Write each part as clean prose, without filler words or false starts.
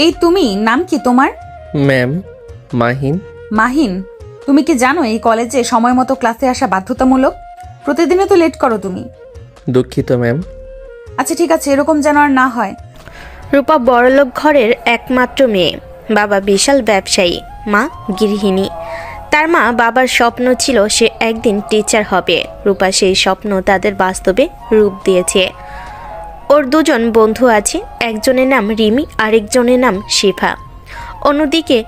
এই তুমি, নাম কি তোমার? ম্যাম, মাহিন। মাহিন, তুমি কি জানো এই কলেজে সময় মতো ক্লাসে আসা বাধ্যতামূলক? প্রতিদিনই তো লেট করো তুমি। দুঃখিত ম্যাম। আচ্ছা ঠিক আছে, এরকম যেন আর না হয়। রূপা বড়লোক ঘরের একমাত্র মেয়ে, বাবা বিশাল ব্যবসায়ী, মা গৃহিণী। তার মা বাবার স্বপ্ন ছিল সে একদিন টিচার হবে। রূপা সেই স্বপ্ন তাদের বাস্তবে রূপ দিয়েছে। ওর দুজন বন্ধু আছে, একজনের নাম রিমি, আরেকজনের নাম শিফা। অন্যদিকে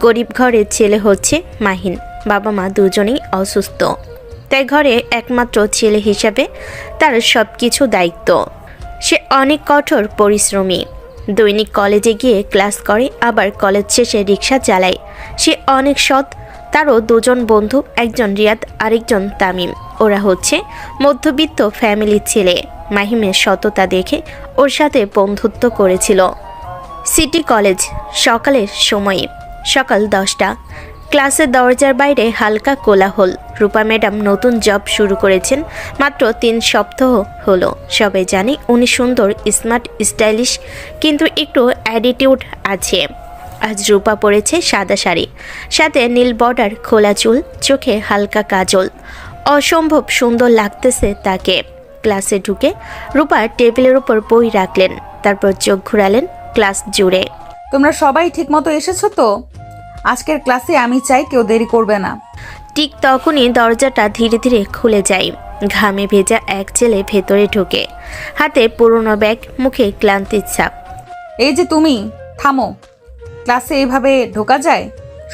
গরিব ঘরের ছেলে হচ্ছে মাহিন। বাবা মা দুজনেই অসুস্থ, তাই ঘরে একমাত্র ছেলে হিসাবে তার সব কিছু দায়িত্ব। সে অনেক কঠোর পরিশ্রমী, দৈনিক কলেজে গিয়ে ক্লাস করে, আবার কলেজ শেষে রিক্সা চালায়। সে অনেক সৎ। তারও দুজন বন্ধু, একজন রিয়াদ, আরেকজন তামিম। ওরা হচ্ছে মধ্যবিত্ত ফ্যামিলির ছেলে। মাহিমের সততা দেখে ওর সাথে বন্ধুত্ব করেছিল। সিটি কলেজ, সকালের সময়, সকাল 10টা। ক্লাসের দরজার বাইরে হালকা কোলাহল। রূপা ম্যাডাম নতুন জব শুরু করেছেন, মাত্র 3 সপ্তাহ হলো। সবাই জানে উনি সুন্দর, স্মার্ট, স্টাইলিশ, কিন্তু একটু অ্যাটিটিউড আছে। আজ রূপা পরেছে সাদা শাড়ি, সাথে নীল বর্ডার, খোলা চুল, চোখে হালকা কাজল। অসম্ভব সুন্দর লাগতেছে তাকে। ক্লাসে ঢুকে রূপা টেবিলের উপর বই রাখলেন, তারপর চোখ ঘুরালেন ক্লাস জুড়ে। তোমরা সবাই ঠিক মতো এসেছো তো? আজকের ক্লাসে আমি চাই কেউ দেরি করবে না। ঠিক তখনই দরজাটা ধীরে ধীরে খুলে যায়। ঘামে ভেজা এক ছেলে ভেতরে ঢোকে, হাতে পুরনো ব্যাগ, মুখে ক্লান্তির ছাপ। এই যে তুমি, থামো। ক্লাসে এইভাবে ঢোকা যায়?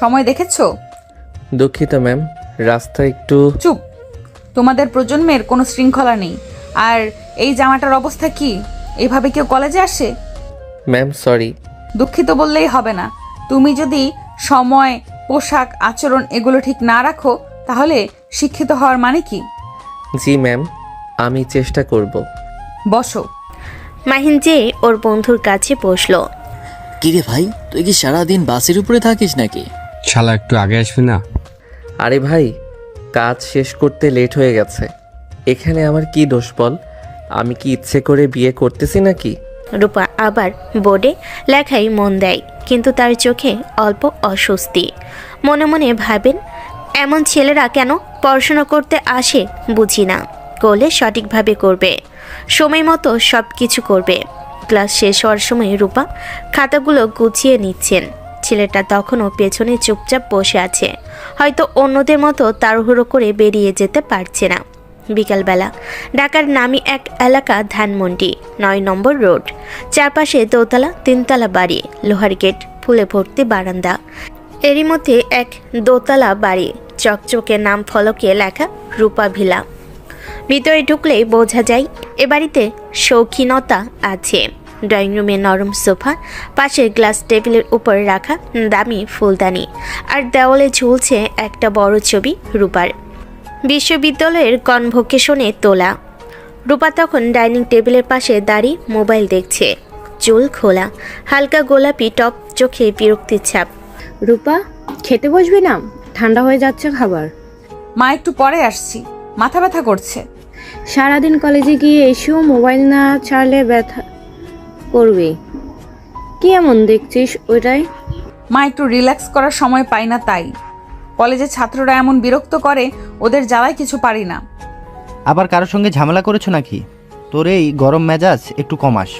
সময় দেখেছো? দুঃখিত ম্যাম, রাস্তা একটু। চুপ। তোমাদের প্রজন্মের কোনো শৃঙ্খলা নেই। আর এই জামাটার অবস্থা কি? এইভাবে কেউ কলেজে আসে? Ma'am sorry. দুঃখিত বললেই হবে না। তুমি যদি সময়, পোশাক, আচরণ এগুলো ঠিক না রাখো, তাহলে শিক্ষিত হওয়ার মানে কি? জি ম্যাম, আমি চেষ্টা করব। বসো। মাহিন যেয়ে ওর বন্ধুর কাছে বসলো। কিরে ভাই, তুই কি সারাদিন বাসের উপরে থাকিস নাকি? শালা একটু আগে আসবি না? আরে ভাই, কাজ শেষ করতে লেট হয়ে গেছে। এখানে আমার কি দোষ বল? আমি কি ইচ্ছে করে বিয়ে করতেছি নাকি? রূপা আবার বোর্ডে লেখাই মন দেয়, কিন্তু তার চোখে অল্প অস্বস্তি। মনে মনে ভাবেন, এমন ছেলেরা কেন পড়াশোনা করতে আসে বুঝি না। করলে সঠিকভাবে করবে, সময় মতো সব কিছু করবে। ক্লাস শেষ হওয়ার সময় রূপা খাতাগুলো গুছিয়ে নিচ্ছেন। ছেলেটা তখনও পেছনে চুপচাপ বসে আছে, হয়তো অন্যদের মতো তাড়াহুড়ো করে বেরিয়ে যেতে পারছে না। বিকালবেলা, ঢাকার নামি এক এলাকা ধানমন্ডি, 9 নম্বর রোড। চারপাশে দোতলা, 3তলা বাড়ি, লোহার গেট, ফুলে ভর্তি বারান্দা। এরই মধ্যে এক দোতলা বাড়ি, চকচকে নাম ফলকে লেখা রূপা ভিলা। ভিতরে ঢুকলেই বোঝা যায় এ বাড়িতে শৌখিনতা আছে। ড্রয়িং রুমে নরম সোফা, পাশে গ্লাস টেবিলের উপর রাখা দামি ফুলদানি, আর দেওয়ালে ঝুলছে একটা বড় ছবি রূপার, বিশ্ববিদ্যালয়ের কনভোকেশনে তোলা। রূপা তখন ডাইনিং টেবিলের পাশে দাঁড়িয়ে মোবাইল দেখছে, চুল খোলা, হালকা গোলাপি টপ, চোখে বিরক্তির ছাপ। রূপা, খেতে বসবি না? ঠান্ডা হয়ে যাচ্ছে খাবার। মা, একটু পরে আসছি, মাথা ব্যথা করছে। সারাদিন কলেজে গিয়ে এসেও মোবাইল না ছাড়লে ব্যথা করবে। কি এমন দেখছিস ওইটাই? মা, একটু রিল্যাক্স করার সময় পাই না তাই। কলেজের ছাত্ররা এমন বিরক্ত করে, ওদের জ্বালায় কিছু পারি না। আবার কারোর সঙ্গে ঝামেলা করেছো নাকি? তোর এই গরম মেজাজ একটু কমাস।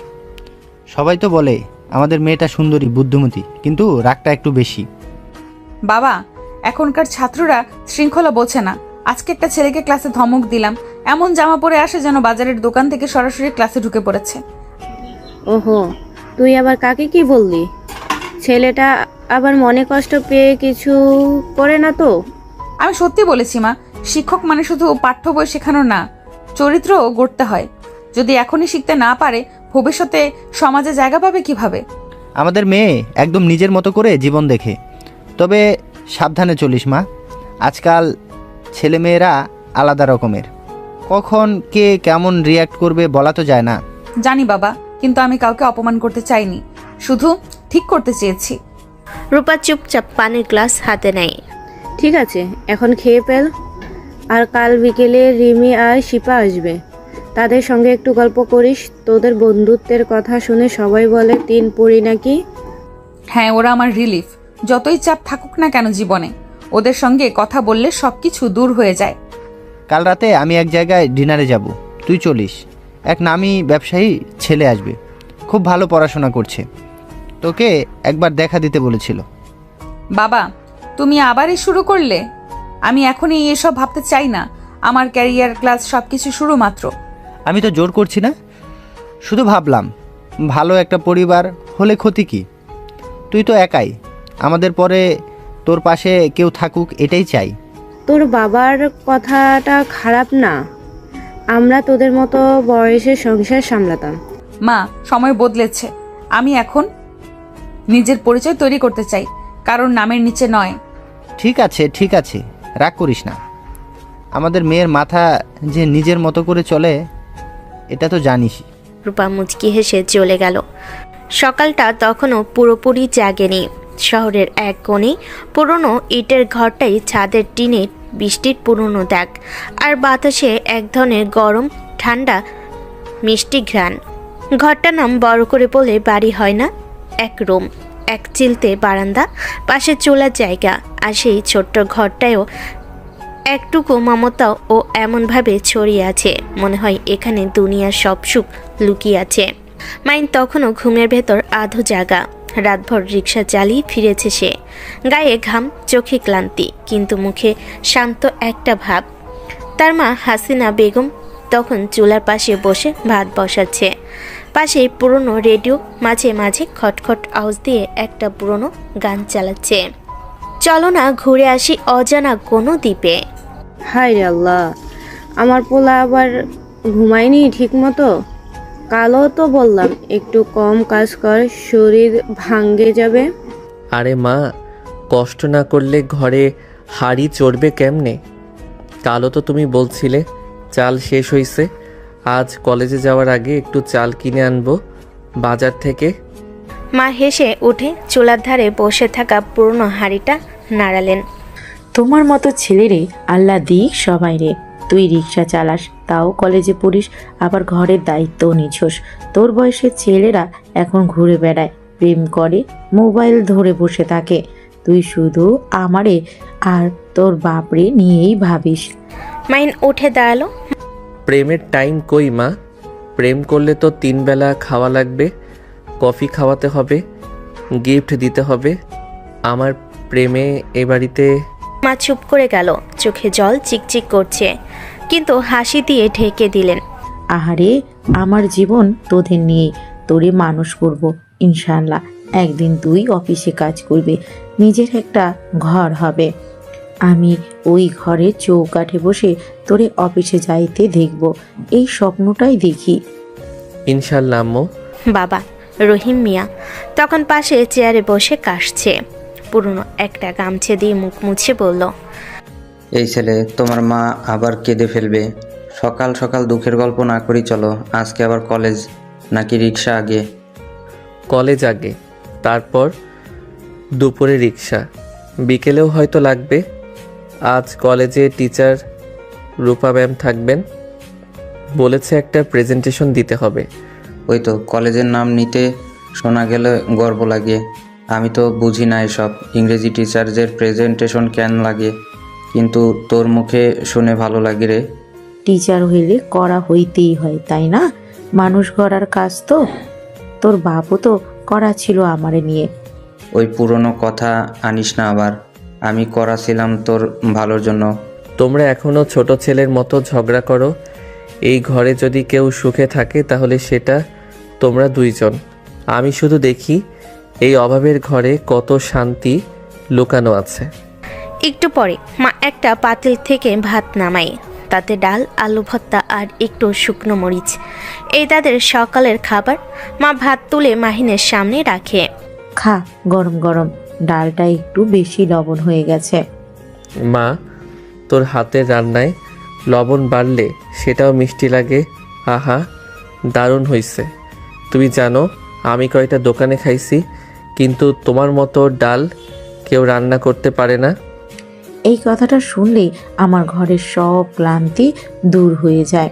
সবাই তো বলে আমাদের মেয়েটা সুন্দরী, বুদ্ধিমতী, কিন্তু রাগটা একটু বেশি। বাবা, এখনকার ছাত্ররা শৃঙ্খলা বোঝে না। আজকে একটা ছেলেকে ক্লাসে ধমক দিলাম, এমন জামা পরে আসে যেন বাজারের দোকান থেকে সরাসরি ক্লাসে ঢুকে পড়েছে। ওহো, তুই আবার কাকে কি বললি? ছেলেটা আবার মনে কষ্ট পেয়ে কিছু করে না তো? আমি সত্যি বলেছি মা, শিক্ষক মানে শুধু পাঠ্য বই শেখানো না, চরিত্রও গড়তে হয়। যদি এখনই শিখতে না পারে, ভবিষ্যতে সমাজে জায়গা পাবে কিভাবে? আমাদের মেয়ে একদম নিজের মতো করে জীবন দেখে। তবে সাবধানে চলিস মা, আজকাল ছেলেমেয়েরা আলাদা রকমের। কখন কে কেমন রিয়্যাক্ট করবে বলা তো যায় না। জানি বাবা, কিন্তু আমি কাউকে অপমান করতে চাইনি, শুধু ঠিক করতে চেয়েছি। রূপা চুপচাপ পানির গ্লাস হাতে নেয়। ঠিক আছে, এখন খেয়ে ফেল। আর কাল বিকেলে রিমি আর শিপা আসবে, তাদের সঙ্গে একটু গল্প করিস। তোদের বন্ধুত্বের কথা শুনে সবাই বলে 3 পড়ি নাকি। হ্যাঁ, ওরা আমার রিলিফ। যতই চাপ থাকুক না কেন জীবনে, ওদের সঙ্গে কথা বললে সবকিছু দূর হয়ে যায়। কাল রাতে আমি এক জায়গায় ডিনারে যাব, তুই চলিস। এক নামী ব্যবসায়ী ছেলে আসবে, খুব ভালো পড়াশোনা করছে, তোকে একবার দেখা দিতে বলেছিল। বাবা, তুমি আবারই শুরু করলে? আমি এখনই এসব ভাবতে চাই না। আমার ক্যারিয়ার ক্লাস সবকিছু শুরু মাত্র। আমি তো জোর করছি না, শুধু ভাবলাম ভালো একটা পরিবার হলে ক্ষতি কি? তুই তো একাই, আমাদের পরে তোর পাশে কেউ থাকুক এটাই চাই। তোর বাবার কথাটা খারাপ না, আমরা তোদের মতো বয়সে সংসার সামলাতাম। মা, সময় বদলেছে। আমি এখন নিজের পরিচয় তৈরি করতে চাই, কারণ নামের নিচে নয়। ঠিক আছে ঠিক আছে, রাগ করিস না। আমাদের মেয়ের মাথা যে নিজের মতো করে চলে এটা তো জানিসই। রূপা মুচকি হেসে চলে গেল। সকালটা তখনও পুরোপুরি জাগেনি। শহরের এক কোণে পুরনো ইটের ঘরটাই ছাদের টিনে বৃষ্টির পুরনো দাগ, আর বাতাসে এক ধরনের গরম ঠান্ডা মিষ্টি ঘ্রাণ। ঘরটার নাম বড় করে বলে বাড়ি হয় না, এক রুম, এক চিলতে বারান্দা, পাশে চুলার জায়গা, আর সেই ছোট্ট ঘরটায়ও একটুকু মমতা ও এমনভাবে ছড়িয়ে আছে, মনে হয় এখানে দুনিয়ার সব সুখ লুকিয়ে আছে। মাইন তখনও ঘুমের ভেতর আধো জাগা। রাতভর রিক্সা চালিয়ে ফিরেছে সে, গায়ে ঘাম, চোখে ক্লান্তি, কিন্তু মুখে শান্ত একটা ভাব। তার মা হাসিনা বেগম তখন চুলার পাশে বসে ভাত বসাচ্ছে। পাশে পুরনো রেডিও মাঝে মাঝে খটখট আওয়াজ দিয়ে একটা পুরনো গান চালাচ্ছে। চলো না ঘুরে আসি অজানা কোনো দ্বীপে। হায় রে আল্লাহ, আমার পোলা আবার ঘুমায়নি ঠিক মতো। কালও তো বললাম একটু কম কাজ কর, শরীর ভাঙ্গে যাবে। আরে মা, কষ্ট না করলে ঘরে হাড়ি চড়বে কেমনে? কালও তো তুমি বলছিলে চাল শেষ হইছে, আজ কলেজে যাওয়ার আগে একটু চাল কিনে আনবো বাজার থেকে। মা হেসে উঠে চুলার ধারে বসে থাকা পুরনো হাঁড়িটা নাড়ালেন। তোমার মতো ছেলেরে আল্লাহ দিক সবাই রে। তুই রিক্সা চালাস, তাও কলেজে পড়িস, আবার ঘরের দায়িত্ব নিছোস। তোর বয়সের ছেলেরা এখন ঘুরে বেড়ায়, প্রেম করে, মোবাইল ধরে বসে থাকে। তুই শুধু আমারে আর তোর বাপরে নিয়েই ভাবিস। মাইন উঠে দাঁড়ালো। প্রেমের টাইম কই মা? প্রেম করলে তো 3 বেলা খাওয়া লাগবে, কফি খাওয়াতে হবে, গিফট দিতে হবে। আমার প্রেমে এ বাড়িতে। মা চুপ করে গেল, চোখে জল চিকচিক করছে, কিন্তু হাসি দিয়ে ঢেকে দিলেন। আহারে, আমার জীবন তোদের নিয়েই, তোরে মানুষ করব ইনশাআল্লাহ। একদিন তুই অফিসে কাজ করবে, নিজের একটা ঘর হবে। আমি ওই ঘরের চৌকাঠে বসে তোরে অফিসে যাইতে দেখব, এই স্বপ্নটাই দেখি। ইনশাল্লাহ আম্মু। বাবা রহিম মিয়া তখন পাশে চেয়ারে বসে কাশছে। পুরনো একটা গামছা দিয়ে মুখ মুছে বলল, এই ছেলে, তোমার মা আবার কেঁদে ফেলবে। সকাল সকাল দুঃখের গল্প না করি, চলো। আজকে আবার কলেজ নাকি রিক্সা আগে? কলেজ আগে, তারপর দুপুরে রিক্সা, বিকেলেও হয়তো লাগবে। আজ কলেজে টিচার রূপা ম্যাম থাকবেন, বলেছে একটা প্রেজেন্টেশন দিতে হবে। ওই তো, কলেজের নাম নিতে শোনা গেলে গর্ব লাগে। আমি তো বুঝি না এসব, ইংরেজি টিচারদের প্রেজেন্টেশন কেন লাগে, কিন্তু তোর মুখে শুনে ভালো লাগে রে। টিচার হইলে করা হইতেই হয়, তাই না? মানুষ গড়ার কাজ তো। তোর বাপও তো করা ছিল আমারে নিয়ে। ওই পুরনো কথা আনিস না আবার। আমি করা ছিলাম তোর ভালোর জন্য। তোমরা এখনও ছোট ছেলের মতো ঝগড়া করো। এই ঘরে যদি কেউ সুখে থাকে তাহলে সেটা তোমরা দুইজন। আমি শুধু দেখি এই অভাবের ঘরে কত শান্তি লুকানো আছে। একটু পরে মা একটা পাতিল থেকে ভাত নামায়, তাতে ডাল, আলু ভর্তা আর একটু শুকনো মরিচ। এই তাদের সকালের খাবার। মা ভাত তুলে মাহিনের সামনে রাখে। খা, গরম গরম। ডালটা একটু বেশি লবণ হয়ে গেছে। মা, তোর হাতের রান্নায় লবণ বাড়লে সেটাও মিষ্টি লাগে। আহা, দারুণ হইছে। তুমি জানো আমি কয়টা দোকানে খাইছি, কিন্তু তোমার মতো ডাল কেউ রান্না করতে পারে না। এই কথাটা শুনলেই আমার ঘরের সব ক্লান্তি দূর হয়ে যায়।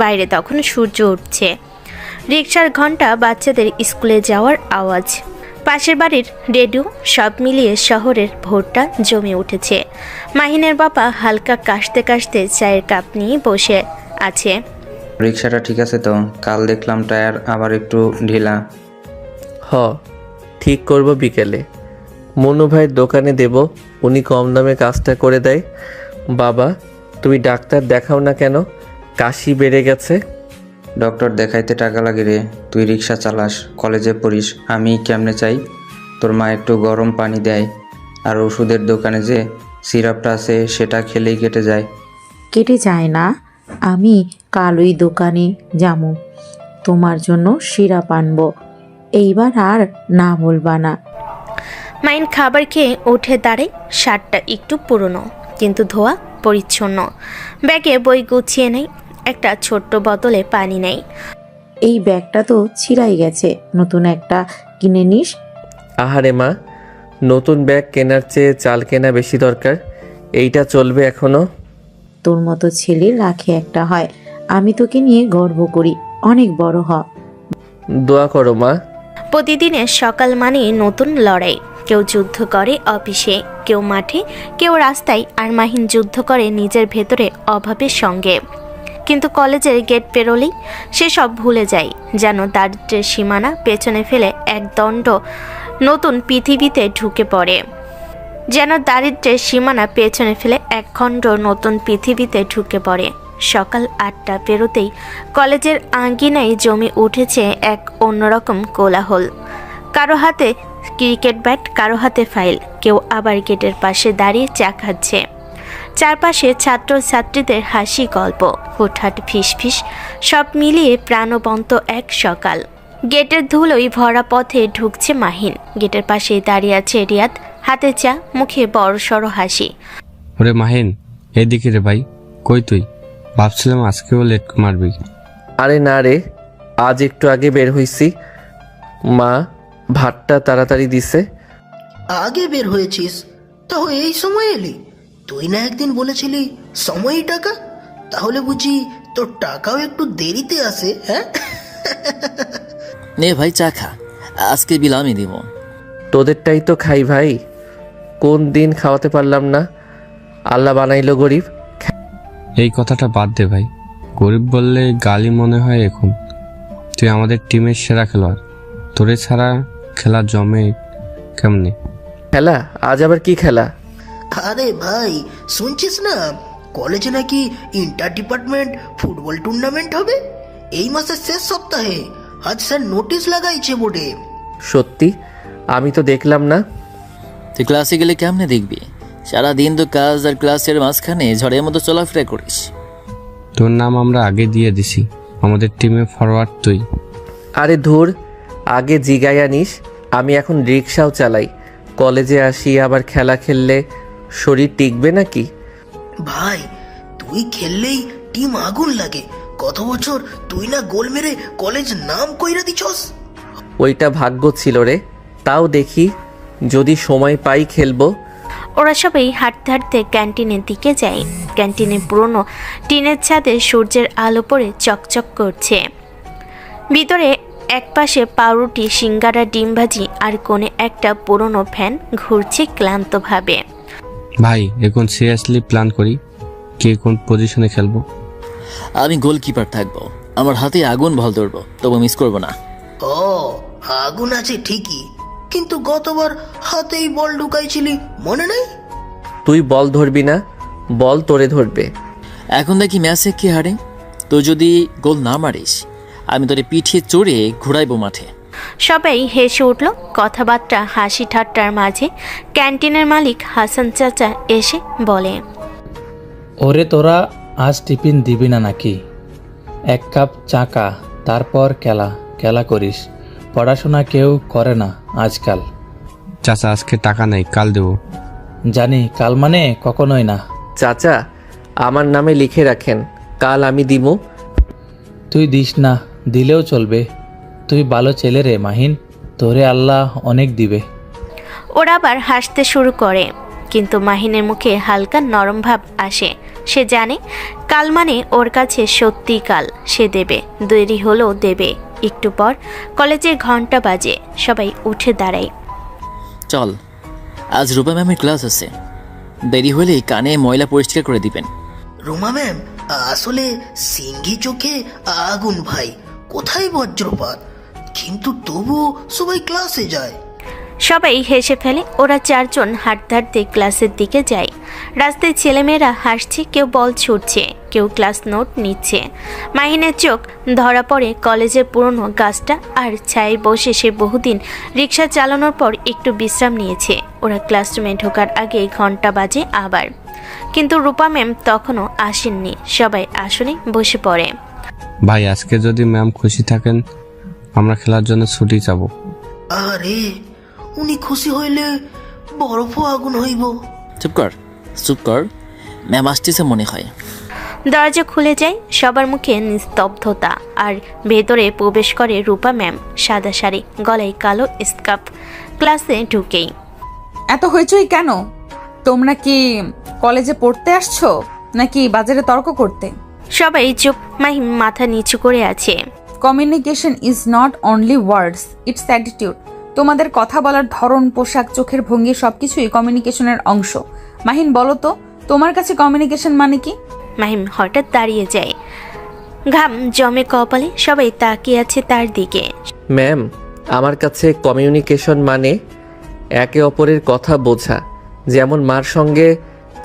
বাইরে তখন সূর্য উঠছে। রিকশার ঘন্টা, বাচ্চাদের স্কুলে যাওয়ার আওয়াজ। পাশের বাড়ির রেডিও সব মিলিয়ে শহরের ভোরটা জমে উঠেছে। মাহিনের বাবা হালকা কাশতে কাশতে চায়ের কাপ নিয়ে বসে আছে। রিক্সাটা ঠিক আছে তো? কাল দেখলাম টায়ার আবার একটু ঢিলা। হ, ঠিক করব বিকেলে। মনু ভাইয়ের দোকানে দেব, উনি কম দামে কাজটা করে দেয়। বাবা, তুমি ডাক্তার দেখাও না কেন? কাশি বেড়ে গেছে। ডক্টর দেখাইতে টাকা লাগে রে। তুই রিক্সা চালাস, কলেজে পড়িস, আমি কেমনে চাই? তোর মা একটু গরম পানি দেয়, আর ওষুধের দোকানে যে সিরাপটা আছে সেটা খেলেই কেটে যায়। কেটে যায় না। আমি কাল ওই দোকানে যাবো, তোমার জন্য সিরাপ আনবো। এইবার আর না বলবা না। মাহিন খাবার খেয়ে উঠে দাঁড়ায়। শার্টটা একটু পুরনো কিন্তু ধোয়া পরিচ্ছন্ন। ব্যাগে বই গুছিয়ে নেয়, একটা ছোট্ট বোতলে পানি নেই। এই ব্যাগটা তো ছিঁড়াই গেছে, নতুন একটা কিনে নিস। আহারে মা, নতুন ব্যাগ কেনার চেয়ে চাল কেনা বেশি দরকার। এইটা চলবে এখনো? তোর মতো ছেলের রাখে একটা হয়। আমি তোকে নিয়ে গর্ব করি, অনেক বড় হ। দোয়া করো মা। প্রতিদিনের সকাল মানে নতুন লড়াই। কেউ যুদ্ধ করে অফিসে, কেউ মাঠে, কেউ রাস্তায়, আর মাহিন যুদ্ধ করে নিজের ভেতরে অভাবের সঙ্গে। কিন্তু কলেজের গেট পেরোলেই সে সব ভুলে যায়, যেন দারিদ্র্যের সীমানা পেছনে ফেলে এক দণ্ড নতুন পৃথিবীতে ঢুকে পড়ে। যেন দারিদ্র্যের সীমানা পেছনে ফেলে এক খণ্ড নতুন পৃথিবীতে ঢুকে পড়ে। সকাল 8টা পেরোতেই কলেজের আঙ্গিনায় জমে উঠেছে এক অন্যরকম কোলাহল। কারো হাতে ক্রিকেট ব্যাট, কারো হাতে ফাইল, কেউ আবার গেটের পাশে দাঁড়িয়ে চা খাচ্ছে। চারপাশে ছাত্রছাত্রীদের হাসি, গল্প, হুটহাট ফিসফিস, সব মিলিয়ে প্রাণবন্ত এক সকাল। গেটের ধুলোয় ভরা পথে ঢুকছে মাহিন। গেটের পাশে দাঁড়িয়ে আছে রিয়াদ, হাতে চা, মুখে বড়সড় হাসি। ওরে মাহিন, এদিকে রে ভাই। কই তুই? ভাবছিলাম আজকেও লেট মারবি। আরে না রে, আজ একটু আগে বের হইছি। মা ভাতটা তাড়াতাড়ি দিছে। আগে বের হয়েছিস তাও এই সময় এলি? তুই না একদিন বলেছিলি সময়ই টাকা? তাহলে বুঝি তোর টাকাও একটু দেরিতে আসে, হ্যাঁ? নে ভাই চা খা, আজকে বিল আমি দিব। তোদেরটাই তো খাই ভাই, কোন দিন খাওয়াতে পারলাম না। আল্লাহ বানাইলো গরিব। এই কথাটা বাদ দে ভাই, গরিব বললে গালি মনে হয় এখন। তুই আমাদের টিমের সেরা খেলোয়াড়, তোরে ছাড়া খেলা জমে কেমনে? খেলা? আজ আবার কি খেলা? আরে ভাই, শুনছিস না কলেজে নাকি ইন্টার ডিপার্টমেন্ট ফুটবল টুর্নামেন্ট হবে এই মাসের শেষ সপ্তাহে। আজ স্যার নোটিশ লাগাইছে বোর্ডে। সত্যি? আমি তো দেখলাম না। তুই ক্লাসে গেলে কেমনে দেখবি? সারাদিন তো কাজ আর ক্লাসের মাঝখানে ঝড়ের মতো চলাফেরা করিস। তোর নাম আমরা আগে দিয়ে দিছি, আমাদের টিমে ফরওয়ার্ড তুই। আরে ধুর, আগে জিগাইয়া নিস। আমি এখন রিক্সাও চালাই, কলেজে আসি, আবার খেলা খেললে শরীর টিকবে নাকি? ভাই তুই খেললেই টিম আগুন লাগে। গত বছর তুই না গোল মেরে কলেজ নাম কইরা দিছস। ওইটা ভাগ্য ছিল রে। তাও দেখি যদি সময় পাই খেলবো। ওরা সবাই হাঁটতে হাঁটতে ক্যান্টিনের দিকে যায়। ক্যান্টিনে পুরনো টিনের ছাদে সূর্যের আলো পড়ে চকচক করছে। ভিতরে একপাশে পাউরুটি, সিঙ্গারা, ডিম ভাজি, আর কোণে একটা পুরনো ফ্যান ঘুরছে ক্লান্তভাবে। ভাই এখন সিরিয়াসলি প্ল্যান করি, কে কোন পজিশনে খেলবো। আমি গোলকিপার থাকবো, আমার হাতে আগুন বল ধরবো, তবু মিস করবো না। ও আগুন আছে ঠিকই, কিন্তু গতবার হাতেই বল ঢুকাইছিলি, মনে নাই? তুই বল ধরবি না, বল তোরে ধরবে। এখন দেখি ম্যাচে কে হারে। তো যদি গোল না মারিস, আমি তোরে পিঠিয়ে চড়ে ঘুরাইবো মাঠে। সবাই হেসে উঠল। কথাবার্তা হাসি ঠাট্টার মাঝে ক্যান্টিনের মালিক হাসান চাচা এসে বলে, ওরে তোরা আজ টিফিন দিবি না নাকি? 1 কাপ চা খা, তারপর খেলা করিস। পড়াশোনা কেউ করে না আজকাল। চাচা আজকে টাকা নাই, কাল দেবো। জানি, কাল মানে কখনোই না। চাচা আমার নামে লিখে রাখেন, কাল আমি দিব। তুই দিস না, দিলেও চলবে। তুই ভালো ছেলে রে মাহিন, তোরে আল্লাহ অনেক দিবে। ওরা আবার হাসতে শুরু করে, কিন্তু মাহিনের মুখে হালকা নরম ভাব আসে। সে জানে কাল মানে ওর কাছে সত্যি কাল। সে দেবে, দেরি হলেও দেবে। একটু পর কলেজের ঘন্টা বাজে, সবাই উঠে দাঁড়ায়। চল, আজ রূপা ম্যামের ক্লাস আছে, দেরি হলে কানে ময়লা পরিষ্কার করে দিবেন। রুমা ম্যাম, আসলে সিঙ্গি চোখে আগুন ভাই, কোথায় বজ্রপাত, কিন্তু তবু সবাই ক্লাসে যায়। সবাই হেসে ফেলে। ওরা চারজন হাঁটতে হাঁটতে ক্লাসের দিকে যায়। রাস্তায় ছেলেমেয়েরা হাসছে, কেউ বল ছুটছে, কেউ ক্লাস নোট নিচ্ছে। মাহিনের চোখ ধরা পড়ে কলেজের পুরনো গাছটা, আর ছায়ে বসে সে বহুদিন রিক্সা চালানোর পর একটু বিশ্রাম নিয়েছে। ওরা ক্লাসরুমে ঢোকার আগে ঘন্টা বাজে আবার, কিন্তু রূপা ম্যাম তখনও আসেননি। সবাই আসনে বসে পড়ে। ভাই আজকে যদি ম্যাম খুশি থাকেন আমরা খেলার জন্য ছুটি যাব। আরে উনি খুশি হইলে বরফও আগুন হইব। চুপ কর, চুপ কর, ম্যাম আসতেছে মনে হয়। দরজা খুলে যায়, সবার মুখে নিস্তব্ধতা, আর ভেতরে প্রবেশ করে রূপা ম্যাম, সাদা শাড়ি, গলায় কালো স্কার্ফ। ক্লাসে ঢুকেই এত হইচই কেন? তোমরা কি কলেজে পড়তে আসছো নাকি বাজারে তর্ক করতে? সবাই চুপ। মাহিম মাথা নিচু করে আছে। Communication is not only words, it's attitude. তোমাদের কথা বলার ধরন, পোশাক, চোখের ভঙ্গি সবকিছুই কমিউনিকেশনের অংশ। মাহিন, বলো তো তোমার কাছে কমিউনিকেশন মানে কি? মাহিম হঠাৎ দাঁড়িয়ে যায়, ঘাম জমে কপালে। সবাই তাকিয়ে আছে তার দিকে। ম্যাম, আমার কাছে কমিউনিকেশন মানে একে অপরের কথা বোঝা। যেমন মার সঙ্গে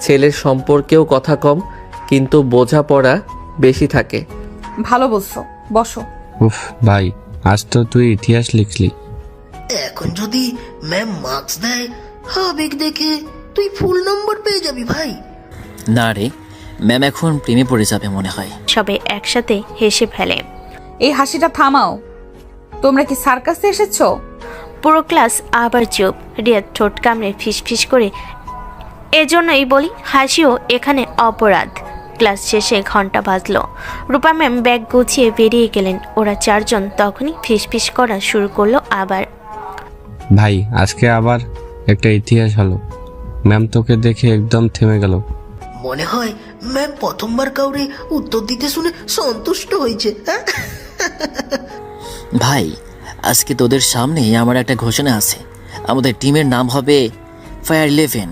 ছেলের সম্পর্কেও কথা কম, কিন্তু বোঝাপড়া বেশি থাকে। ভালো বলছো, বসো। উফ ভাই, আজ তো তুই ইতিহাস লিখলি। এখন যদি ম্যাম মার্কস দেয়, আবেগ দেখে তুই ফুল নম্বর পেয়ে যাবি ভাই। না রে, ম্যাম এখন প্রেমে পড়ে যাবে মনে হয়। সবাই একসাথে হেসে ফেলে। এই হাসিটা থামাও। তোমরা কি সার্কাসে এসেছো? পুরো ক্লাস আবার চুপ। রিয়াদ ঠোঁট কামড়ে ফিসফিস করে, এজন্যই বলি হাসিও এখানে অপরাধ। ক্লাস শেষে ঘন্টা বাজলো। রূপা ম্যাম ব্যাগ গুছিয়ে বেরিয়ে গেলেন। ওরা চারজন তখনই ফিসফিস করা শুরু করলো আবার। ভাই আজকে আবার একটা ইতিহাস হলো। ম্যাম তোকে দেখে একদম থেমে গেল। মনে হয় ম্যাম প্রথমবার কাউরে উত্তর দিতে শুনে সন্তুষ্ট হয়েছে। ভাই, আজকে তোদের সামনে আমার একটা ঘোষণা আছে। আমাদের টিমের নাম হবে ফায়ার 11।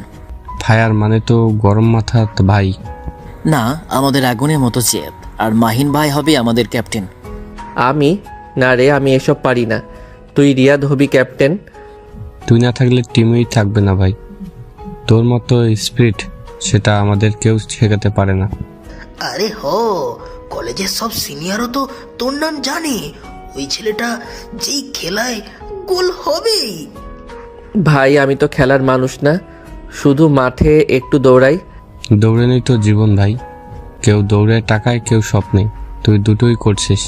ফায়ার মানে তো গরম মাথা ভাই। না, আমাদের আগুনের মতো জেদ। আর মাহিন ভাই হবে আমাদের ক্যাপ্টেন। আমি? না রে, আমি এসব পারি না। তুই রিয়াদ হবি ক্যাপ্টেন। তুই না থাকলে টিমেই থাকবে না ভাই। তোর মতো স্পিরিট সেটা আমাদের কেউ শেখাতে পারে না। আরে হো, কলেজের সব সিনিয়রও তো তোর নাম জানে। ওই ছেলেটা যেই খেলায় গোল হবেই। ভাই আমি তো খেলার মানুষ না, শুধু মাঠে একটু দৌড়াই। দৌড়ানোই তো জীবন ভাই। কেউ দৌড়ে টাকায়, কেউ স্বপ্নে। তুই দুটোই করছিস।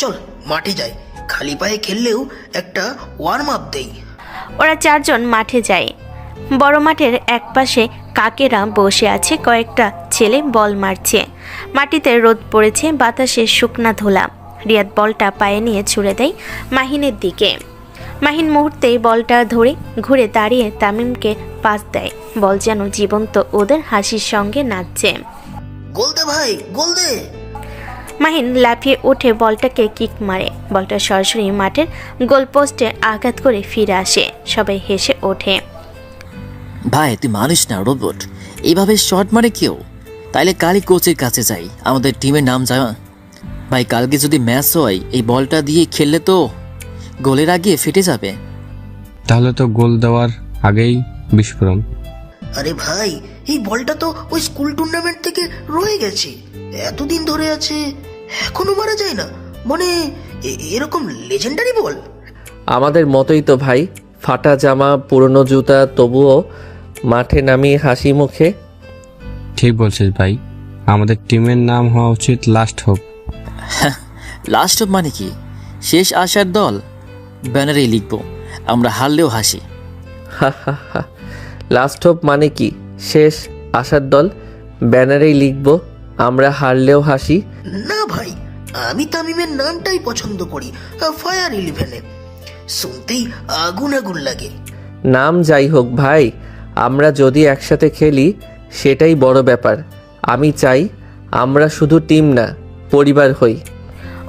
চল মাঠে যাই, খালি পায়ে খেললেও একটা ওয়ার্ম আপ দেই। ওরা চারজন মাঠে যায়। বড় মাঠের একপাশে কাকেরা বসে আছে, কয়েকটা ছেলে বল মারছে। মাটিতে রোদ পড়েছে, বাতাসে শুকনা ধোলা। রিয়াদ বলটা পায়ে নিয়ে ছুড়ে দেয় মাহিনের দিকে। মাহিন মুহূর্তেই বলটা ধরে ঘুরে দাঁড়িয়ে তামিমকে পাস দেয়। বল যেন জীবন্ত, ওদের হাসির সঙ্গে নাচছে। গোল দে ভাই, গোল দে। মাহিন লাফিয়ে উঠে বলটাকে কিক মারে। বলটা সরাসরি মাঠের গোলপোস্টে আঘাত করে ফিরে আসে। সবাই হেসে ওঠে। ভাই তুই মানুষ না, রোবট। এইভাবে শট মারে কেউ? তাইলে কালই কোচের কাছে যাই, আমাদের টিমের নাম যা। ভাই কালকে যদি ম্যাচ হয়, এই বলটা দিয়ে খেললে তো গোলের আগে ফেটে যাবে। তাহলে তো গোল দেওয়ার আগেই বিস্ফোরণ। আরে ভাই, এই বলটা তো ওই স্কুল টুর্নামেন্ট থেকে রয়ে গেছে, এতদিন ধরে আছে, এখনো মারা যায় না। মানে এরকম লেজেন্ডারি বল। আমাদের মতোই তো ভাই, ফাটা জামা, পুরনো জুতা, তবুও মাঠে নামিয়ে হাসি মুখে। ঠিক বলছিস ভাই। আমাদের টিমের নাম হওয়া উচিত লাস্ট হোপ। লাস্ট অফ মানে কি? শেষ আশার দল। ব্যানারেই লিখবো, আমরা হারলেও হাসি। হা হা হা। লাস্ট হোপ মানে কি? শেষ আশার দল। ব্যানারেই লিখবো, আমরা হারলেও হাসি। না ভাই, আমি তামিমের নামটাই পছন্দ করি, ফায়ার 11-এ শুনতেই আগুন আগুন লাগে। নাম যাই হোক ভাই, আমরা যদি একসাথে খেলি সেটাই বড় ব্যাপার। আমি চাই আমরা শুধু টিম না, পরিবার হই।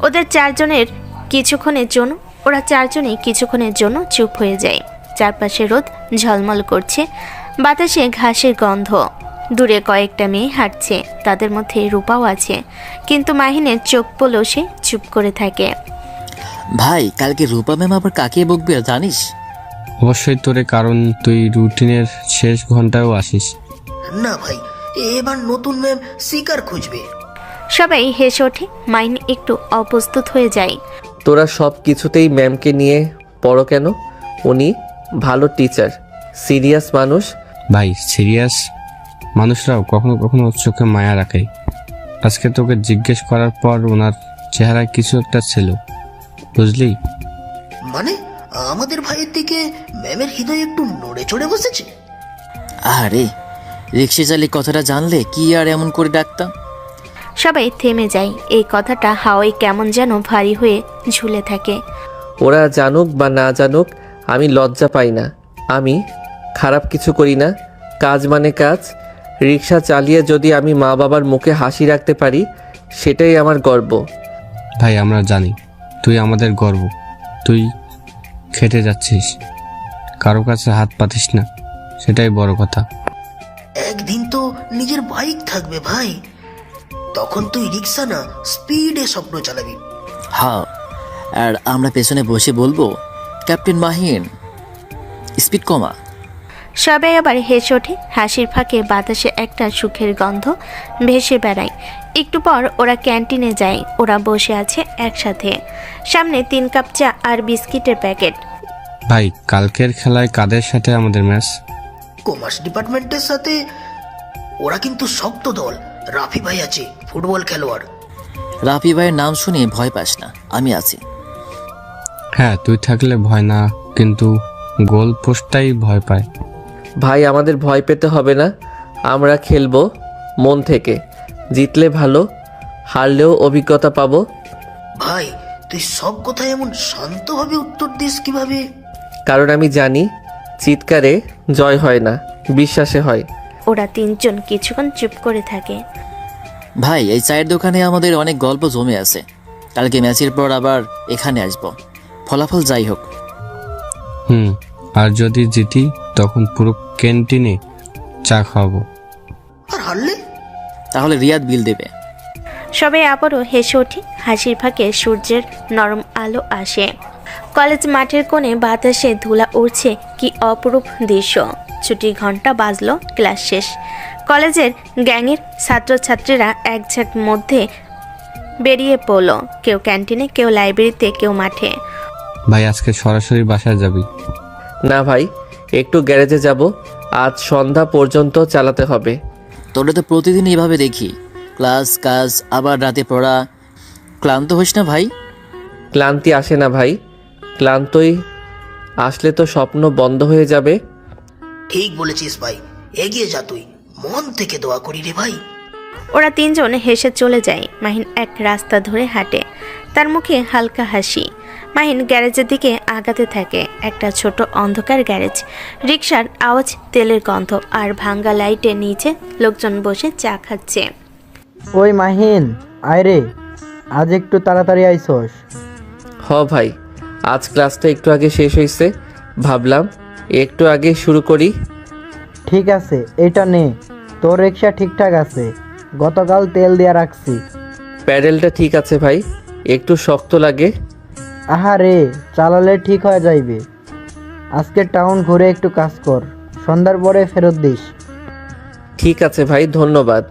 ওদের চারজনের কিছুক্ষণের জন্য ওরা চারজনেই কিছুক্ষণের জন্য চুপ হয়ে যায়। চারপাশে রোদ ঝলমল করছে, বাতাসে ঘাসের গন্ধ। দূরে কয়েকটা মেয়ে হাঁটছে, তাদের মধ্যে রূপাও আছে, কিন্তু মাহিনের চোখ পড়লেও সে চুপ করে থাকে। ভাই কালকে রূপা ম্যাম আবার কাকে বকবে জানিস? অবশ্যই তোরে, কারণ তুই রুটিনের শেষ ঘন্টায়ও আসিস। না ভাই, এবার নতুন ম্যাম শিকার খুঁজবে। সবাই হেসে ওঠে। মাহিন একটু অপ্রস্তুত হয়ে যায়। তোরা সব কিছুতেই ম্যামকে নিয়ে পড়ো কেন? উনি ভালো টিচার, সিরিয়াস মানুষ। ভাই সিরিয়াস মানুষরাও কখনো কখনো চোখে মায়া রাখে। আজকে তোকে জিজ্ঞেস করার পর ওনার চেহারায় কিছু একটা ছিল, বুঝলি? মানে আমাদের ভাইয়ের দিকে ম্যামের হৃদয় একটু নড়ে চড়ে বসেছে। আরে রিক্সা চালিয়ে কথাটা জানলে কি আর এমন করে ডাকতাম। সবাই থেমে যায়। এই কথাটা হাওয়ায় কেমন যেন ভারী হয়ে ঝুলে থাকে। ওরা জানুক বা না জানুক, আমি লজ্জা পাই না। আমি খারাপ কিছু করি না, কাজ মানে কাজ। রিক্সা চালিয়ে যদি আমি মা বাবার মুখে হাসি রাখতে পারি, সেটাই আমার গর্ব। ভাই আমরা জানি তুই আমাদের গর্ব। তুই খেটে যাচ্ছিস, কারো কাছে হাত পাতিস না, সেটাই বড় কথা। একদিন তো নিজের বাইক থাকবে ভাই, তখন তুই রিক্সা না স্পিডে স্বপ্ন চালাবি। হ্যাঁ, আর আমরা পেছনে বসে বলবো, ক্যাপ্টেন মাহিন স্পিড কমা। সবাই আবার হেসে ওঠে। হাসির ফাঁকে বাতাসে একটা সুখের গন্ধ ভেসে বেড়ায়। একটু পর ওরা ক্যান্টিনে যায়। ওরা বসে আছে একসাথে, সামনে 3 কাপ চা আর বিস্কিটের প্যাকেট। ভাই কালকের খেলায় কাদের সাথে আমাদের ম্যাচ? কমার্স ডিপার্টমেন্টের সাথে। ওরা কিন্তু শক্ত দল। রাফি ভাই আছে, ফুটবল খেলোয়াড়। রাফি ভাইয়ের নাম শুনে ভয় পাস না, আমি আছি। হ্যাঁ তুই থাকলে ভয় না, কিন্তু গোল পোস্টটাই ভয় পায়। ভাই আমাদের ভয় পেতে হবে না, আমরা খেলবো মন থেকে। জিতলে ভালো, হারলেও অভিজ্ঞতা পাবো। ভাই তুই সব কথা এমন শান্তভাবে উত্তর দিস কিভাবে? কারণ আমি জানি চিৎকারে জয় হয় না, বিশ্বাসে হয়। ওরা 3 জন কিছুক্ষণ চুপ করে থাকে। ভাই এই চায়ের দোকানে আমাদের অনেক গল্প জমে আছে। কালকে ম্যাচের পর আবার এখানে আসবো, ফলাফল যাই হোক। আর যদি জিতি তখন পুরো ক্যান্টিনে চা খাওয়াবো। আর হারলে? তাহলে রিয়াদ বিল দেবে। সবাই আবারও হেসে ওঠে। হাসির ফাঁকে সূর্যের নরম আলো আসে। কলেজ মাঠের কোণে বাতাসে ধুলা উড়ছে, কি অপরূপ দৃশ্য। ছুটির ঘন্টা বাজলো, ক্লাস শেষ। কলেজের গ্যাংয়ের ছাত্রছাত্রীরা একঝাঁক মধ্যে বেরিয়ে পড়লো। কেউ ক্যান্টিনে, কেউ লাইব্রেরিতে, কেউ মাঠে। ভাই আজকে সরাসরি বাসায় যাবি? না ভাই, একটু গ্যারেজে যাব, আজ সন্ধ্যা পর্যন্ত চালাতে হবে। তোরা তো প্রতিদিন এইভাবে দেখি, ক্লাস কাজ আবার রাতে পড়া। ক্লান্ত হোস না ভাই? ক্লান্তি আসে না ভাই, ক্লান্তই আসলে তো স্বপ্ন বন্ধ হয়ে যাবে। ঠিক বলেছিস ভাই, এগিয়ে যা তুই, মন থেকে দোয়া করি রে ভাই। ওরা 3 জন হেসে চলে যায়। মাহিন এক রাস্তা ধরে হাঁটে, তার মুখে হালকা হাসি। মাহিন গ্যারেজের দিকে আগাতে থাকে। একটা ছোট অন্ধকার গ্যারেজ, রিকশার আওয়াজ, তেলের গন্ধ আর ভাঙ্গা লাইটের নিচে লোকজন বসে চা খাচ্ছে। ওই মাহিন, আয় রে, আজ একটু তাড়াতাড়ি আইসস। হ ভাই, আজ ক্লাসটা একটু আগে শেষ হয়েছে, ভাবলাম একটু আগে শুরু করি। ঠিক আছে, এটা নে, তোর রিক্সা ঠিকঠাক আছে, গতকাল তেল দিয়া রাখছি। প্যাডেলটা ঠিক আছে ভাই, একটু শক্ত লাগে। আহা রে, চালালে ঠিক হয়ে যাইবে। আজকে টাউন ঘুরে একটু কাজ কর, সন্ধ্যার পরে ফেরত দিস। ঠিক আছে ভাই, ধন্যবাদ।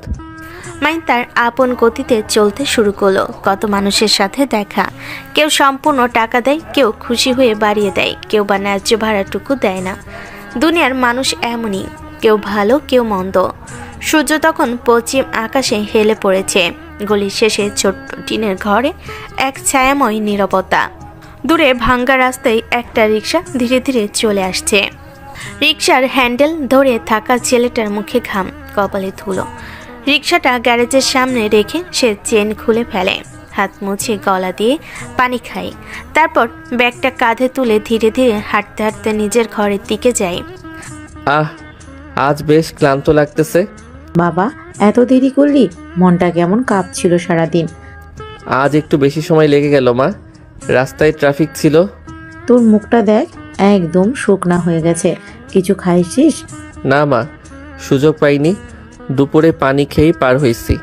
মাইন তার আপন গতিতে চলতে শুরু করলো। কত মানুষের সাথে দেখা, কেউ সম্পূর্ণ টাকা দেয়, কেউ খুশি হয়ে বাড়িয়ে দেয়, কেউ বা ন্যায্য ভাড়াটুকু দেয় না। দুনিয়ার মানুষ এমনই, কেউ ভালো কেউ মন্দ। সূর্য তখন পশ্চিম আকাশে হেলে পড়েছে। গলির শেষে ছোট্ট টিনের ঘরে এক ছায়াময় নীরবতা। দূরে ভাঙ্গা রাস্তায় একটা রিক্সা ধীরে ধীরে চলে আসছে। রিক্সার হ্যান্ডেল ধরে থাকা ছেলেটার মুখে ঘাম, কপালে ধুলো। রিক্সাটা গ্যারেজের সামনে রেখে সে চেন খুলে ফেলে, হাত মুছে গলা দিয়ে পানি খায়। তারপর ব্যাগটা কাঁধে তুলে ধীরে ধীরে হাঁটতে হাঁটতে নিজের ঘরের দিকে যায়। আজ বেশ ক্লান্ত লাগতেছে। বাবা এত দেরি করলি? মনটা কেমন কাঁপছিল সারাদিন। আজ একটু বেশি সময় লেগে গেল মা, রাস্তায় ট্রাফিক ছিল। তোর মুখটা দেখ, একদম শুকনা হয়ে গেছে। কিছু খাইছিস? না মা, সুযোগ পাইনি। দুপুরে পানি খেয়েই পার হয়েছি।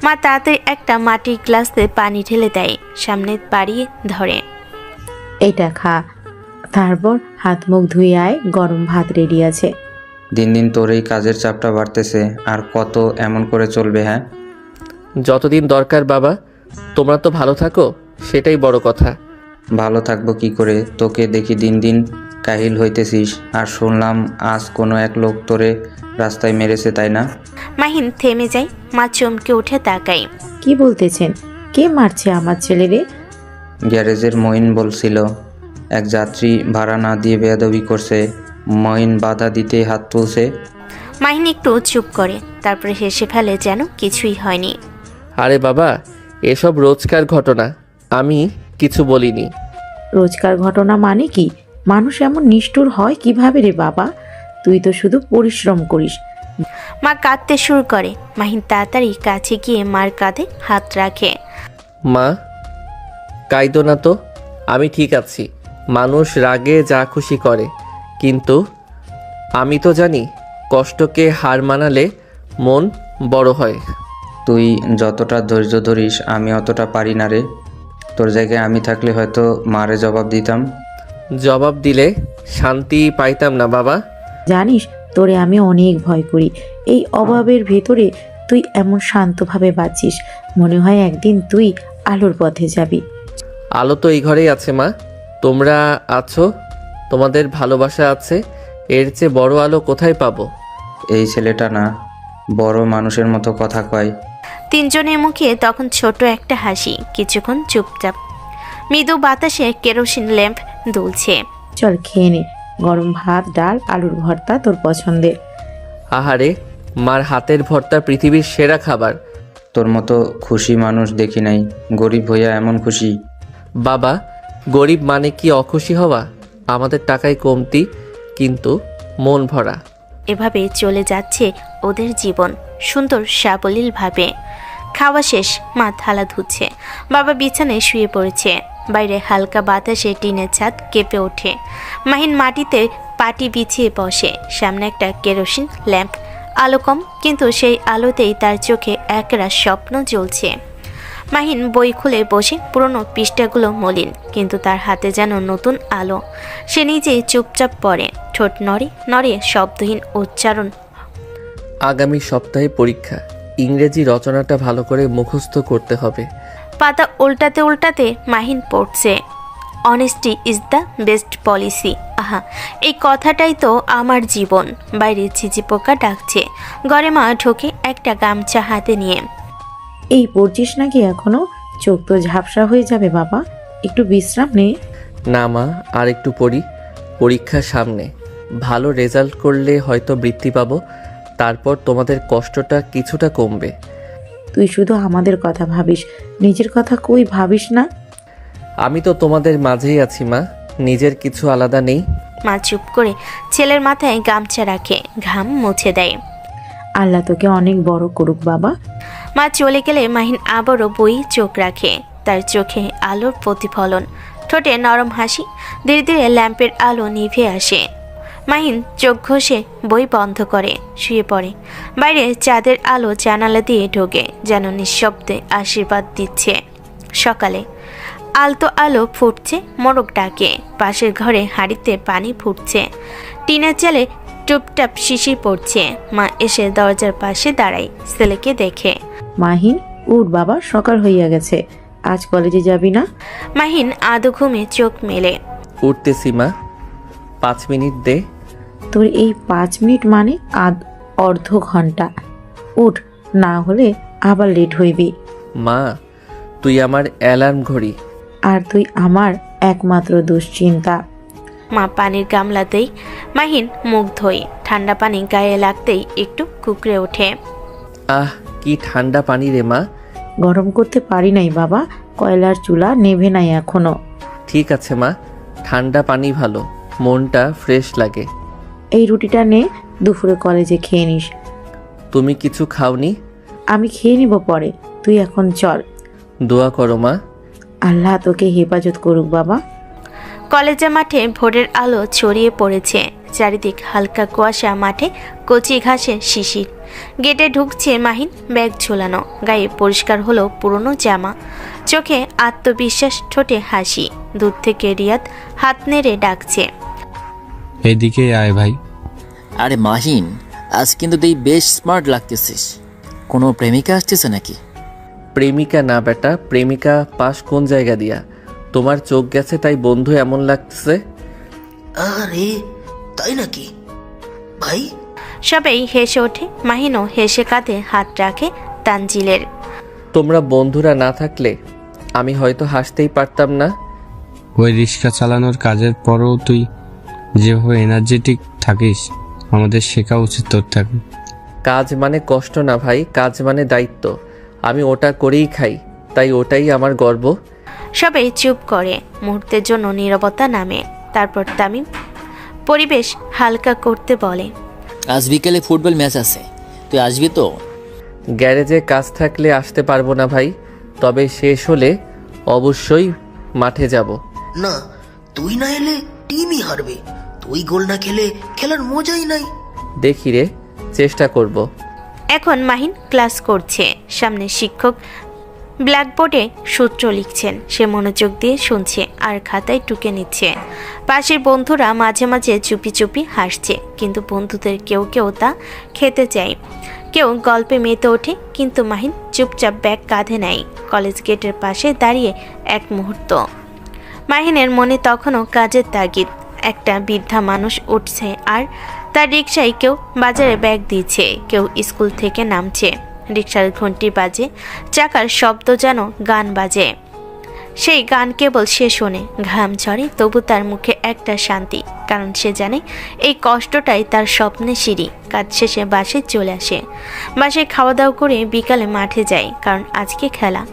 মা তাড়াতাড়ি একটা মাটির গ্লাসে পানি ঢেলে দেয়, সামনে বাড়িয়ে ধরে। এটা খা, তারপর হাত মুখ ধুয়ে আয়, গরম ভাত রেডি আছে। দিন দিন তোর এই কাজের চাপটা বাড়তেছে, আর কত এমন করে চলবে? হ্যাঁ, যতদিন দরকার বাবা, তোমরা তো ভালো থাকো, সেটাই বড় কথা। ভালো থাকবো কি করে? তোকে দেখি দিন দিন কাহিল হইতেছিস। আর শুনলাম আজ কোনো এক লোক তোরে রাস্তায় মেরেছে, তাই না? মাহিন থেমে যায়। মা চমকে উঠে তাকায়। কি বলতেছেন? কে মারছে আমার ছেলেরে? গ্যারেজের মঈন বলছিল এক যাত্রী ভাড়া না দিয়ে বেয়াদবি করছে। মঈন বাধা দিতে হাত তুলছে। মাহিন একটু চুপ করে, তারপরে হেসে ফেলে যেন কিছুই হয়নি। আরে বাবা, এসব রোজকার ঘটনা, আমি কিছু বলিনি। রোজকার ঘটনা মানে কি? মানুষ এমন নিষ্ঠুর হয় কিভাবে রে বাবা? তুই তো শুধু পরিশ্রম করিস। মা কাঁদতে শুরু করে। মাহিন তাড়াতাড়ি কাছে গিয়ে মার কাঁধে হাত রাখে। মা, কাইদো না তো, আমি ঠিক আছি। মানুষ রাগে যা খুশি করে, কিন্তু আমি তো জানি কষ্টকে হার মানালে মন বড় হয়। তুই যতটা ধৈর্য ধরিস আমি অতটা পারি না রে। তোর জায়গায় আমি থাকলে হয়তো মারে জবাব দিতাম। জবাব দিলে শান্তি পাইতাম না বাবা। জানিস, তোরে আমি অনেক ভয় করি। এই অভাবের ভেতরে তুই এমন শান্তভাবে বাঁচিস, মনে হয় একদিন তুই আলোর পথে যাবি। আলো তো এই ঘরেই আছে মা, তোমরা আছো, তোমাদের ভালোবাসা আছে, এর চেয়ে বড় আলো কোথায় পাবো? এই ছেলেটা না বড় মানুষের মতো কথা কয়। তিনজনের মুখে তখন ছোট একটা হাসি। কিছুক্ষণ চুপচাপ। মৃদু বাতাসে কেরোসিন ল্যাম্প দুলছে। চল খেয়ে নে, গরম ভাত, ডাল, আলুর ভর্তা তোর পছন্দের। আহারে, মার হাতের ভর্তা পৃথিবীর সেরা খাবার। তোর মতো খুশি মানুষ দেখি নাই। গরিব হইয়া এমন খুশি। বাবা, গরিব মানে কি অখুশি হওয়া? আমাদের টাকায় কমতি, কিন্তু মন ভরা। এভাবে চলে যাচ্ছে ওদের জীবন, সুন্দর সাবলীলভাবে। খাওয়া শেষ, মা থালা ধুচ্ছে। বাবা বিছানায় শুয়ে পড়েছে। বাইরে হালকা বাতাসে টিনের ছাদ কেঁপে ওঠে। মাহিন মাটিতে পাটি বিছিয়ে বসে। সামনে একটা কেরোসিন ল্যাম্প, আলো কম, কিন্তু সেই আলোতেই তার চোখে একরা স্বপ্ন জ্বলছে। মাহিন বই খুলে বসে, পুরনো পৃষ্ঠাগুলো মলিন, কিন্তু তার হাতে যেন নতুন আলো। সে নিজেই চুপচাপ পড়ে, ঠোঁট নড়ে নড়ে, শব্দহীন উচ্চারণ। আগামী সপ্তাহে পরীক্ষা, ইংরেজি রচনাটা ভালো করে মুখস্থ করতে হবে। পাতা উল্টাতে উল্টাতে মাহিন পড়ছে, honesty is the best policy. আহা, এই কথাটাই তো আমার জীবন। বাইরে ঝিঝি পোকা ডাকছে। ঘরে মা ঢোকে একটা গামছা হাতে নিয়ে। এই পড়ছিস নাকি এখনো? চোখ তো ঝাপসা হয়ে যাবে বাবা, একটু বিশ্রাম নে। না মা, আর একটু পড়ি, পরীক্ষা সামনে। ভালো রেজাল্ট করলে হয়তো বৃত্তি পাবো, তারপর তোমাদের কষ্টটা কিছুটা কমবে। তুই শুধু আমাদের কথা ভাবিস, নিজের কথা কই ভাবিস না। আমি তো তোমাদের মাঝেই আছি মা, নিজের কিছু আলাদা নেই। মা চুপ করে ছেলের মাথায় গামছা রাখে, ঘাম মুছে দেয়। আল্লাহ তোকে অনেক বড় করুক বাবা। মা চলে গেলে মাহিন আবারও বই চোখ রাখে। তার চোখে আলোর প্রতিফলন, ঠোঁটে নরম হাসি। ধীরে ধীরে ল্যাম্পের আলো নিভে আসে। মাহিন চোখ ঘষে বই বন্ধ করে শুয়ে পড়ে। বাইরে চাঁদের আলো জানালা দিয়ে ঢোকে, যেন নিঃশব্দে আশীর্বাদ দিচ্ছে। সকালে আলতো আলো ফুটছে, মোরগ ডাকে। পাশের ঘরে হাঁড়িতে পানি ফুটছে। টিনের চালে টুপটাপ শিশির পড়ছে। মা এসে দরজার পাশে দাঁড়ায়, ছেলেকে দেখে। মাহিন, উঠ বাবা, সকাল হইয়া গেছে, আজ কলেজে যাবি না? মাহিন আদো ঘুমে চোখ মেলে। উঠতেছি মা, 5 মিনিট দে। তোর এই 5 মিনিট মানে অর্ধ ঘন্টা। উঠ, না হলে আবার লেট হইবি। মা, তুই আমার অ্যালার্ম ঘড়ি। আর তুই আমার একমাত্র দুশ্চিন্তা। মা পানির গামলাতেই মাহিন মুখ ধোয়। ঠান্ডা পানি গায়ে লাগতেই একটু কুকড়ে ওঠে। আহ, কি ঠান্ডা পানি রে মা। গরম করতে পারি নাই বাবা, কয়লার চুলা নেভে নাই এখনো। ঠিক আছে মা, ঠান্ডা পানি ভালো, মনটা ফ্রেশ লাগে। এই রুটিটা নে, দুপুরে কলেজে খেয়ে নিস। তুমি কিছু খাওনি? আমি খেয়ে নিব পরে, তুই এখন চল। দোয়া করো মা, আল্লাহ তোকে হেফাজত করুক বাবা। কলেজের মাঠে ভোরের আলো ছড়িয়ে পড়েছে, চারিদিক হালকা কুয়াশা, মাঠে কচি ঘাসে শিশির। গেটে ঢুকছে মাহিন, ব্যাগ ঝোলানো, গায়ে পরিষ্কার হলো পুরনো জামা, চোখে আত্মবিশ্বাস, ঠোঁটে হাসি। দূর থেকে রিয়াদ হাত নেড়ে ডাকছে, এইদিকে আয় ভাই। আরে মাহিন, আজ কিন্তু তুই বেশ স্মার্ট লাগতেছিস। কোনো প্রেমিকা আসতেছে নাকি? প্রেমিকা না বেটা, প্রেমিকা পাস কোন জায়গা দিয়া? তোমার চোখ গেছে তাই বন্ধু এমন লাগতেছে। আরে তাই নাকি ভাই? সবাই হেসে ওঠে, মাহিনও হেসে কাঁধে হাত রাখে তানজিলের। তোমরা বন্ধুরা না থাকলে আমি হয়তো হাসতেই পারতাম না। ওই রিক্সা চালানোর কাজের পরও তুই যেভাবে এনার্জেটিক থাকিস, আমাদের শেখা উচিত তোর থেকে। কাজ মানে কষ্ট না ভাই, কাজ মানে দায়িত্ব। আমি ওটা করেই খাই, তাই ওটাই আমার গর্ব। সবাই চুপ করে, মুহূর্তের জন্য নীরবতা নামে। তারপর তামিম পরিবেশ হালকা করতে বলে, আজ বিকেলে ফুটবল ম্যাচ আছে, তুই আসবি তো? গ্যারেজে কাজ থাকলে আসতে পারবো না ভাই, তবে শেষ হলে অবশ্যই মাঠে যাব। না, তুই না এলে টিমই হারবে। তুই গোল না খেলে খেলার মজাই নাই। দেখি রে, চেষ্টা করব। এখন মাহিন ক্লাস করছে, সামনে শিক্ষক ব্ল্যাকবোর্ডে সূত্র লিখছেন। সে মনোযোগ দিয়ে শুনছে আর খাতায় টুকে নিচ্ছে। পাশের বন্ধুরা মাঝে মাঝে চুপি চুপি হাসছে, কিন্তু বন্ধুদের কেউ কেউ তা খেতে চায়, কেউ গল্পে মেতে ওঠে। কিন্তু মাহিন চুপচাপ ব্যাগ কাঁধে নেয়, কলেজ গেটের পাশে দাঁড়িয়ে এক মুহূর্ত। মাহিনের মনে তখনও কাজের তাগিদ। একটা বৃদ্ধা মানুষ উঠছে আর তার রিকশায় কেউ বাজারে ব্যাগ দিচ্ছে, কেউ স্কুল থেকে নামছে। রিকশার ঘন্টি বাজে, চাকার শব্দ যেন গান বাজে। সেই গান কেবল সে শোনে, ঘাম ঝরে, তবু তার মুখে একটা শান্তি, কারণ সে জানে এই কষ্টটাই তার স্বপ্নের সিঁড়ি। কাজ শেষে বাসে চলে আসে, বাসে খাওয়া দাওয়া করে বিকালে মাঠে যায়, কারণ আজকে খেলা।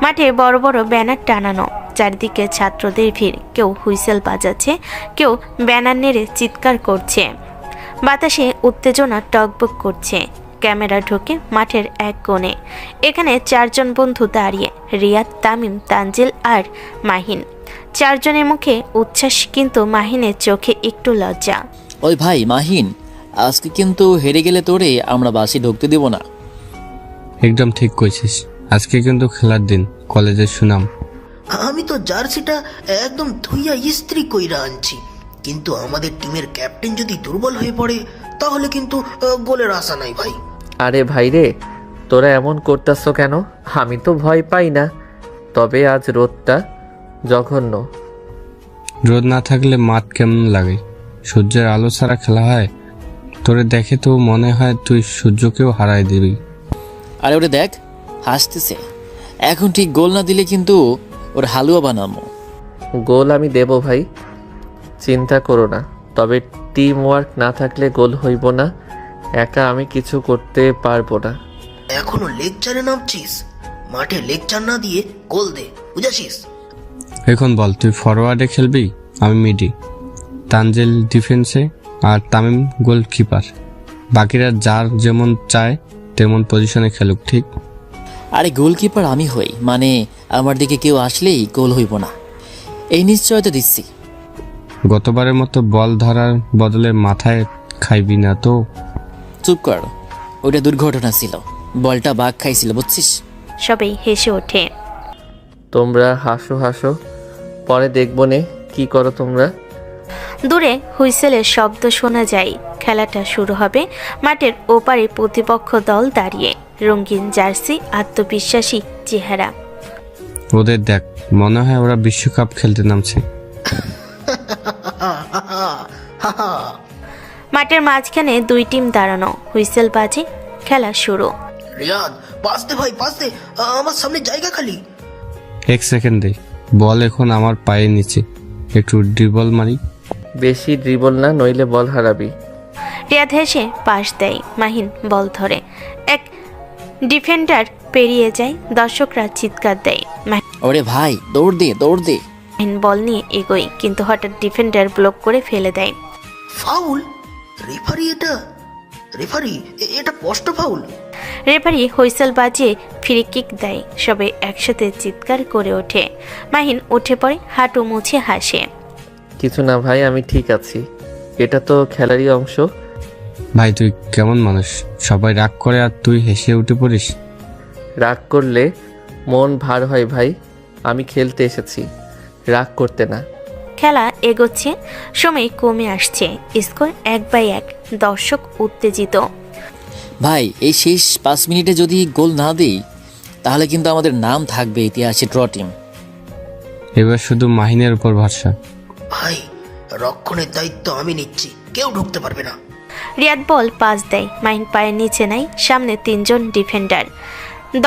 মাঠে বড় বড় ব্যানার টানানো, চারিদিকে ছাত্রদের ভিড়, কেউ হুইসেল বাজাচ্ছে, কেউ ব্যানার নেড়ে চিৎকার করছে। বাতাসে উত্তেজনা টকবক করছে। ক্যামেরা ঢোকে মাঠের এক কোণে। এখানে 4 জন বন্ধু দাঁড়িয়ে, রিয়াদ, তামিম, তানজিল আর মাহিন। 4 জনের মুখে উচ্ছ্বাস, কিন্তু মাহিনের চোখে একটু লজ্জা। ওই ভাই মাহিন, আজকে কিন্তু হেরে গেলে তোরে আমরা বাসে ঢুকতে দেব না। একদম ঠিক কইছিস, আজকে কিন্তু খেলার দিন, কলেজের সুনাম। আমি তো জার্সিটা একদম ধুইয়া ইস্ত্রি কইরা আনছি, কিন্তু আমাদের টিমের ক্যাপ্টেন যদি দুর্বল হয়ে পড়ে তাহলে কিন্তু গোলের আশা নাই ভাই। আরে ভাই রে, তোরা এমন করতেছ কেন? আমি তো ভয় পাই না, তবে আজ রোদটা জঘন্য। রোদ না থাকলে মাঠ কেমন লাগে? সূর্যের আলো ছাড়া খেলা হয়? তোরে দেখে তো মনে হয় তুই সূর্যকেও হারাই দিবি। আরে ওরে দেখ, হাসতেছে। এখন ঠিক গোল না দিলে কিন্তু ওর হালুয়া বানাবো। গোল আমি দেব ভাই, চিন্তা করো না। তবে টিম ওয়ার্ক না থাকলে গোল হইব না, একা আমি কিছু করতে পারবো না। এখনো লেকচারে নামছিস? মাঠে লেকচার না দিয়ে গোল দে, বুঝাছিস? এখন বল, তুই ফরওয়ার্ডে খেলবি, আমি মিডি, তানজিল ডিফেন্সে আর তামিম গোলকিপার। বাকিরা যার যেমন চায় তেমন পজিশনে খেলুক, ঠিক? আরে গোলকিপার আমি হই, মানে আমার দিকে কেউ আসলেই গোল হইব না, এই নিশ্চয়তা দিচ্ছি। গতবারের মতো বল ধরার বদলে মাথায় খাইবি না তো? চুপ কর, ওটা দুর্ঘটনা ছিল, বলটা বাঘ খাইছিল, বুঝছিস? সবাই হেসে ওঠে। তোমরা হাসো হাসো, পরে দেখবো নে কি করো তোমরা। দূরে হুইসেলের শব্দ শোনা যায়। খেলাটা শুরু হবে। মাঠের ওপারে প্রতিপক্ষ দল দাঁড়িয়ে, রঙিন জার্সি, আত্মবিশ্বাসী চেহারা। ওদের দেখ, মনে হয় ওরা বিশ্বকাপ খেলতে নামছে। মাঠের মাঝখানে 2 টিম দাঁড়ানো, হুইসেল বাজে, খেলা শুরু। রিয়াদ, পাস দে ভাই, পাস দে, আমার সামনে জায়গা খালি। 1 সেকেন্ড দে, বল এখন আমার পায়ের নিচে, একটু ড্রিবল মারি। বেশি ড্রিবল না, নইলে বল হারাবি। রিয়াদ হেসে পাস দেয়, মাহিন বল ধরে, এক ডিফেন্ডার পেরিয়ে যায়, দর্শকরা চিৎকার দেয়। ওরে ভাই, দৌড় দে, দৌড় দে। মাহিন বল নিয়ে এগোয়, কিন্তু হঠাৎ ডিফেন্ডার ব্লক করে ফেলে দেয়। ফাউল? রেফারি এটা স্পষ্ট ফাউল। রেফারি হুইসেল বাজিয়ে ফ্রি কিক দেয়, সবাই একসাথে চিৎকার করে ওঠে। মাহিন উঠে পড়ে, হাঁটু মুছে হাসে। কিছু না ভাই, আমি ঠিক আছি। এটা তো খেলারই অংশ। ভাই তুই কেমন মানুষ, সবাই রাগ করে আর তুই হেসে উঠে পড়িস। রাগ করলে মন ভার হয় ভাই। আমি খেলতে এসেছি, রাগ করতে না। খেলা এগোচ্ছে, সময় কমে আসছে, স্কোর 1-1, দর্শক উত্তেজিত। ভাই এই শেষ 5 মিনিটে যদি গোল না দিই তাহলে কিন্তু আমাদের নাম থাকবে ইতিহাসে ড্র টিম। এবার শুধু মাহিনের উপর ভরসা। ভাই রক্ষণের দায়িত্ব আমি নিচ্ছি, কেউ ঢুকতে পারবে না। রিয়াদ বল পাস দেয়, মাহিন পায়ের নিচে নাই, সামনে 3 জন ডিফেন্ডার।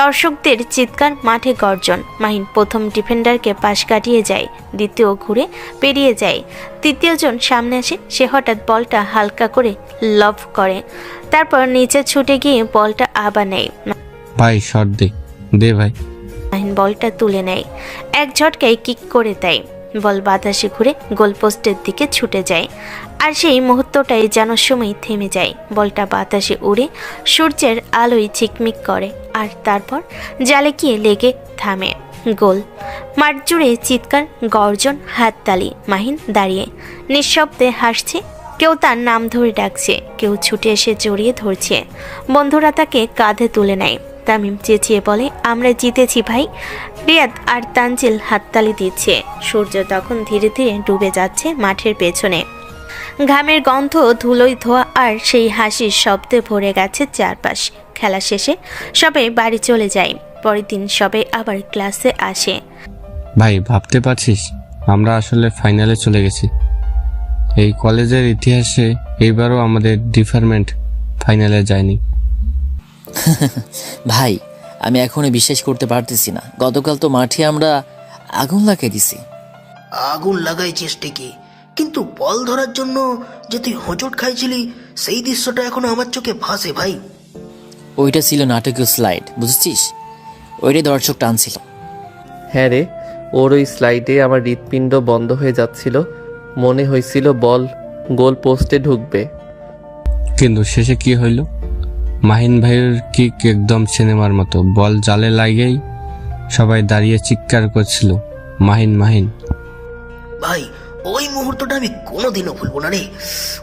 দর্শকদের চিৎকার, মাঠে গর্জন। মাহিন প্রথম ডিফেন্ডারকে পাশ কাটিয়ে যায়, দ্বিতীয় ঘুরে পেরিয়ে যায়, তৃতীয় জন সামনে আসে। সে হঠাৎ বলটা হালকা করে লভ করে, তারপর নিচে ছুটে গিয়ে বলটা আবার নেয়। ভাই শট দে ভাই। মাহিন বলটা তুলে নেয়, এক ঝটকায় কিক করে দেয়। বল বাতাসে ঘুরে গোলপোস্টের দিকে ছুটে যায়, আর সেই মুহূর্তটাই যেন সময় থেমে যায়। বলটা বাতাসে উড়ে সূর্যের আলোয় ঝিকমিক করে, আর তারপর জালে গিয়ে লেগে থামে। গোল। মাঠ জুড়ে চিৎকার, গর্জন, হাততালি। মাহিন দাঁড়িয়ে নিঃশব্দে হাসছে। কেউ তার নাম ধরে ডাকছে, কেউ ছুটে এসে জড়িয়ে ধরছে। বন্ধুরা তাকে কাঁধে তুলে নেয়। তামিম চেঁচিয়ে বলে, আমরা জিতেছি ভাই। রিয়াদ আর তানজিল হাততালি দিচ্ছে। সূর্য তখন ধীরে ধীরে ডুবে যাচ্ছে মাঠের পেছনে। ঘামের গন্ধ, ধুলোয় ধোয়া আর সেই হাসির শব্দে ভরে গেছে চারপাশ। খেলা শেষে সবাই বাড়ি চলে যায়। পরের দিন সবাই আবার ক্লাসে আসে। ভাই ভাবতে পারছিস আমরা আসলে ফাইনালে চলে গেছি। এই কলেজের ইতিহাসে এইবারও আমাদের ডিপার্টমেন্ট ফাইনালে যায়নি। ভাই আমি এখনো বিশ্বাস করতে পারতেছি না, গতকাল তো মাঠে আমরা আগুন লাগিয়ে দিছি। আগুন লাগাইছিস ঠিকই, কিন্তু বল ধরার জন্য যে তুই হোঁচট খাইছিলি সেই দৃশ্যটা এখনো আমার চোখে ভাসে ভাই। ওইটা ছিল নাটকীয় স্লাইড, বুঝছিস? ওইটাই দর্শক টানছিল। হ্যাঁ রে, ওর ওই স্লাইডে আমার হৃৎপিণ্ড বন্ধ হয়ে যাচ্ছিল। মনে হয়েছিল বল গোল পোস্টে ঢুকবে। কিন্তু শেষে কি হইল? মাহিন ভাইয়ের কিক একদম সিনেমার মতো, বল জালে লাগেই সবাই দাঁড়িয়ে চিৎকার করছিল, মাহিন মাহিন। ভাই ওই মুহূর্তটা আমি কোনোদিনও ভুলবো না রে।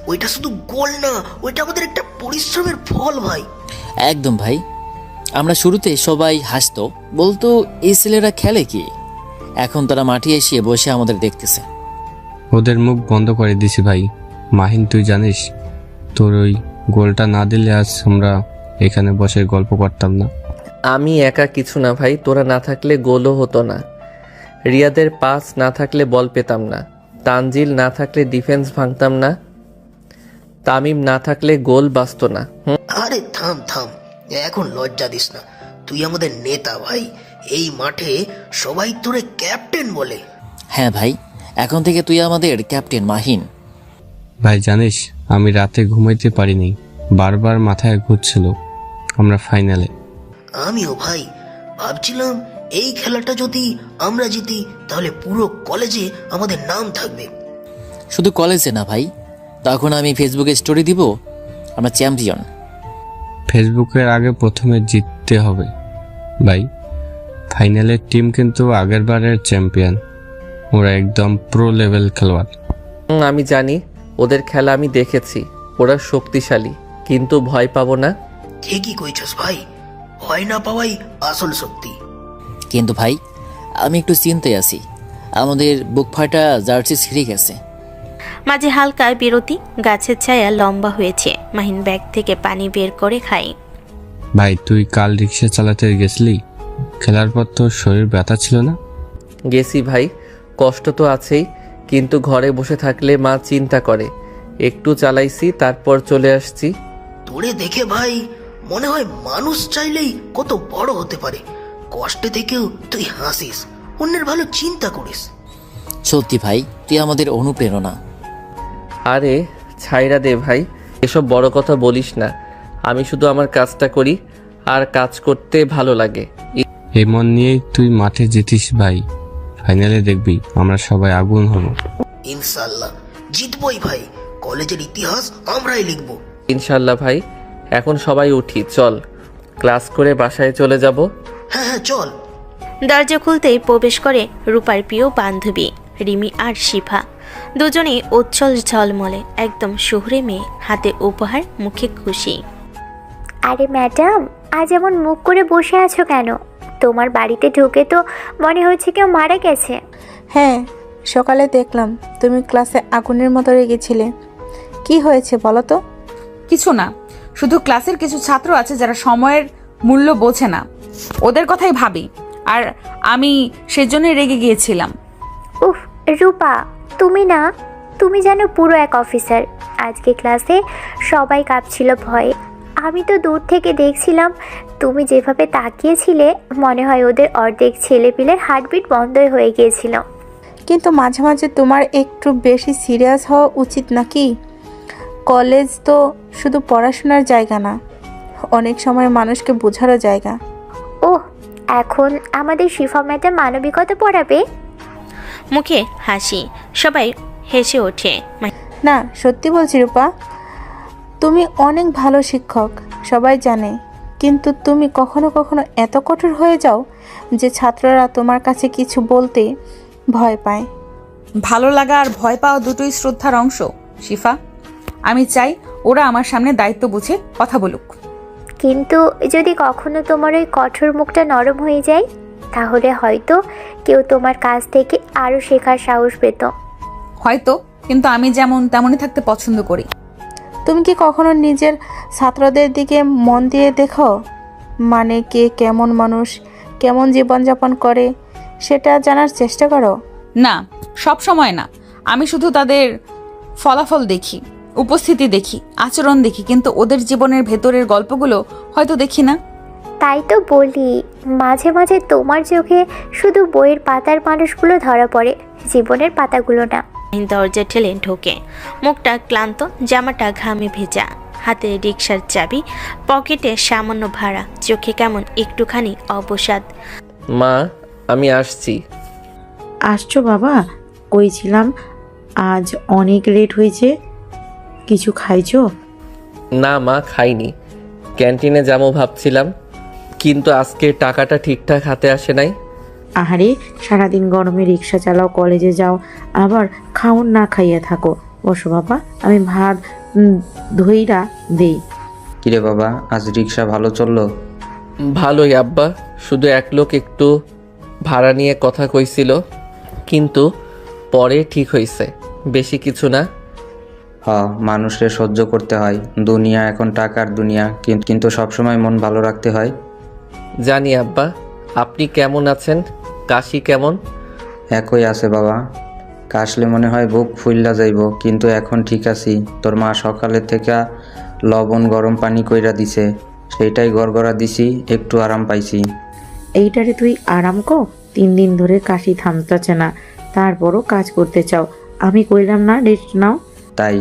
ওইটা শুধু গোল না, ওইটা আমাদের একটা পরিশ্রমের ফল ভাই। একদম ভাই, আমরা শুরুতে সবাই হাসতো, বলতো এই ছেলেরা খেলে কি। এখন তারা মাঠে এসে বসে আমাদের দেখতেছে। ওদের মুখ বন্ধ করে দিছি ভাই। মাহিন তুই জানিস, তোর ওই গোলটা না দিলে আজ আমরা এখানে বসে গল্প করতাম না। আমি একা কিছু না ভাই, তোরা না থাকলে গোলও হতো না। রিয়াদের পাস না থাকলে বল পেতাম না। তানজিল না থাকলে ডিফেন্স ভাঙতাম না। তামিম না থাকলে গোল বাঁচত না। আরে থাম থাম, এখন লজ্জা দিস না। তুই আমাদের নেতা ভাই, এই মাঠে সবাই তোরে ক্যাপ্টেন বলে। হ্যাঁ ভাই, এখন থেকে তুই আমাদের ক্যাপ্টেন মাহিন। ভাই জানিস আমি রাতে ঘুমাইতে পারিনি, বারবার মাথায় ঘুরছিল আমরা ফাইনালে। আমিও ভাই ভাবছিলাম এই খেলাটা যদি আমরা জিতি তাহলে পুরো কলেজে আমাদের নাম থাকবে। শুধু কলেজে না ভাই, তখন আমি ফেসবুকে স্টোরি দিব আমরা চ্যাম্পিয়ন। ফেসবুকের আগে প্রথমে জিততে হবে ভাই। ফাইনালের টিম কিন্তু আগের বারের চ্যাম্পিয়ন, ওরা একদম প্রো লেভেল খেলোয়াড়। আমি জানি, ওদের খেলা আমি দেখেছি। ওরা শক্তিশালী, কিন্তু ভয় পাবো না। ঠিকই কইছস ভাই, ভয় না পাওয়াই আসল শক্তি। কিন্তু ভাই আমি একটু চিন্তায় আছি, আমাদের বুক ফাটা জার্সি ছিঁড়ে গেছে। মাঝে হালকা বিরতি, গাছের ছায়া লম্বা হয়েছে। মাহিন ব্যাগ থেকে পানি বের করে খায়। ভাই তুই কাল রিক্সা চালাতে গেছলি, খেলার পর তোর শরীর ব্যথা ছিল না? গেছি ভাই, কষ্ট তো আছেই, কিন্তু ঘরে বসে থাকলে মা চিন্তা করে। একটু চালাইছি, তারপর চলে আসছি। তোরে দেখে ভাই মনে হয় মানুষ চাইলেই কত বড় হতে পারে। কষ্টে থেকেও তুই হাসিস, অন্যের ভালো চিন্তা করিস। সত্যি ভাই তুই আমাদের অনুপ্রেরণা। আরে ছাইরা দে ভাই, এসব বড় কথা বলিস না। আমি শুধু আমার কাজটা করি, আর কাজ করতে ভালো লাগে। এই মন নিয়েই তুই মাঠে জিতিস ভাই। ফাইনালে দেখবি আমরা সবাই আগুন হব। ইনশাল্লাহ জিতবই ভাই, কলেজের ইতিহাস আমরাই লিখব। ইনশাল্লাহ ভাই। এখন সবাই উঠি, চল ক্লাস করে বাসায় চলে যাব। হ্যাঁ হ্যাঁ চল। দরজা খুলতেই প্রবেশ করে রূপার প্রিয় বান্ধবী রিমি আর শিফা। দুজনেই উজ্জ্বল ঝলমলে, একদম শহুরে মেয়ে, হাতে উপহার, মুখে খুশি। আরে ম্যাডাম, আজ এমন মুখ করে বসে আছো কেন? তোমার বাড়িতে ঢুকে তো মনে হচ্ছে কেউ মারা গেছে। হ্যাঁ, সকালে দেখলাম তুমি ক্লাসে আগুনের মতো রেগেছিলে। কি হয়েছে বলো তো? কিছু না, শুধু ক্লাসের কিছু ছাত্র আছে যারা সময়ের মূল্য বোঝে না, ওদের কথাই ভাবি, আর আমি সেজন্যই রেগে গিয়েছিলাম। উফ রূপা, তুমি জানো পুরো এক অফিসার। আজকে ক্লাসে সবাই কাঁপছিল ভয়ে। আমি তো দূর থেকে দেখছিলাম, তুমি যেভাবে তাকিয়েছিলে মনে হয় ওদের অর্ধেক ছেলেপিলের হার্টবিট বন্ধই হয়ে গিয়েছিল। কিন্তু মাঝে মাঝে তোমার একটু বেশি সিরিয়াস হওয়া উচিত নাকি? কলেজ তো শুধু পড়াশোনার জায়গা না, অনেক সময় মানুষকে বোঝারও জায়গা। ওহ, এখন আমাদের শিফা ম্যাডাম মানবিকতা পড়াবে? মুখে হাসি, সবাই হেসে ওঠে। না, সত্যি বলছি রূপা, তুমি অনেক ভালো শিক্ষক, সবাই জানে। কিন্তু তুমি কখনো কখনো এত কঠোর হয়ে যাও যে ছাত্ররা তোমার কাছে কিছু বলতে ভয় পায়। ভালো লাগা আর ভয় পাওয়া দুটোই শ্রদ্ধার অংশ শিফা। আমি চাই ওরা আমার সামনে দায়িত্ব বুঝে কথা বলুক। কিন্তু যদি কখনো তোমার ওই কঠোর মুখটা নরম হয়ে যায়, তাহলে হয়তো কেউ তোমার কাছ থেকে আরও শেখার সাহস পেত। হয়তো, কিন্তু আমি যেমন তেমনই থাকতে পছন্দ করি। তুমি কি কখনো নিজের ছাত্রদের দিকে মন দিয়ে দেখো? মানে কে কেমন মানুষ, কেমন জীবনযাপন করে, সেটা জানার চেষ্টা করো? না, সব সময় না। আমি শুধু তাদের ফলাফল দেখি, উপস্থিতি দেখি, আচরণ দেখি, কিন্তু ওদের জীবনের ভেতরের গল্পগুলো হয়তো দেখি না। তাই তো বলি, মাঝে মাঝে তোমার চোখে শুধু বইয়ের পাতার মানুষগুলো ধরা পড়ে, জীবনের পাতাগুলো না। দরজা ঠেলে ঢোকে, মুখটা ক্লান্ত, জামাটা ঘামে ভেজা, হাতে রিকশার চাবি, পকেটে সামান্য ভাড়া, চোখে কেমন একটুখানি অবসাদ। মা, আমি আসছি। আসছো বাবা? কইছিলাম আজ অনেক লেট হয়েছে, কিছু খাইছো? না মা, খাইনি। ক্যান্টিনে যাবো ভাবছিলাম, কিন্তু আজকে টাকাটা ঠিকঠাক হাতে আসে নাই। আহারে, সারাদিন গরমে রিক্সা চালাও, কলেজে যাও, আবার খাওন না খাইয়া থাকো। বসো বাবা, আমি ভাত ধইরা দেই। কিরে বাবা, আজ রিক্সা ভালো চললো? ভালোই আব্বা, শুধু এক লোক একটু ভাড়া নিয়ে কথা কইছিল, কিন্তু পরে ঠিক হয়েছে, বেশি কিছু না। মানুষের সহ্য করতে হয়, দুনিয়া এখন টাকার দুনিয়া, কিন্তু সবসময় মন ভালো রাখতে হয়। জানি আব্বা। আপনি কেমন আছেন? কাশি কেমন? একই আছে বাবা, কাশলে মনে হয় বুক ফুইল্লা যাইব, কিন্তু এখন ঠিক আছি। তোর মা সকালে থেকে লবণ গরম পানি কইরা দিছে, সেইটাই গড়গড়া দিছি, একটু আরাম পাইছি। এইটারে তুই আরাম কো? 3 দিন ধরে কাশি থামতেছে না, তারপরও কাজ করতে চাও। আমি কইলাম না রেস্ট নাও? তাই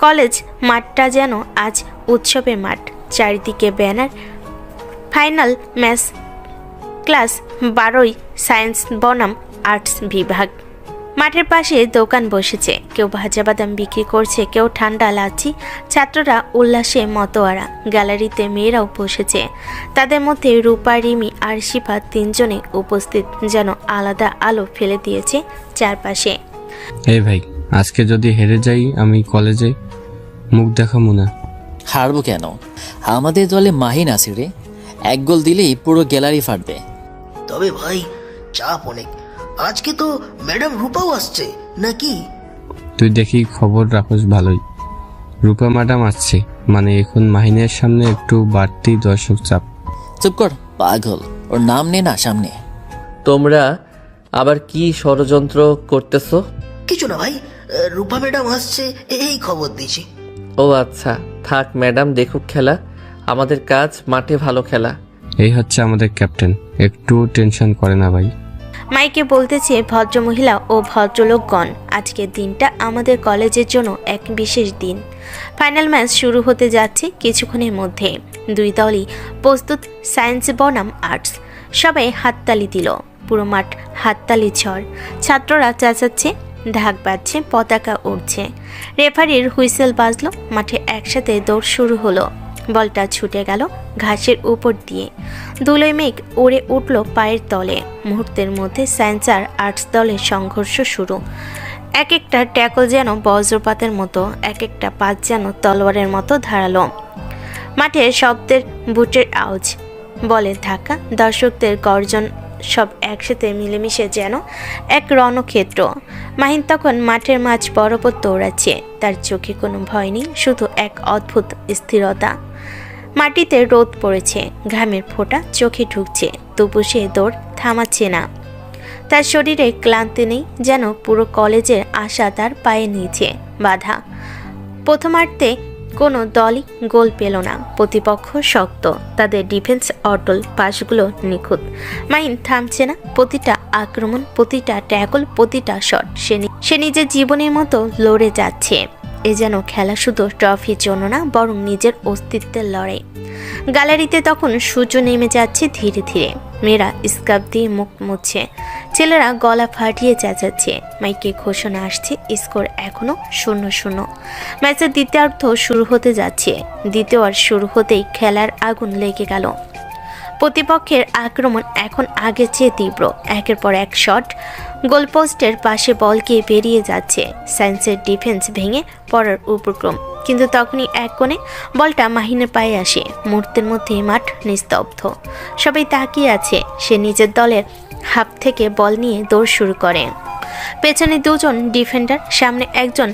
কলেজ মাঠটা যেন আজ উৎসবের মাঠ, চারিদিকে banner, final match, class 12 science বনাম আর্টস বিভাগ। মাঠের পাশে দোকান বসেছে, কেউ ভাজা বাদাম বিক্রি করছে, কেউ ঠান্ডা লাচ্ছি, ছাত্ররা উল্লাসে মতোয়ারা। গ্যালারিতে মেয়েরাও বসেছে, তাদের মধ্যে রূপা, রিমি আর শিফা তিনজনে উপস্থিত, যেন আলাদা আলো ফেলে দিয়েছে চারপাশে। এই ভাই, আজকে যদি হেরে যাই আমি কলেজে, মুখ দেখাবো না। হারবো কেন? আমাদের দলে মাহিন আছে রে, 1 গোল দিলেই পুরো গ্যালারি ফাটবে। তবে ভাই, চাপ অনেক। আজকে তো ম্যাডাম রূপাও আসছে নাকি? তুই দেখি খবর রাখোস ভালোই। রূপা ম্যাডাম আসছে মানে এখন মাহিনের সামনে একটু বাড়তি দর্শক চাপ। চুপ কর পাগল, ওর নাম নে না সামনে। তোমরা আবার কি ষড়যন্ত্র করতেছো? কিছু না ভাই, রূপা ম্যাডাম আসছে এই খবর দিয়েছি। ও আচ্ছা, থাক, ম্যাডাম দেখুক খেলা, আমাদের কাজ মাঠে ভালো খেলা। এই হচ্ছে আমাদের ক্যাপ্টেন, একটু টেনশন করে না ভাই। মাইকে বলতেছে ভদ্রমহিলা ও ভদ্রলোকগণ, আজকের দিনটা আমাদের কলেজের জন্য এক বিশেষ দিন। ফাইনাল ম্যাচ শুরু হতে যাচ্ছে কিছুক্ষণের মধ্যে। 2 দলই প্রস্তুত, সায়েন্স বনাম আর্টস। সবাই হাততালি দিল, পুরো মাঠ হাততালি ঝড়। ছাত্ররা চেঁচাচ্ছে, ঢাক বাজছে, পতাকা উড়ছে, রেফারির হুইসেল বাজলো, মাঠে একসাথে দৌড় শুরু হলো। বলটা ছুটে গেল ঘাসের উপর দিয়ে। ধুলোয় মেঘ উড়ে উঠল পায়ের তলে। মুহূর্তের মধ্যে সায়েন্স আর আর্টস দলের সংঘর্ষ শুরু। এক একটা ট্যাকল যেন বজ্রপাতের মতো, এক একটা পাত যেন তলোয়ারের মতো ধারালো। মাঠে শব্দের বুটের আওয়াজ, বলের ধাক্কা, দর্শকদের গর্জন সব একসাথে মিলেমিশে যেন এক রণক্ষেত্র। মাহিন তখন মাঠের মাঝ বরাবর দৌড়াচ্ছে। তার চোখে কোনো ভয় নেই, শুধু এক অদ্ভুত স্থিরতা। মাটিতে রোদ পড়েছে, ঘামের ফোঁটা চোখে ঢুকছে, তবু সে দৌড় থামাচ্ছে না। তার শরীরে ক্লান্তি নেই, যেন পুরো কলেজের আশা তার পায়ের নিচে বাধা। প্রথমার্ধে কোনো দলই গোল পেল না। প্রতিপক্ষ শক্ত, তাদের ডিফেন্স অটল, পাশগুলো নিখুঁত। মাহিন থামছে না। প্রতিটা আক্রমণ, প্রতিটা ট্যাকল, প্রতিটা শট সে নিজের জীবনের মতো লড়ে যাচ্ছে। এ যেন খেলা শুধু ট্রফির জন্য না, বরং নিজের অস্তিত্বের লড়াই। গ্যালারিতে তখন সূর্য নেমে যাচ্ছে ধীরে ধীরে। মেয়েরা স্কার্ফ দিয়ে মুখ মুছছে, ছেলেরা গলা ফাটিয়ে চেঁচাচ্ছে। মাইকে ঘোষণা আসছে, স্কোর এখনো 0-0। ম্যাচের দ্বিতীয়ার্ধ শুরু হতে যাচ্ছে। দ্বিতীয়ার্ধ শুরু হতেই খেলার আগুন লেগে গেল। প্রতিপক্ষের আক্রমণ এখন আগের চেয়ে তীব্র। একের পর এক শট, গোলপোস্টের পাশে বল গিয়ে বেরিয়ে যাচ্ছে। সায়েন্সের ডিফেন্স ভেঙে পড়ার উপক্রম, কিন্তু তখনই এক কোণে বলটা মাহিনের পায়ে আসে। মুহূর্তের মধ্যেই মাঠ নিস্তব্ধ। সবাই তাকিয়ে আছে। সে নিজের দলের হাফ থেকে বল নিয়ে দৌড় শুরু করে। পেছনে দুজন ডিফেন্ডার, সামনে একজন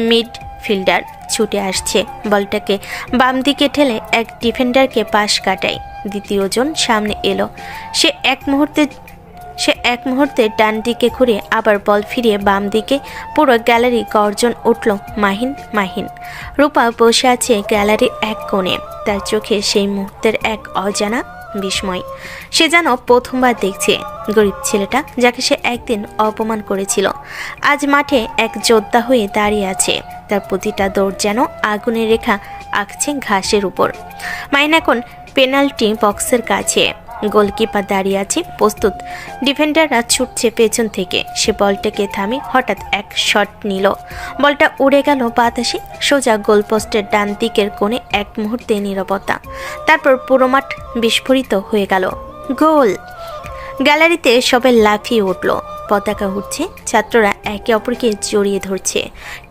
মিডফিল্ডার ছুটে আসছে। বলটাকে বাম দিকে ঠেলে এক ডিফেন্ডারকে পাশ কাটায়। দ্বিতীয়জন সামনে এলো। সে এক মুহূর্তে ডান দিকে ঘুরে আবার বল ফিরিয়ে বাম দিকে। পুরো গ্যালারি গর্জন উঠল, মাহিন, মাহিন। রূপা বসে আছে গ্যালারির এক কোণে। তার চোখে সেই মুহূর্তের এক অজানা বিস্ময়। সে যেন প্রথমবার দেখছে গরিব ছেলেটা, যাকে সে একদিন অপমান করেছিল, আজ মাঠে এক যোদ্ধা হয়ে দাঁড়িয়ে আছে। তার প্রতিটা দৌড় যেন আগুনের রেখা আঁকছে ঘাসের উপর। মাহিন এখন পেনাল্টি বক্সের কাছে। গোলকিপার দাঁড়িয়ে আছে প্রস্তুত। ডিফেন্ডাররা ছুটছে পেছন থেকে। সে বলটাকে থামে। হঠাৎ এক শট নিল। বলটা উড়ে গেল বাতাসে, সোজা গোলপোস্টের ডান দিকের কোণে। এক মুহূর্তে নীরবতা, তারপর পুরো মাঠ বিস্ফোরিত হয়ে গেল। গোল! গ্যালারিতে সবাই লাফিয়ে উঠল। পতাকা উঠছে, ছাত্ররা একে অপরকে জড়িয়ে ধরছে।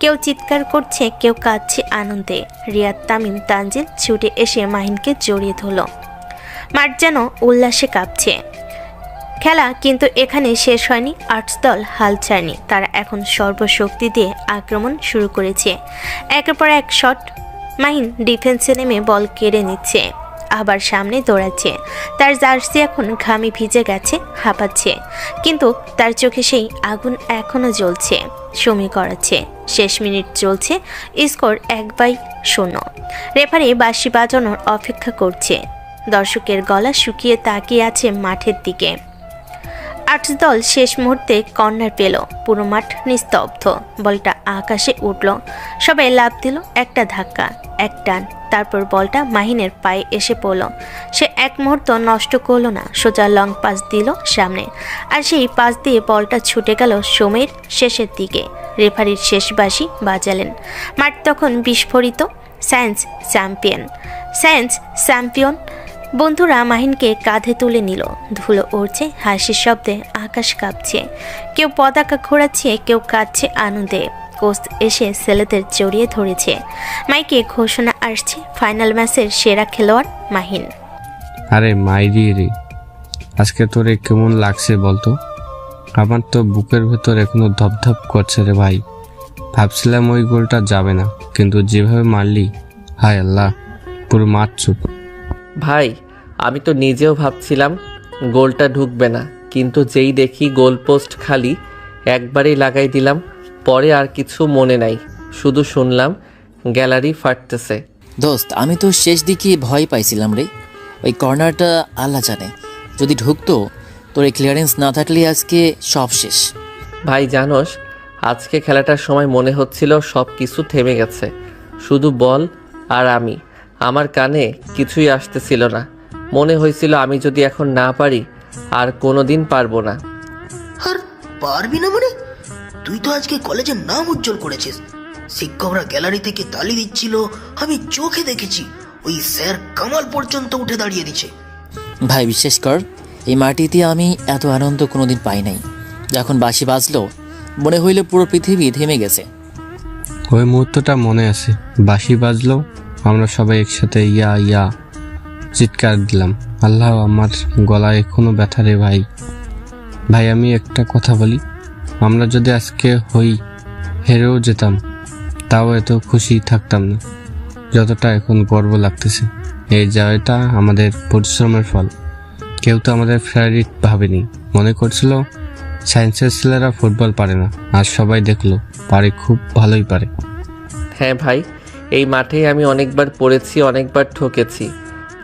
কেউ চিৎকার করছে, কেউ কাঁদছে আনন্দে। রিয়াদ, তামিম, তানজিল ছুটে এসে মাহিনকে জড়িয়ে ধরল। মাঠ যেন উল্লাসে কাঁপছে। খেলা কিন্তু এখানে শেষ হয়নি। আর্টস দল হাল ছাড়েনি। তারা এখন সর্বশক্তি দিয়ে আক্রমণ শুরু করেছে। একের পর এক শট। মাহিন ডিফেন্সে নেমে বল কেড়ে নিচ্ছে, আবার সামনে দৌড়াচ্ছে। তার জার্সি এখন ঘামে ভিজে গেছে, হাঁপাচ্ছে, কিন্তু তার চোখে সেই আগুন এখনো জ্বলছে, সমী করাচ্ছে। শেষ মিনিট চলছে, স্কোর 1/0। রেফারি বাঁশি বাজানোর অপেক্ষা করছে। দর্শকের গলা শুকিয়ে তাকিয়ে আছে মাঠের দিকে। আর্টস দল শেষ মুহূর্তে কর্নার পেল। পুরো মাঠ নিস্তব্ধ। বলটা আকাশে উঠল। সবাই লাফ দিল। একটা ধাক্কা, এক টান, তারপর বলটা মাহিনের পায়ে এসে পড়ল। সে এক মুহূর্ত নষ্ট করলো না, সোজা লং পাস দিল সামনে। আর সেই পাস দিয়ে বলটা ছুটে গেল সময়ের শেষের দিকে। রেফারির শেষ বাঁশি বাজালেন। মাঠ তখন বিস্ফোরিত। Science champion, science champion. বন্ধুরা মাহিনকে কাঁধে তুলে নিল। ধুলো উড়ছে, হাসির শব্দে আকাশ কাঁপছে। কেউ পতাকা ঘোরাচ্ছে, কেউ কাঁদছে আনন্দে। কোচ এসে ছেলেদের জড়িয়ে ধরেছে। মাইকে ঘোষণা আসছে, ফাইনাল ম্যাচের সেরা খেলোয়াড় মাহিন। আরে মাইরি রে, আজকে তোরে কেমন লাগছে বলতো? আমার তো বুকের ভেতর এখনো ধপধপ করছে রে ভাই। ভাবছিলাম ওই গোলটা যাবে না, কিন্তু যেভাবে মারলি, হায় আল্লাহ, পুরো মাঠ চুপ। ভাই, আমি তো নিজেও ভাবছিলাম গোলটা ঢুকবে না, কিন্তু যেই দেখি গোল পোস্ট খালি, একবারেই লাগাই দিলাম। পরে আর কিছু মনে নাই, শুধু শুনলাম গ্যালারি ফাটতেছে। দোস্ত, আমি তো শেষ দিকে ভয় পাইছিলাম রে। ওই কর্নারটা আল্লাহ জানে যদি ঢুকতো। তোর এই ক্লিয়ারেন্স না থাকলে আজকে সব শেষ। ভাই জানোস, আজকে খেলাটার সময় মনে হচ্ছিল সব কিছু থেমে গেছে, শুধু বল আর আমি। আমার কানে কিছুই আসতেছিল না। মনে হয়েছিল আমি যদি এখন না পারি, আর কোনোদিন পারবো না। আর পারবি না মানে? তুই তো আজকে কলেজের নাম উজ্জ্বল করেছিস। শিক্ষকরা গ্যালারি থেকে তালি দিচ্ছিল, আমি চোখে দেখেছি। ওই স্যার কামাল পর্যন্ত উঠে দাঁড়িয়ে দিছে। ভাই বিশ্বাস কর, এই মাটিতে আমি এত আনন্দ কোনোদিন পাই নাই। যখন বাঁশি বাজলো মনে হইল পুরো পৃথিবী থেমে গেছে। ওই মুহূর্তটা মনে আছে, বাঁশি বাজলো, আমরা সবাই একসাথে ইয়া ইয়া চিৎকার দিলাম। আল্লাহ, আমার গলায় এখনো ব্যথা রে ভাই। ভাই আমি একটা কথা বলি, আমরা যদি আজকে হেরেও যেতাম তাও এত খুশি থাকতাম না যতটা এখন গর্ব লাগতেছে। এই জয়টা আমাদের পরিশ্রমের ফল। কেউ তো আমাদের ফেভারিট ভাবেনি, মনে করছিল সায়েন্সের ছেলেরা ফুটবল পারে না, আর সবাই দেখলো পারে, খুব ভালোই পারে। হ্যাঁ ভাই, এই মাঠেই আমি অনেকবার পড়েছি, অনেকবার ঠকেছি,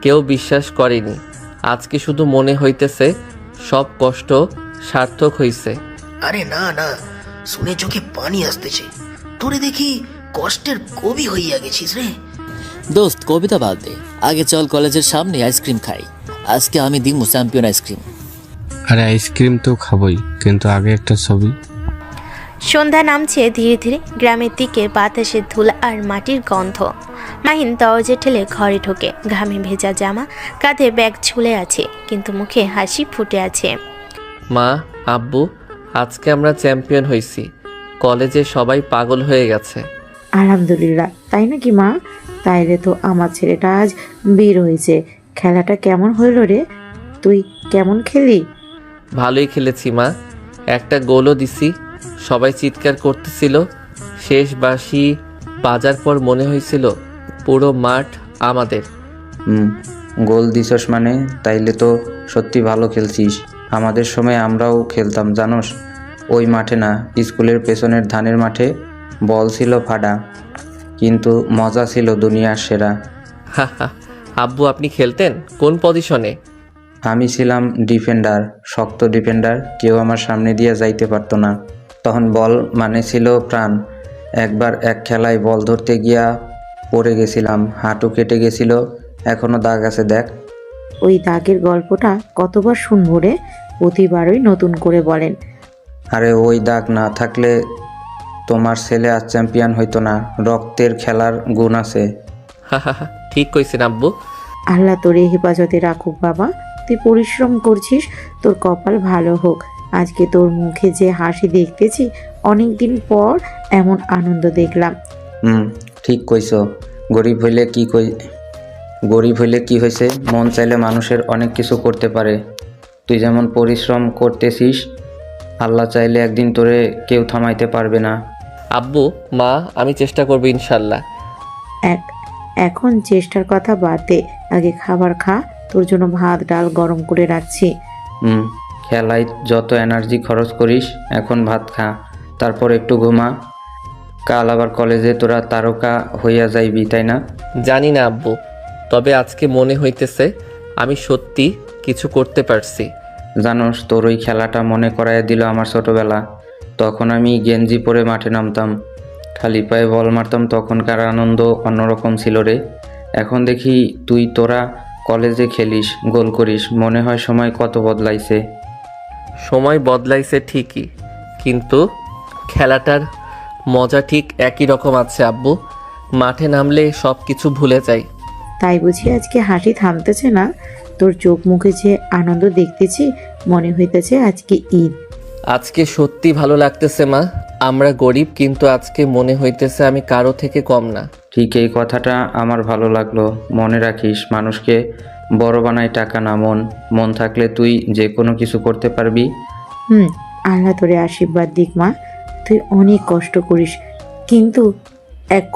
কেউ বিশ্বাস করেনি। আজকে শুধু মনে হইতেছে সব কষ্ট সার্থক হইছে। আরে না না, শুনে চোখে পানি আসতেছে। তোরে দেখি কষ্টের কবি হইয়া গেছিস রে। দোস্ত কবিতা বাদ দে, আগে চল কলেজের সামনে আইসক্রিম খাই। আজকে আমি দিমু চ্যাম্পিয়ন আইসক্রিম। আরে আইসক্রিম তো খাবই, কিন্তু আগে একটা ছবি। সন্ধ্যা নামছে ধীরে ধীরে, গ্রামের দিকে বাতাসের ধুলা আর মাটির গন্ধ। মাহিন দরজা ঠেলে ঘরে ঢোকে, ঘামে ভেজা জামা, কাঁধে ব্যাগ ঝুলে আছে, কিন্তু মুখে হাসি ফুটে আছে। মা, আব্বু, আজকে আমরা চ্যাম্পিয়ন হইছি। কলেজে সবাই পাগল হয়ে গেছে। আলহামদুলিল্লাহ, তাই নাকি মা? তাইলে তো আমার ছেলেটা আজ বের হয়েছে। খেলাটা কেমন হইল রে? তুই কেমন খেলি? ভালোই খেলেছি মা, একটা গোলও দিছি। সবাই চিৎকার করতেছিল। শেষ বাঁশি বাজার পর মনে হয়েছিল পুরো মাঠ আমাদের। গোল দিছস মানে? তাইলে তো সত্যি ভালো খেলছিস। আমাদের সময় আমরাও খেলতাম জানোস, ওই মাঠে না, স্কুলের পেছনের ধানের মাঠে। বল ছিল ফাডা, কিন্তু মজা ছিল দুনিয়ার সেরা। হা হা, আব্বু আপনি খেলতেন কোন পজিশনে? আমি ছিলাম ডিফেন্ডার, শক্ত ডিফেন্ডার, কেউ আমার সামনে দিয়ে যাইতে পারতো না। তখন বল মানে ছিল প্রাণ। একবার এক খেলায় বল ধরতে গিয়া পড়ে গেছিলাম, হাঁটু কেটে গেছিল, এখনো দাগ আছে দেখ। ওই দাগের গল্পটা কতবার শুনবো রে? প্রতিবারই নতুন করে বলেন। আরে ওই দাগ না থাকলে তোমার ছেলে আজ চ্যাম্পিয়ন হইতো না। রক্তের খেলার গুণ আছে। হা হা হা, ঠিক কইছেন আব্বু। আল্লাহ তোরে হেফাজতে রাখুক বাবা। তুই পরিশ্রম করছিস, তোর কপাল ভালো হোক। আজকে তোর মুখে যে হাসি দেখতেছি, অনেকদিন পর এমন আনন্দ দেখলাম। ঠিক কইছো। গরিব হইলে কি হয়েছে, মন চাইলে মানুষের অনেক কিছু করতে পারে। তুই যেমন পরিশ্রম করতেছিস, আল্লাহ চাইলে একদিন তোরে কেউ থামাইতে পারবে না। আব্বু, মা, আমি চেষ্টা করবো ইনশাল্লাহ। এখন চেষ্টার কথা বাদ দে, আগে খাবার খা। তোর জন্য ভাত ডাল গরম করে রাখছি। খেলায় যত এনার্জি খরচ করিস, এখন ভাত খা, তারপর একটু ঘুমা। কাল আবার কলেজে তোরা তারকা হইয়া যাইবি, তাই না? জানি না আব্বু, তবে আজকে মনে হইতেছে আমি সত্যি কিছু করতে পারছি। জানোস, তোর ওই খেলাটা মনে করাইয়া দিল আমার ছোটবেলা। তখন আমি গেঞ্জি পরে মাঠে নামতাম, খালি পায়ে বল মারতাম, তখনকার আনন্দ অন্যরকম ছিল রে। এখন দেখি তোরা কলেজে খেলিস, গোল করিস, মনে হয় সময় কত বদলাইছে। সময় বদলাইছে ঠিকই, কিন্তু খেলাটার মজা ঠিক একই রকম আছে আব্বু। মাঠে নামলে সব কিছু ভুলে যাই। তাই বুঝি আজকে হাসি থামতেছে না? তোর চোখ মুখে যে আনন্দ দেখতেছি, মনে হইতেছে আজকে ঈদ। আজকে সত্যি ভালো লাগতেছে মা। আমরা গরিব, কিন্তু আজকে মনে হইতেছে আমি কারো থেকে কম না। ঠিক এই কথাটা আমার ভালো লাগলো। মনে রাখিস, মানুষকে বড় বানায় টাকা না, মন থাকলে তুই যে কোনো কিছু করতে পারবি। আল্লাহ তোরে আশীর্বাদ দিক মা। তুই অনেক কষ্ট করিস, কিন্তু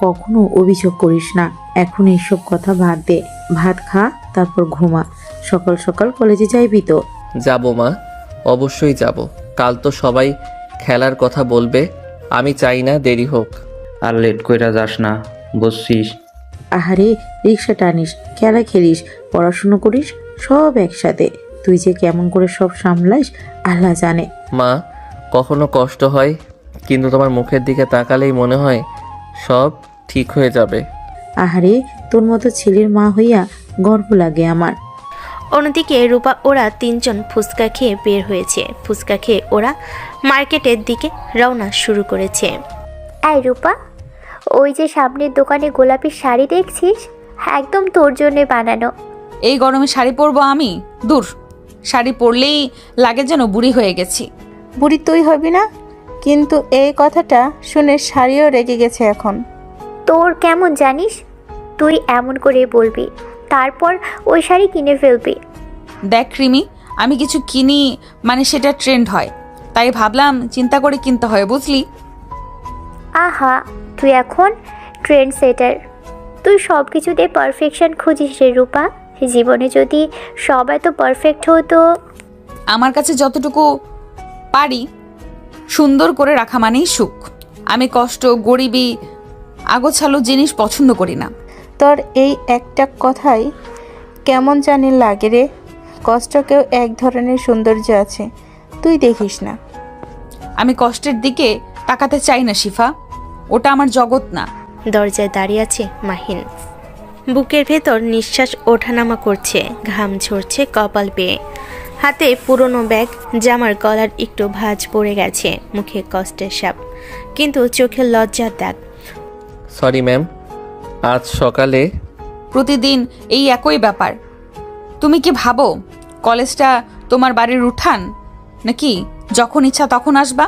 কখনো অভিযোগ করিস না। এখন এইসব কথা বাদ দে, ভাত খা, তারপর ঘুমা। সকাল সকাল কলেজে যাইবি তো? যাবো মা, অবশ্যই যাব। কাল তো সবাই খেলার কথা বলবে, আমি চাই না দেরি হোক। আর লেট কইরা যাস না, বুঝছিস? আহারে, রিক্সা টানিস, খেলা খেলিস, পড়াশুনো করিস, সব একসাথে। তুই যে কেমন করে সব সামলাইস আল্লাহ জানে। মা, কখনো কষ্ট হয়, কিন্তু তোমার মুখের দিকে তাকালেই মনে হয় সব ঠিক হয়ে যাবে। আহারে, তোর মতো ছেলের মা হইয়া গর্ব লাগে আমার। অন্যদিকে রূপা ওরা তিনজন ফুচকা খেয়ে বের হয়েছে। ফুচকা খেয়ে ওরা মার্কেটের দিকে রওনা শুরু করেছে। এই রূপা, ওই যে সামনের দোকানে গোলাপি শাড়ি দেখছিস, একদম তোর জন্যে বানানো। এই গরমে শাড়ি পরবো আমি? দূর, শাড়ি পরলেই লাগে যেন বুড়ি হয়ে গেছি। বুড়ি তুই হবি না, কিন্তু এই কথাটা শুনে শাড়িও রেগে গেছে এখন। তোর কেমন জানিস? তুই এমন করে বলবি, তারপর ওই শাড়ি কিনে ফেলবি। দেখ রিমি, আমি কিছু কিনি মানে সেটা ট্রেন্ড হয়, তাই ভাবলাম চিন্তা করে কিনতে হয়, বুঝলি? আহা, তুই এখন ট্রেন্ড সেটার। তুই সব কিছুতে পারফেকশন খুঁজিস রে রূপা। জীবনে যদি সবাই তো পারফেক্ট হতো। আমার কাছে যতটুকু পারি সুন্দর করে রাখা মানেই সুখ। আমি কষ্ট, গরিবি, আগোছালো জিনিস পছন্দ করি না। তোর এই একটা কথাই কেমন জানি লাগে রে। কষ্টকেও এক ধরনের সৌন্দর্য আছে, তুই দেখিস না। আমি কষ্টের দিকে তাকাতে চাই না শিফা, ওটা আমার জগৎ না। দরজায় দাঁড়িয়ে আছে মাহিন। বুকের ভেতর নিঃশ্বাস ওঠানামা করছে, ঘাম ঝরছে কপাল বেয়ে। হাতে পুরনো ব্যাগ, জামার গলার একটু ভাঁজ পড়ে গেছে, মুখে কষ্টের ছাপ, কিন্তু চোখে লজ্জার দাগ। সরি ম্যাম, আজ সকালে প্রতিদিন এই একই ব্যাপার। তুমি কি ভাবো কলেজটা তোমার বাড়ির উঠান নাকি যখন ইচ্ছা তখন আসবা?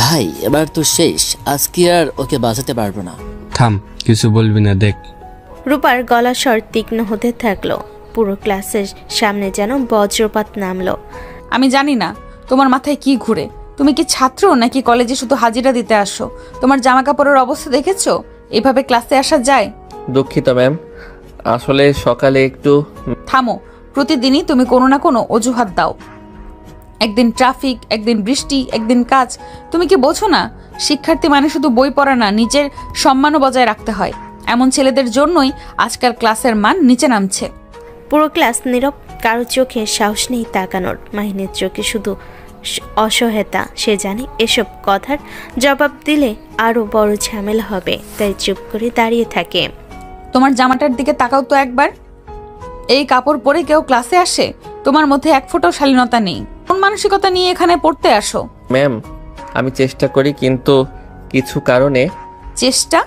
ভাই এবার তো শেষ, আজকে আর ওকে বাঁচাতে পারবো না। থাম, কিছু বলবি না, দেখ। রূপার গলার স্বর তীক্ষ্ণ হতে থাকলো। পুরো ক্লাসের সামনে যেন বজ্রপাত নামলো। আমি জানি না তোমার মাথায় কি ঘুরে। তুমি কি ছাত্র নাকি কলেজে শুধু হাজিরা দিতে আসো? তোমার জামা কাপড়ের অবস্থা দেখেছো? এভাবে ক্লাসে আসা যায়? দুঃখিত ম্যাম, আসলে সকালে একটু। থামো, প্রতিদিনই তুমি কোনো না কোনো অজুহাত দাও। একদিন ট্রাফিক, একদিন বৃষ্টি, একদিন কাজ। তুমি কি বোঝো না শিক্ষার্থী মানে শুধু বই পড়া না, নিজের সম্মানও বজায় রাখতে হয়। এমন ছেলেদের জন্যই আজকাল ক্লাসের মান নিচে নামছে। পুরো ক্লাস নীরব, কারো চোখে সাহস নেই তাকানোর। মাহিনের চোখে শুধু অসহায়তা। সে জানে এসব কথার জবাব দিলে আরো বড় ঝামেলা হবে, তাই চুপ করে দাঁড়িয়ে থাকে। তোমার জামাটার দিকে তাকাও তো একবার। এই কাপড় পরে কেউ ক্লাসে আসে? তোমার মধ্যে এক ফোঁটাও শালীনতা নেই। কোন মানসিকতা নিয়ে এখানে পড়তে আসো? ম্যাম, আমি চেষ্টা করি, কিন্তু কিছু কারণে। চেষ্টা?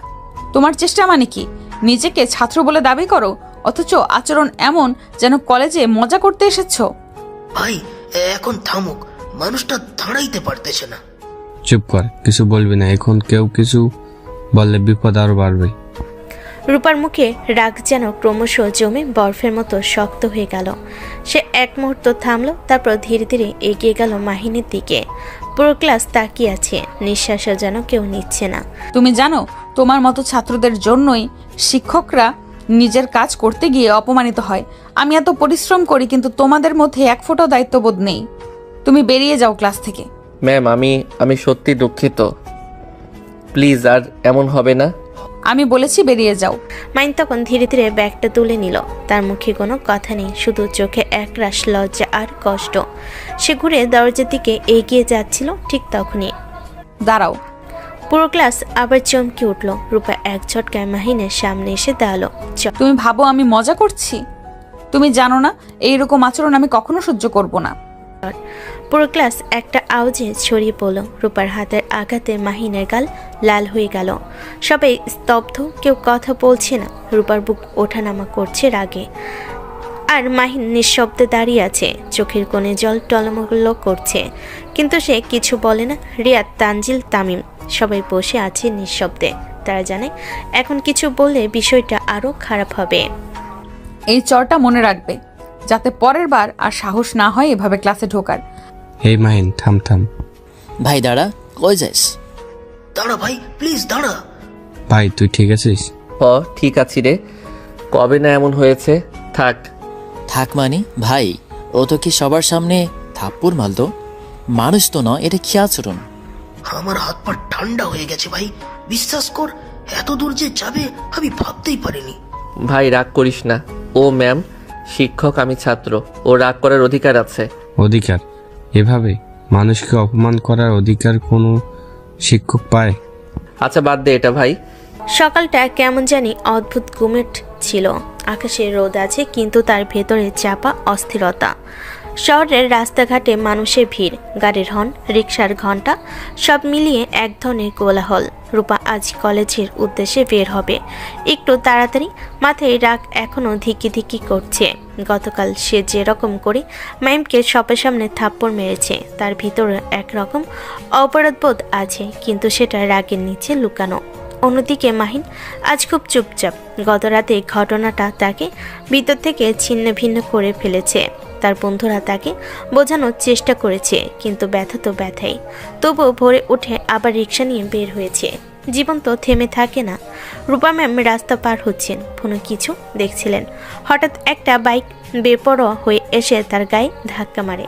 তোমার চেষ্টা মানে কি? নিজেকে ছাত্র বলে দাবি করো, অথচ আচরণ এমন যেন কলেজে মজা করতে এসেছো। ভাই এখন থামুক, মানুষটা দাঁড়াইতে পারতেছে না। চুপ কর, কিছু বলবি না। এখন কেউ কিছু বললে বিপদ আরো বাড়বে। রূপার মুখে রাগ যেন ক্রমশ জমে বরফের মতো শক্ত হয়ে গেল। সে এক মুহূর্ত থামলো, তারপর ধীরে ধীরে এগিয়ে গেল মাহিনের দিকে। পুরো ক্লাস তাকিয়ে আছে, নিঃশ্বাসও যেন কেউ নিচ্ছে না। তুমি জানো তোমার মতো ছাত্রদের জন্যই শিক্ষকরা নিজের কাজ করতে গিয়ে অপমানিত হয়। আমি এত পরিশ্রম করি, কিন্তু তোমাদের মধ্যে এক ফোঁটাও দায়িত্ববোধ নেই। তুমি বেরিয়ে যাও ক্লাস থেকে। ম্যাম, আমি সত্যি দুঃখিত, প্লিজ আর এমন হবে না। আমি বলেছি বেরিয়ে যাও। মাইন তখন ধীরে ধীরে ব্যাগটা তুলে নিল। তার মুখে কোনো কথা নেই, শুধু চোখে একরাশ লজ্জা আর কষ্ট। সে ঘুরে দরজার দিকে এগিয়ে যাচ্ছিল, ঠিক তখনই দাঁড়াও। পুরো ক্লাস আবার চমকে উঠল। রূপা এক ঝটকায় মাহিনের সামনে এসে দাঁড়ালো। তুমি ভাবো আমি মজা করছি? তুমি জানো না এইরকম আচরণ আমি কখনো সহ্য করব না। পুরো ক্লাস একটা আওয়াজে ছড়িয়ে পড়ল। রূপার হাতের আঘাতে মাহিনের গাল লাল হয়ে গেল। সবাই স্তব্ধ, কেউ কথা বলছে না। রূপার বুক ওঠানামা করছে রাগে, আর মাহিন নিঃশব্দে দাঁড়িয়ে আছে, চোখের কোণে জল টলমল করছে, কিন্তু সে কিছু বলে না। রিয়াদ, তানজিল, তামিম সবাই বসে আছে নিঃশব্দে। তারা জানে এখন কিছু বললে বিষয়টা আরো খারাপ হবে। এই চরটা মনে রাখবে, যাতে পরের বার আর সাহস না হয় এভাবে ক্লাসে ঢোকার। এই মাহিন, থাম থাম। ভাই দাঁড়া, কই যাস? দাঁড়া ভাই, প্লিজ দাঁড়া। ভাই তুই ঠিক আছিস? ঠিক আছি রে, কবে না এমন হয়েছে। থাক থাক মানে? ভাই ও তো কি সবার সামনে থাপ্পড় মারলো? মানুষ তো নয়, এটা কি আচরণ? আমার হাত পা ঠান্ডা হয়ে গেছে ভাই, বিশ্বাস কর, এত দূর যে যাবে আমি ভাবতেই পারিনি। ভাই রাগ করিস না, ও ম্যাম শিক্ষক, আমি ছাত্র, ও রাগ করার অধিকার আছে। অধিকার? এভাবে মানুষকে অপমান করার অধিকার কোনো শিক্ষক পায়? আচ্ছা বাদ দে এটা ভাই। সকালটা কেমন জানি অদ্ভুত গুমেট ছিল। আকাশে রোদ আছে, কিন্তু তার ভেতরে চাপা অস্থিরতা। শহরের রাস্তাঘাটে মানুষের ভিড়, গাড়ির হর্ন, রিকশার ঘণ্টা, সব মিলিয়ে এক ধরনের কোলাহল। রূপা আজ কলেজের উদ্দেশ্যে বের হবে একটু তাড়াতাড়ি। মাথায় রাগ এখনও ধিকি ধিকি করছে। গতকাল সে যেরকম করে মাইমকে সবার সামনে থাপ্পড় মেরেছে, তার ভিতরে একরকম অপরাধবোধ আছে, কিন্তু সেটা রাগের নিচে লুকানো। অন্যদিকে মাহিন আজ খুব চুপচাপ। গত রাতে ঘটনাটা তাকে ভিতর থেকে ছিন্ন ভিন্ন করে ফেলেছে। তার বন্ধুরা তাকে বোঝানোর চেষ্টা করেছে, কিন্তু ব্যথা তো ব্যথাই। তবুও ভোরে উঠে আবার রিক্সা নিয়ে বের হয়েছে। জীবন তো থেমে থাকে না। রূপা ম্যাম রাস্তা পার হচ্ছেন, ফোনে কিছু দেখছিলেন। হঠাৎ একটা বাইক বেপরোয়া হয়ে এসে তার গায়ে ধাক্কা মারে।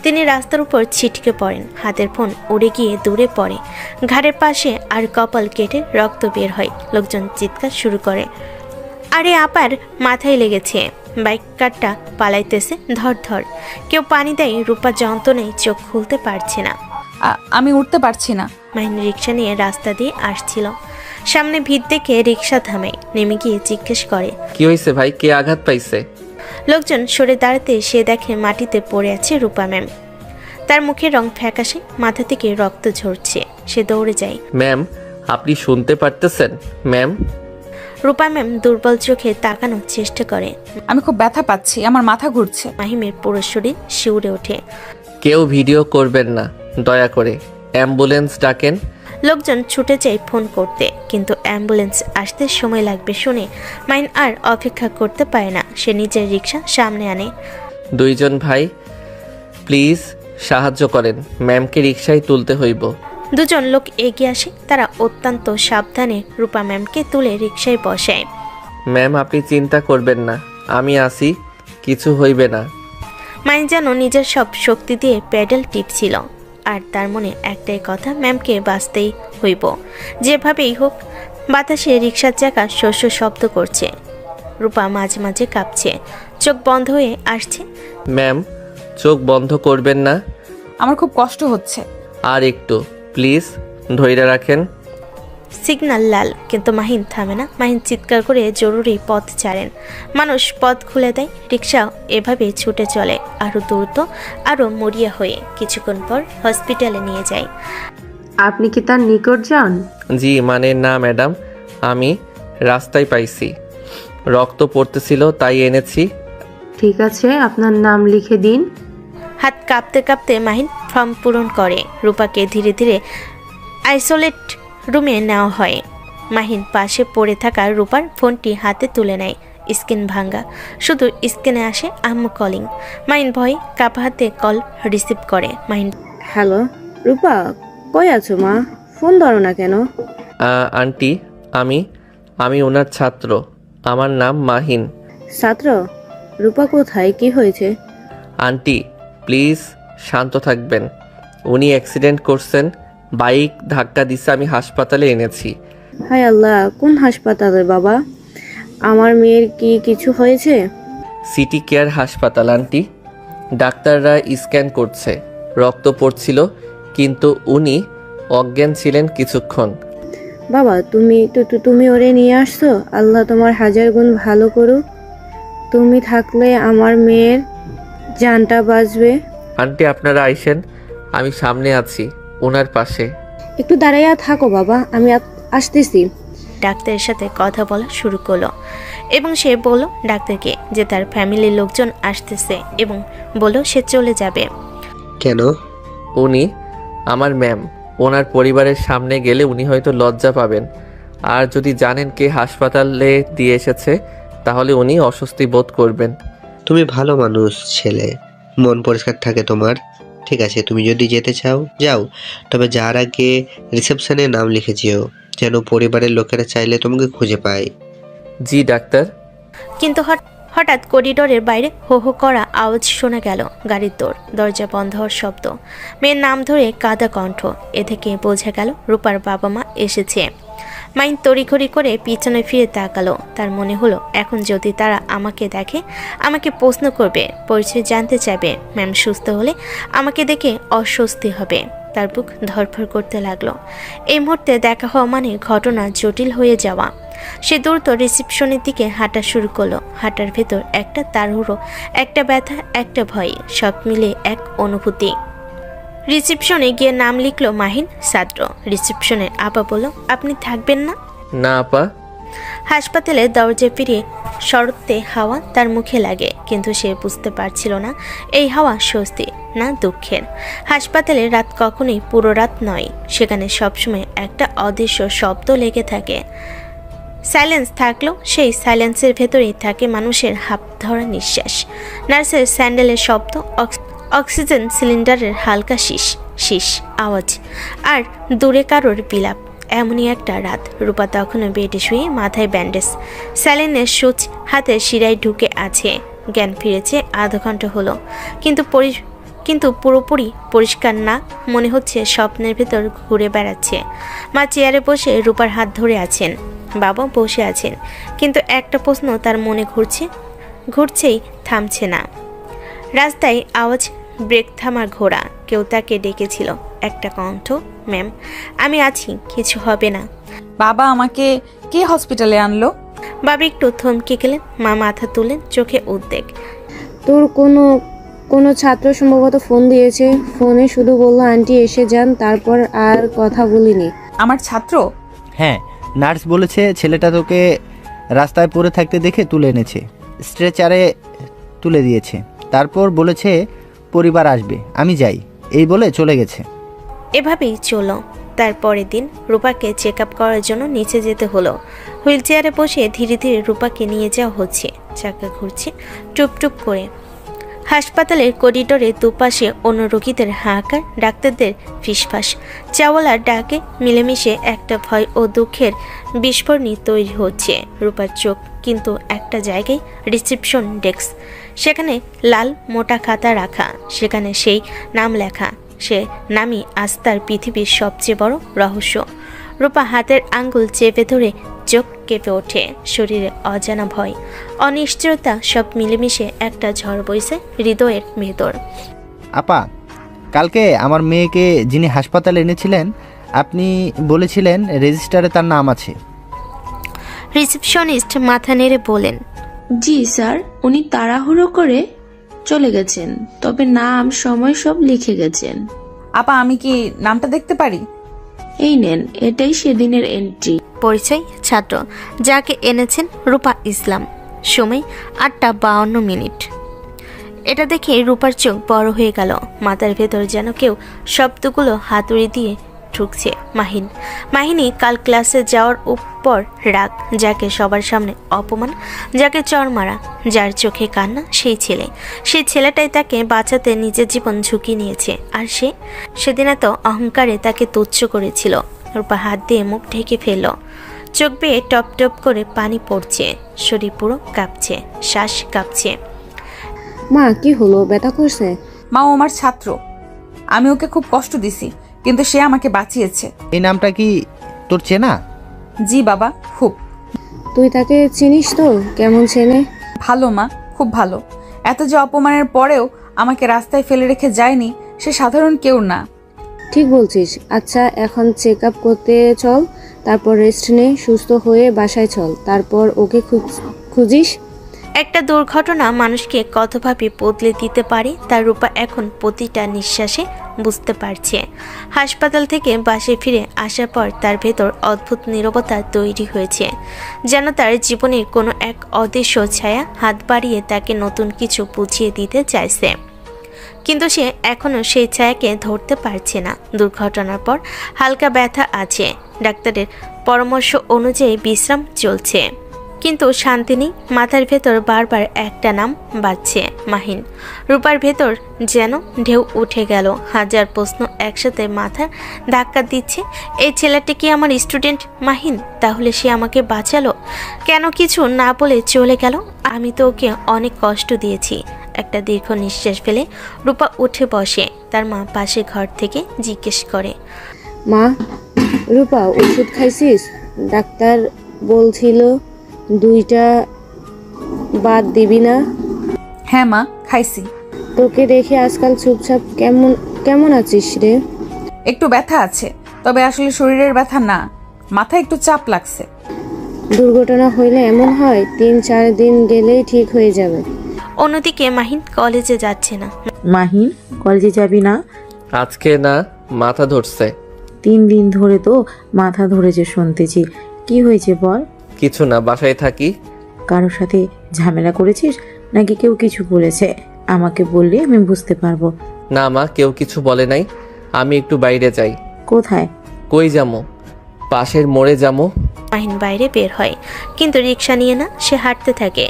তিনি রাস্তার উপর ছিটকে পড়েন। হাতের ফোন উড়ে গিয়ে দূরে পড়ে ঘাড়ের পাশে, আর কপাল কেটে রক্ত বের হয়। লোকজন চিৎকার শুরু করে, আরে আপার মাথায় লেগেছে। বাইক কারটা পালাইতেছে ধর ধর। কেউ পানি দেয়। রূপা যন্ত্রণায় চোখ খুলতে পারছে না। আমি উঠতে পারছি না। মাহিন রিক্সা নিয়ে রাস্তা দিয়ে আসছিল। সামনে ভিড় দেখে রিক্সা থামে। নেমে গিয়ে জিজ্ঞেস করে, কি হয়েছে ভাই, কে আঘাত পাইছে? লোকজন সরে দাঁড়াতে সে দেখে মাটিতে পড়ে আছে রূপা ম্যাম। তার মুখের রং ফ্যাকাশে, মাথা থেকে রক্ত ঝরছে। সে দৌড়ে যায়। ম্যাম, আপনি শুনতে পারতেছেন? ম্যাম। রূপা ম্যাম দুর্বল চোখে তাকানোর চেষ্টা করে। আমি খুব ব্যথা পাচ্ছি, আমার মাথা ঘুরছে। মাহিমের পুরো শরীর শিউরে ওঠে। কেউ ভিডিও করবেন না দয়া করে, অ্যাম্বুলেন্স ডাকেন। লোকজন ছুটে যায় ফোন করতে, কিন্তু অ্যাম্বুলেন্স আসতে সময় লাগবে শুনে মাইন আর অপেক্ষা করতে পারে না। সে নিজের রিক্সা সামনে আনে। দুইজন ভাই প্লিজ সাহায্য করেন, ম্যামকে রিকশায় তুলতে হইব। দুজন লোক এগিয়ে আসে। তারা অত্যন্ত সাবধানে রূপা ম্যামকে তুলে রিক্সায় বসায়। ম্যাম, আপনি চিন্তা করবেন না, আমি আসি, কিছু হইবে না। মাইন যেন নিজের সব শক্তি দিয়ে প্যাডেল টিপছিল, আর তার মনে একটাই কথা, ম্যামকে বাঁচতেই হইব যেভাবেই হোক। বাতাসে রিক্সার চাকা শস্য শব্দ করছে। রূপা মাঝে মাঝে কাঁপছে, চোখ বন্ধ হয়ে আসছে। ম্যাম, চোখ বন্ধ করবেন না। আমার খুব কষ্ট হচ্ছে। আর একটু প্লিজ, ধৈর্য রাখেন। সিগন্যাল লাল, কিন্তু মাহিন থামে না। মাহিন চিৎকার করে জরুরি পথ ছাড়েন। মানুষ পথ খুলে দেয়। রিক্সা এভাবে ছুটে চলে, আরও দ্রুত, আরও মরিয়া হয়ে। কিছুক্ষণ পর হসপিটালে নিয়ে যায়। আপনি কি তার নিকট যান? জি, মানে না ম্যাডাম, আমি রাস্তায় পাইছি, রক্ত পড়তেছিল তাই এনেছি। ঠিক আছে, আপনার নাম লিখে দিন। হাত কাঁপতে কাঁপতে মাহিন ফর্ম পূরণ করে। রূপাকে ধীরে ধীরে আইসোলেট রুমে নেওয়া হয়। মাহিন পাশে পড়ে থাকা রূপার ফোনটি হাতে তুলে নেয়। স্ক্রিন ভাঙ্গা, শুধু স্ক্রিনে আসে আম্মু কলিং। মাহিন ভয় কাপা হাতে কল রিসিভ করে। মাহিন, হ্যালো রূপা, কই আছো মা? ফোন ধরো না কেন? আন্টি, আমি ওনার ছাত্র, আমার নাম মাহিন। ছাত্র? রূপা কোথায়, কি হয়েছে? আন্টি প্লিজ শান্ত থাকবেন, উনি অ্যাক্সিডেন্ট করছেন, বাইক ধাক্কা দিছে, আমি হাসপাতালে এনেছি। হায় আল্লাহ, কোন হাসপাতালে বাবা? আমার মেয়ের কি কিছু হয়েছে? সিটি কেয়ার হাসপাতাল আন্টি, ডাক্তাররা স্ক্যান করছে, রক্ত পড়ছিল, কিন্তু উনি অজ্ঞান ছিলেন কিছুক্ষণ। বাবা, তুমি ওরে নিয়ে আসছো? আল্লাহ তোমার হাজার গুণ ভালো করুক। তুমি থাকলে আমার মেয়ের জানটা বাঁচবে। আন্টি আপনারা আইসেন, আমি সামনে আছি ওনার পাশে। একটু দাঁড়াইয়া থাকো বাবা, আমি আসতেছি। ডাক্তারের সাথে কথা বলা শুরু করলো, এবং সে বলল ডাক্তারকে যে তার ফ্যামিলির লোকজন আসতেছে, এবং বলল সে চলে যাবে। কেন? উনি আমার ম্যাম, ওনার পরিবারের সামনে গেলে উনি হয়তো লজ্জা পাবেন, আর যদি জানেন কে হাসপাতালে দিয়ে এসেছে তাহলে উনি অস্বস্তি বোধ করবেন। তুমি ভালো মানুষ ছেলে, মন পরিষ্কার থাকে তোমার। ঠিক আছে, তুমি যদি যেতে চাও যাও, তবে যার আগে রিসেপশনে নাম লিখে যেও, যেন পরিবারের লোকেরা চাইলে তোমাকে খুঁজে পায়। জি ডাক্তার। কিন্তু হঠাৎ করিডোরের বাইরে হো হো করা আওয়াজ শোনা গেল। গাড়ির দরজা বন্ধ হওয়ার শব্দ, মেয়ের নাম ধরে কাঁদা কণ্ঠ। এ থেকে বোঝা গেল রূপার বাবা মা এসেছে। মাইন তড়িঘড়ি করে পিছনে ফিরে তাকালো। তার মনে হলো এখন যদি তারা আমাকে দেখে, আমাকে প্রশ্ন করবে, পরিচয় জানতে চাইবে। ম্যাম সুস্থ হলে আমাকে দেখে অস্বস্তি হবে। তার বুক ধরফর করতে লাগলো। এই মুহূর্তে দেখা হওয়া মানে ঘটনা জটিল হয়ে যাওয়া। সে দ্রুত রিসেপশনের দিকে হাঁটা শুরু করলো। হাঁটার ভেতর একটা তাড়াহুড়ো, একটা ব্যথা, একটা ভয়, সব মিলে এক অনুভূতি। রিসেপশনে গিয়ে নাম লিখলো মাহিন ছাত্র। রিসেপশনের আপা বলল, আপনি থাকবেন না? না আপা। হাসপাতালে দরজায় ফিরে শরতে হাওয়া তার মুখে লাগে, কিন্তু সে বুঝতে পারছিল না এই হাওয়া স্বস্তি না দুঃখের। হাসপাতালে রাত কখনোই পুরো রাত নয়, সেখানে সবসময় একটা অদৃশ্য শব্দ লেগে থাকে। সাইলেন্স থাকলেও সেই সাইলেন্সের ভেতরেই থাকে মানুষের হাঁপ ধরা নিঃশ্বাস, নার্সের স্যান্ডেলের শব্দ, অক্সিজেন সিলিন্ডারের হালকা শীষ আওয়াজ, আর দূরে কারোর বিলাপ। এমনই একটা রাত। রূপা তখনও বেডে শুয়ে, মাথায় ব্যান্ডেজ, স্যালিনের সুচ হাতে শিরায় ঢুকে আছে। জ্ঞান ফিরেছে আধা ঘন্টা হলো, কিন্তু পুরোপুরি পরিষ্কার না, মনে হচ্ছে স্বপ্নের ভেতর ঘুরে বেড়াচ্ছে। মা চেয়ারে বসে রূপার হাত ধরে আছেন, বাবা বসে আছেন, কিন্তু একটা প্রশ্ন তার মনে ঘুরছেই থামছে না। রাস্তায় আওয়াজ, ব্রেক থামার ঘোড়া, কেউ তাকে ডেকেছিল। একটা কণ্ঠ, ম্যাম আমি আছি, কিছু হবে না। বাবা, আমাকে কে হসপিটালে আনলো? বাবা একটু থমকে গেলেন, মা মাথা তুললেন, চোখে উদ্বেগ। তোর কোনো ছাত্র সম্ভবত ফোন দিয়েছে, ফোনে শুধু বললো আন্টি এসে যান, তারপর আর কথা বলিনি। আমার ছাত্র? হ্যাঁ, নার্স বলেছে ছেলেটা তোকে রাস্তায় পড়ে থাকতে দেখে তুলে এনেছে, স্ট্রেচারে তুলে দিয়েছে, তারপর বলেছে পরিবার আসবে, আমি যাই, এই বলে চলে গেছে। এভাবেই চলো। তারপরের দিন রূপাকে চেক আপ করার জন্য নিচে যেতে হলো। হুইল চেয়ারে বসে ধীরে ধীরে রূপাকে নিয়ে যাওয়া হচ্ছে। চাকা ঘুরছে টুপটুপ করে। হাসপাতালের করিডোরে দুপাশে অন্য রোগীদের হাহাকার, ডাক্তারদের ফিসফাস, চাওয়ালার ডাকে মিলেমিশে একটা ভয় ও দুঃখের বিস্ফোরণী তৈরি হচ্ছে। রূপার চোখ কিন্তু একটা জায়গায়, রিসেপশন ডেস্ক। সেখানে লাল মোটা খাতা রাখা, সেখানে সেই নাম লেখা। সে নামই আজ তার পৃথিবীর সবচেয়ে বড় রহস্য। রূপা হাতের আঙ্গুল চেপে ধরে চোখ কেঁপে ওঠে, শরীরে অজানা ভয়, অনিশ্চয়তা সব মিলেমিশে একটা ঝড় বইছে হৃদয়ের ভেতর। আপা, কালকে আমার মেয়েকে যিনি হাসপাতালে এনেছিলেন, আপনি বলেছিলেন রেজিস্টারে তার নাম আছে। রিসেপশনিস্ট মাথা নেড়ে বলেন, জি স্যার, উনি তাড়াহুড়ো করে চলে গেছেন, তবে নাম সময় সব লিখে গেছেন। আপা, আমি কি নামটা দেখতে পারি? এই নেন, এটাই সেদিনের এন্ট্রি। পরিচয়, ছাত্র, যাকে এনেছেন রূপা ইসলাম। সময় 8:52। এটা দেখে রূপার চোখ বড় হয়ে গেল। মাথার ভেতর যেন কেউ শব্দগুলো হাতুড়ি দিয়ে ঢুকছে। মাহিনী কাল ক্লাসে যাওয়ার উপর রাগ, যাকে সবার সামনে অপমান, যাকে চড় মারা, যার চোখে কান্না, সেই ছেলেটাই তাকে বাঁচাতে নিজের জীবন ঝুঁকি নিয়েছে। আর সেদিন এত অহংকারে তাকে তুচ্ছ করেছিল। রূপা হাত দিয়ে মুখ ঢেকে ফেলল, চোখ বেয়ে টপ টপ করে পানি পড়ছে, শরীর পুরো কাঁপছে, শ্বাস কাঁপছে। মা, কি হলো, ব্যথা করছে? মা, ও আমার ছাত্র, আমি ওকে খুব কষ্ট দিছি, কিন্তু সে আমাকে বাঁচিয়েছে। এই নামটা কি তোর চেনা? জি বাবা, খুব। তুই তাকে চিনিস তো? কেমন ছেলে? ভালো মা, খুব ভালো। এত যে অপমানের পরেও আমাকে রাস্তায় ফেলে রেখে যায়নি, সে সাধারণ কেউ না। ঠিক বলছিস। আচ্ছা, এখন চেক আপ করতে চল, তারপর রেস্ট নে, সুস্থ হয়ে বাসায় চল, তারপর ওকে খুঁজিস। একটা দুর্ঘটনা মানুষকে কতভাবে বদলে দিতে পারে তার রূপা এখন প্রতিটা নিঃশ্বাসে বুঝতে পারছে। হাসপাতাল থেকে বাসে ফিরে আসার পর তার ভেতর অদ্ভুত নীরবতা তৈরি হয়েছে, যেন তার জীবনের কোনো এক অদৃশ্য ছায়া হাত বাড়িয়ে তাকে নতুন কিছু বুঝিয়ে দিতে চাইছে, কিন্তু সে এখনও সেই ছায়াকে ধরতে পারছে না। দুর্ঘটনার পর হালকা ব্যথা আছে, ডাক্তারের পরামর্শ অনুযায়ী বিশ্রাম চলছে, কিন্তু শান্তি নেই। মাথার ভেতর বারবার একটা নাম বাজছে, মাহিন। রূপার ভেতর যেন ঢেউ উঠে গেল, হাজার প্রশ্ন একসাথে মাথা ধাক্কা দিচ্ছে। এই ছেলেটি কি আমার স্টুডেন্ট মাহিন? তাহলে সে আমাকে বাঁচালো কেন? কিছু না বলে চলে গেল। আমি তো ওকে অনেক কষ্ট দিয়েছি। একটা দীর্ঘ নিঃশ্বাস ফেলে রূপা উঠে বসে। তার মা পাশে ঘর থেকে জিজ্ঞেস করে, মা, রূপা ওষুধ খাইছিস? ডাক্তার বলছিল 2টা বাদ দিবি না। হ্যাঁ মা, খাইছি। তোকে দেখে আজকাল চুপচাপ কেমন আছিস রে? একটু ব্যথা আছে, তবে আসলে শরীরের ব্যথা না, মাথায় একটু চাপ লাগছে। দুর্ঘটনা হইলে এমন হয় 3-4 দিন গেলেই ঠিক হয়ে যাবে। অন্যদিকে মাহিন কলেজে যাচ্ছে না। মাহিন, কলেজে যাবি না? আজকে না, মাথা ধরছে। 3 দিন ধরে তো মাথা ধরেছে শুনতেছি। কি হয়েছে বল? কিছু না, বাসায় থাকি। কারোর সাথে ঝামেলা করেছিস নাকি কেউ কিছু বলেছে? আমাকে বললে আমি বুঝতে পারবো। না মা, কেউ কিছু বলে নাই। আমি একটু বাইরে যাই। কোথায়? কই যামো? পাশের মোড়ে যামো। মাহিন বাইরে বের হয়, কিন্তু রিক্সা নিয়ে না, সে হাঁটতে থাকে।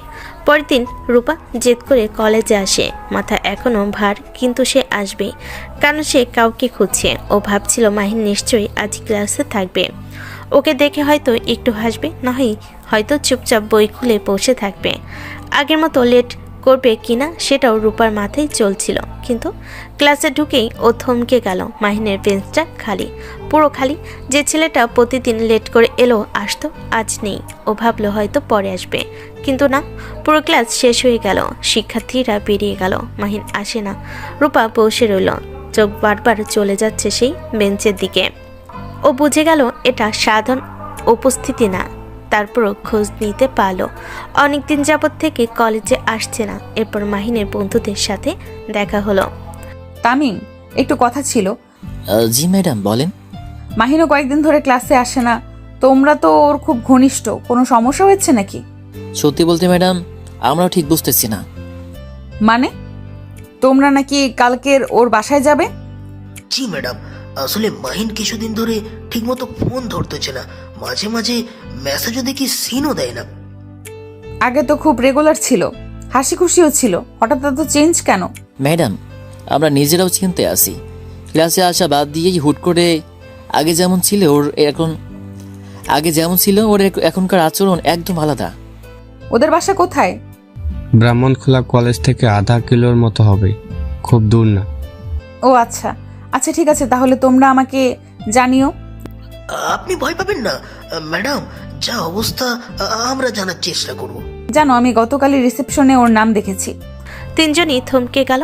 পরের দিন রূপা জেদ করে কলেজে আসে। মাথা এখনো ভার, কিন্তু সে আসবে, কারণ সে কাউকে খুঁজছে। ও ভাবছিল মাহিন নিশ্চয়ই আজ ক্লাসে থাকবে। ওকে দেখে হয়তো একটু হাসবে, না হয় হয়তো চুপচাপ বই খুলে বসে থাকবে। আগের মতো লেট করবে কিনা সেটাও রূপার মাথায় চলছিল। কিন্তু ক্লাসে ঢুকেই ও থমকে গেল। মাহিনের বেঞ্চটা খালি, পুরো খালি। যে ছেলেটা প্রতিদিন লেট করে এলো আসতো, আজ নেই। ও ভাবলো হয়তো পরে আসবে, কিন্তু না। পুরো ক্লাস শেষ হয়ে গেল, শিক্ষার্থীরা বেরিয়ে গেল, মাহিন আসে না। রূপা বসে রইল, চোখ বারবার চলে যাচ্ছে সেই বেঞ্চের দিকে। ও বুঝে গেল এটা সাধারণ উপস্থিতি না। তারপরও খোঁজ নিতে পারলো। অনেকদিন যাবৎ থেকে কলেজে আসছে না। এরপর মাহিনের বন্ধুদের সাথে দেখা হলো। তামিম, একটু কথা ছিল। জি ম্যাডাম, বলেন। মাহিনও কয়েকদিন ধরে ক্লাসে আসে না। তোমরা তো ওর খুব ঘনিষ্ঠ, কোনো সমস্যা হয়েছে নাকি? সত্যি বলতে ম্যাডাম, আমরাও ঠিক বুঝতেছি না। মানে তোমরা নাকি কালকের ওর বাসায় যাবে? জি ম্যাডাম, আসলে মাহিন কিছুদিন ধরে ঠিকমতো ফোন ধরতেছে না, মাঝে মাঝে মেসেজও দেখি সিনও দেয় না। আগে তো খুব রেগুলার ছিল, হাসি খুশিও ছিল, হঠাৎ এত চেঞ্জ কেন? ম্যাডাম, আমরা নিজেরাও চিনতে আসি। ক্লাসে আসা বাদ দিয়েই হুট করে আগে যেমন ছিল ওর এখনকার আচরণ একদম আলাদা। ওদের বাসা কোথায়? ব্রাহ্মণখোলা কলেজ থেকে আধা কিলোর মতো হবে, খুব দূর না। ও আচ্ছা আচ্ছা, ঠিক আছে, তাহলে তোমরা আমাকে জানিও। আপনি ভয় পাবেন না ম্যাডাম, যা অবস্থা আমরা জানার চেষ্টা করব। জানো, আমি গতকালই রিসেপশনে ওর নাম দেখেছি। তিনজনই থমকে গেল।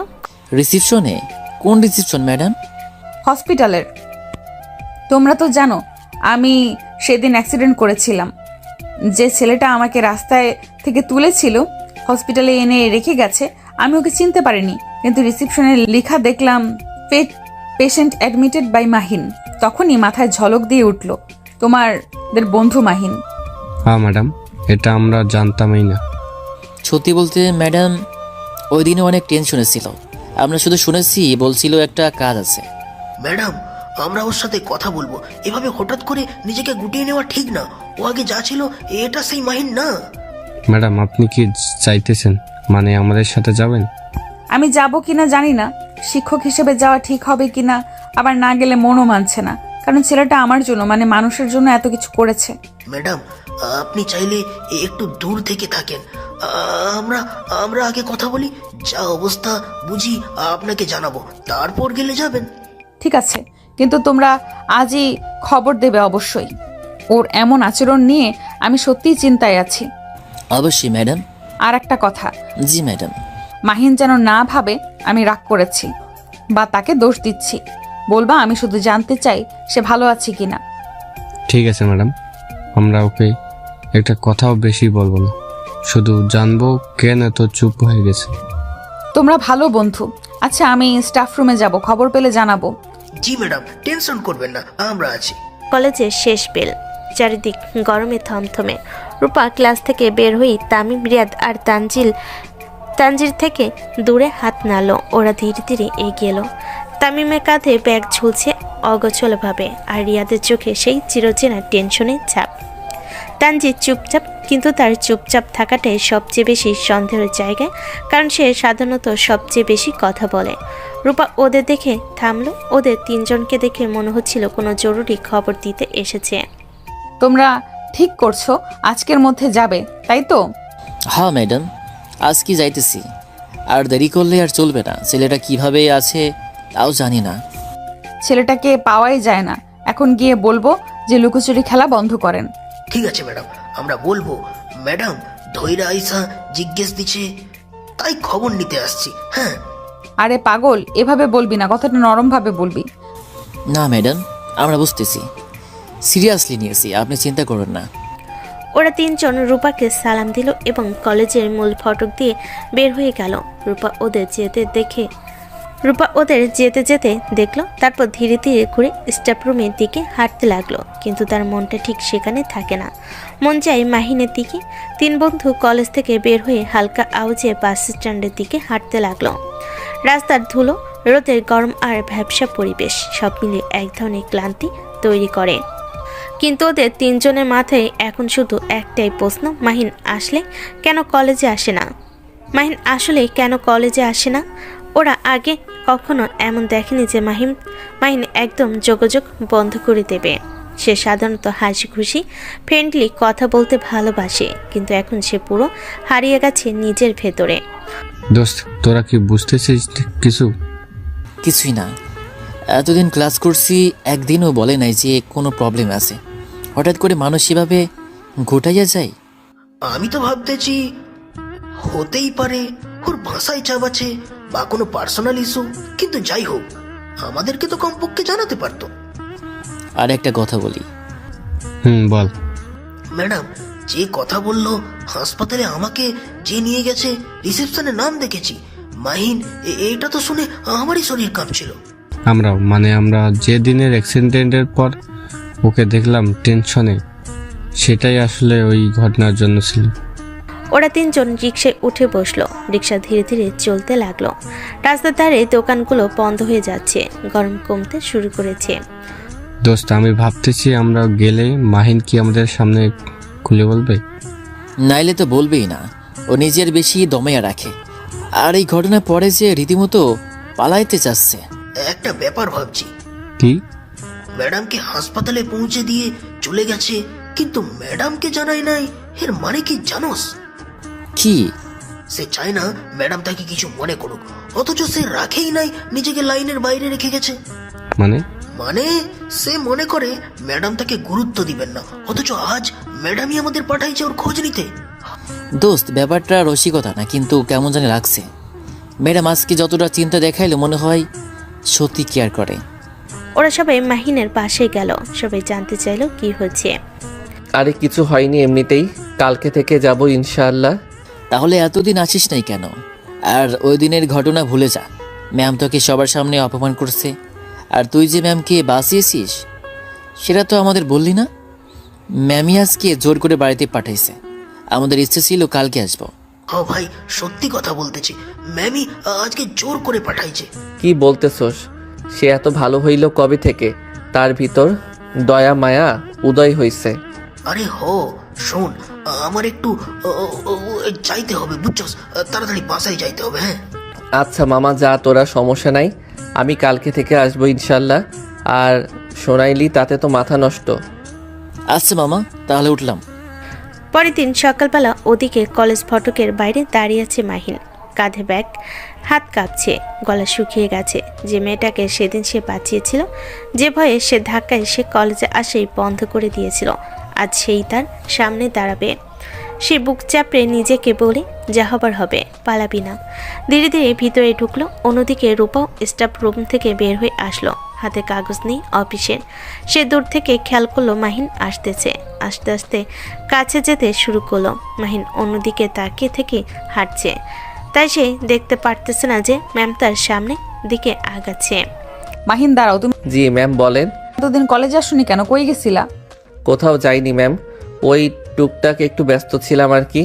রিসেপশনে? কোন রিসেপশন ম্যাডাম? হসপিটালের। তোমরা তো জানো আমি সেদিন অ্যাক্সিডেন্ট করেছিলাম। যে ছেলেটা আমাকে রাস্তায় থেকে তুলেছিল, হসপিটালে এনে রেখে গেছে। আমি ওকে চিনতে পারিনি, কিন্তু রিসেপশনে লেখা দেখলাম পেশেন্ট অ্যাডমিটেড বাই মাহিন। তখনই মাথায় ঝলক দিয়ে উঠল তোমাদের বন্ধু মাহিন। হ্যাঁ ম্যাডাম, এটা আমরা জানতামই না। সত্যি বলতে ম্যাডাম, ওই দিনে অনেক টেনশনে ছিল। আমরা শুধু শুনেছি বলছিল একটা কাজ আছে। ম্যাডাম, আমরা ওর সাথে কথা বলবো। এভাবে হঠাৎ করে নিজেকে গুটিয়ে নেওয়া ঠিক না। ও আগে যা ছিল এটা সেই মাহিন না। ম্যাডাম, আপনি কি চাইতেছেন, মানে আমাদের সাথে যাবেন? আমি যাব কিনা জানি না, শিক্ষক হিসেবে যাওয়া ঠিক হবে কিনা, আবার না গেলে মনও মানছে না, কারণ ছেলেটা আমার জন্য, মানে মানুষের জন্য এত কিছু করেছে। ম্যাডাম, আপনি চাইলে একটু দূর থেকে থাকেন। আমরা আগে কথা বলি, যা অবস্থা বুঝি আপনাকে জানাবো, তারপর গেলে যাবেন। ঠিক আছে, কিন্তু তোমরা আজই খবর দেবে অবশ্যই। ওর এমন আচরণ নিয়ে আমি সত্যিই চিন্তায় আছি। অবশ্যই ম্যাডাম। আর একটা কথা। জি ম্যাডাম। মাহিন যেন না ভাবে আমি রাগ করেছি বা তাকে দোষ দিচ্ছি। বলবা আমি শুধু জানতে চাই সে ভালো আছে কিনা। ঠিক আছে ম্যাডাম, আমরা ওকে একটা কথাও বেশি বলবো না, শুধু জানবো কেন এত চুপ হয়ে গেছে। তোমরা ভালো বন্ধু। আচ্ছা, আমি স্টাফ রুমে যাব, খবর পেলে জানাবো। জি ম্যাডাম, টেনশন করবেন না, আমরা আছি। কলেজের শেষ বেল, চারিদিক গরমে থমথমে। রূপা ক্লাস থেকে বের হই তামিম, রিয়াদ আর তানজির থেকে দূরে হাত নাড়ল। ওরা ধীরে ধীরে এগিয়ে এলো। তামিমের কাঁধে ব্যাগ ঝুলছে অগোছলভাবে, আর রিয়াদের চোখে সেই চিরচেনা টেনশনের ছাপ। তানজির চুপচাপ, কিন্তু তার চুপচাপ থাকাটাই সবচেয়ে বেশি সন্দেহের জায়গায়, কারণ সে সাধারণত সবচেয়ে বেশি কথা বলে। রূপা ওদের দেখে থামলো। ওদের তিনজনকে দেখে মনে হচ্ছিল কোনো জরুরি খবর দিতে এসেছে। তোমরা ঠিক করছো আজকের মধ্যে যাবে, তাই তো? হ্যাঁ ম্যাডাম, আজ কি যাইতেছি। আর দেরি করলে আর চলবে না। ছেলেটা কিভাবে আছে তাও জানি না। ছেলেটাকে পাওয়াই যায় না। এখন গিয়ে বলবো যে লুকোচুরি খেলা বন্ধ করেন। ঠিক আছে ম্যাডাম, আমরা বলবো। ম্যাডাম, ধৈরা আইসা জিজ্ঞেস দিচ্ছে, তাই খবর নিতে আসছি। হ্যাঁ। আরে পাগল, এভাবে বলবি না, কথাটা নরম ভাবে বলবি। না ম্যাডাম, আমরা বুঝতেছি, সিরিয়াসলি নিয়েছি, আপনি চিন্তা করবেন না। ওরা তিনজন রূপাকে সালাম দিল এবং কলেজের মূল ফটক দিয়ে বের হয়ে গেল। রূপা ওদের যেতে যেতে দেখলো, তারপর ধীরে ধীরে ঘুরে স্টাফ রুমের দিকে হাঁটতে লাগলো। কিন্তু তার মনটা ঠিক সেখানে থাকে না, মন চায় মাহিনের দিকে। 3 বন্ধু কলেজ থেকে বের হয়ে হালকা আওয়াজে বাস স্ট্যান্ডের দিকে হাঁটতে লাগলো। রাস্তার ধুলো, রোদের গরম আর ভ্যাবসা পরিবেশ সব মিলে এক ধরনের ক্লান্তি তৈরি করে। কিন্তু ওদের তিনজনের মাথায় এখন শুধু একটাই প্রশ্ন, মাহিন আসলে কেন কলেজে আসে না? মাহিন আসলে কেন কলেজে আসে না? ওরা আগে কখনো এমন দেখেনি যে মাহিন একদম যোগাযোগ বন্ধ করে দেবে। সে সাধারণত হাসি খুশি ফ্রেন্ডলি কথা বলতে ভালোবাসে, কিন্তু এখন সে পুরো হারিয়ে গেছে নিজের ভেতরে। দোস্ত, তোরা কি বুঝতেছিস কিছুই না। এতদিন ক্লাস করছি, একদিনও বলে নাই যে কোনো প্রবলেম আছে। হঠাৎ করে মানুষ এভাবে ঘটাইয়া যায়। আমি তো ভাবতেছি হতেই পারে ওর ভাষায় চাপ আছে বা কোনো পার্সোনাল ইস্যু, কিন্তু যাই হোক আমাদেরকে তো কমপক্ষে জানাতে পারতো। আর একটা কথা বলি। বল। ম্যাডাম যে কথা বললো, হাসপাতালে আমাকে যে নিয়ে গেছে, রিসেপশনে নাম দেখেছি মাহিন, এইটা তো শুনে আমারই শরীর কাঁপছিল। আমরা যে দিনের অ্যাক্সিডেন্টের পর ওকে দেখলাম টেনশনে, সেটাই আসলে ওই ঘটনার জন্য ছিল। ওরা তিনজন রিকশায় উঠে বসলো। রিকশা ধীরে ধীরে চলতে লাগলো। রাস্তার ধারে দোকানগুলো বন্ধ হয়ে যাচ্ছে, গরম কমতে শুরু করেছে। দোস্ত, আমি ভাবতেছি আমরা গেলে মাহিন কি আমাদের সামনে খুলে বলবে? নাইলে তো বলবেই না, ও নিজের বেশি দমাইয়া রাখে। আর এই ঘটনার পরে যে রীতিমতো পালাইতে চাচ্ছে। একটা ব্যাপার ভাবছি। কি? ম্যাডামকে হাসপাতালে পৌঁছে দিয়ে চলে গেছে, কিন্তু ম্যাডামকে জানাই নাই। এর মানে কি জানোস? কি? সে চায় না ম্যাডাম তাকে কিছু মনে করুক, অথচ সে রাখেই নাই, নিজেকে লাইনের বাইরে রেখে গেছে। মানে সে মনে করে ম্যাডাম তাকে গুরুত্ব দিবেন না, অথচ আজ ম্যাডামই আমাদের পাঠাইছে ওর খোঁজ নিতে। দোস্ত, ব্যাপারটা রসিকতা না, কিন্তু কেমন জানি লাগছে। ম্যাডাম আজকে যতটা চিন্তা দেখাইলো, মনে হয় সত্যি কেয়ার করে। ওরা সবাই মাহিনের পাশে গেল। সবাই জানতে চাইলো কি হচ্ছে। আরে কিছু হয়নি, এমনিতেই কালকে থেকে যাব ইনশাআল্লাহ। তাহলে এতদিন আসিস নাই কেন? আর ওই দিনের ঘটনা ভুলে যা। ম্যাম তোকে সবার সামনে অপমান করছে, আর তুই যে ম্যামকে বাঁচিয়েছিস সেটা তো আমাদের বললি না। ম্যামই আজকে জোর করে বাড়িতে পাঠাইছে। আমাদের ইচ্ছে ছিল কালকে আসবো। হ্যাঁ ভাই, সত্যি কথা বলতেছি, ম্যামই আজকে জোর করে পাঠাইছে। কি বলতেছস? সে এত ভালো হইল কবে থেকে? তার ভিতর দয়া মায়া উদয় হইছে। আরে শোন, আমার একটু যাইতে হবে, বুঝছস? তাড়াতাড়ি বাসায় যাইতে হবে। হ্যাঁ আচ্ছা মামা, যা তোরা, সমস্যা নাই। আমি কালকে থেকে আসবো ইনশাল্লাহ। আর শোনাইলি তাতে তো মাথা নষ্ট। আচ্ছা মামা, তাহলে উঠলাম। পরের দিন সকালবেলা ওদিকে কলেজ ফটকের বাইরে দাঁড়িয়ে আছে মাহিন। কাঁধে ব্যাগ, হাত কাঁপছে, গলা শুকিয়ে গেছে। যে মেয়েটাকে সেদিন সে বাঁচিয়েছিল, যে ভয়ে সে ধাক্কায় সে কলেজে আসেই বন্ধ করে দিয়েছিল, আজ সেই তার সামনে দাঁড়াবে। সে বুক চাপড়ে নিজেকে বলে, যা হবার হবে, পালাবি না। ধীরে ধীরে ভিতরে ঢুকলো। অন্যদিকে রূপাও স্টাফ রুম থেকে বের হয়ে আসলো, হাতে কাগজ নেই অফিসের। সে দূর থেকে খেয়াল করলো মাহিন আসতেছে। আস্তে আস্তে কাছে যেতে শুরু করলো। মাহিন অন্যদিকে তাকিয়ে থেকে হাঁটছে, তাই সে দেখতে পারতেছে না যে ম্যাম তার সামনে দিকে আগাচ্ছে। মাহিন দাঁড়াও, তুমি জি ম্যাম বলেন। এতদিন কলেজে আসোনি কেন? কই গেছিলা? কোথাও যাইনি ম্যাম, ওই টুকটাক একটু ব্যস্ত ছিলাম আর কি।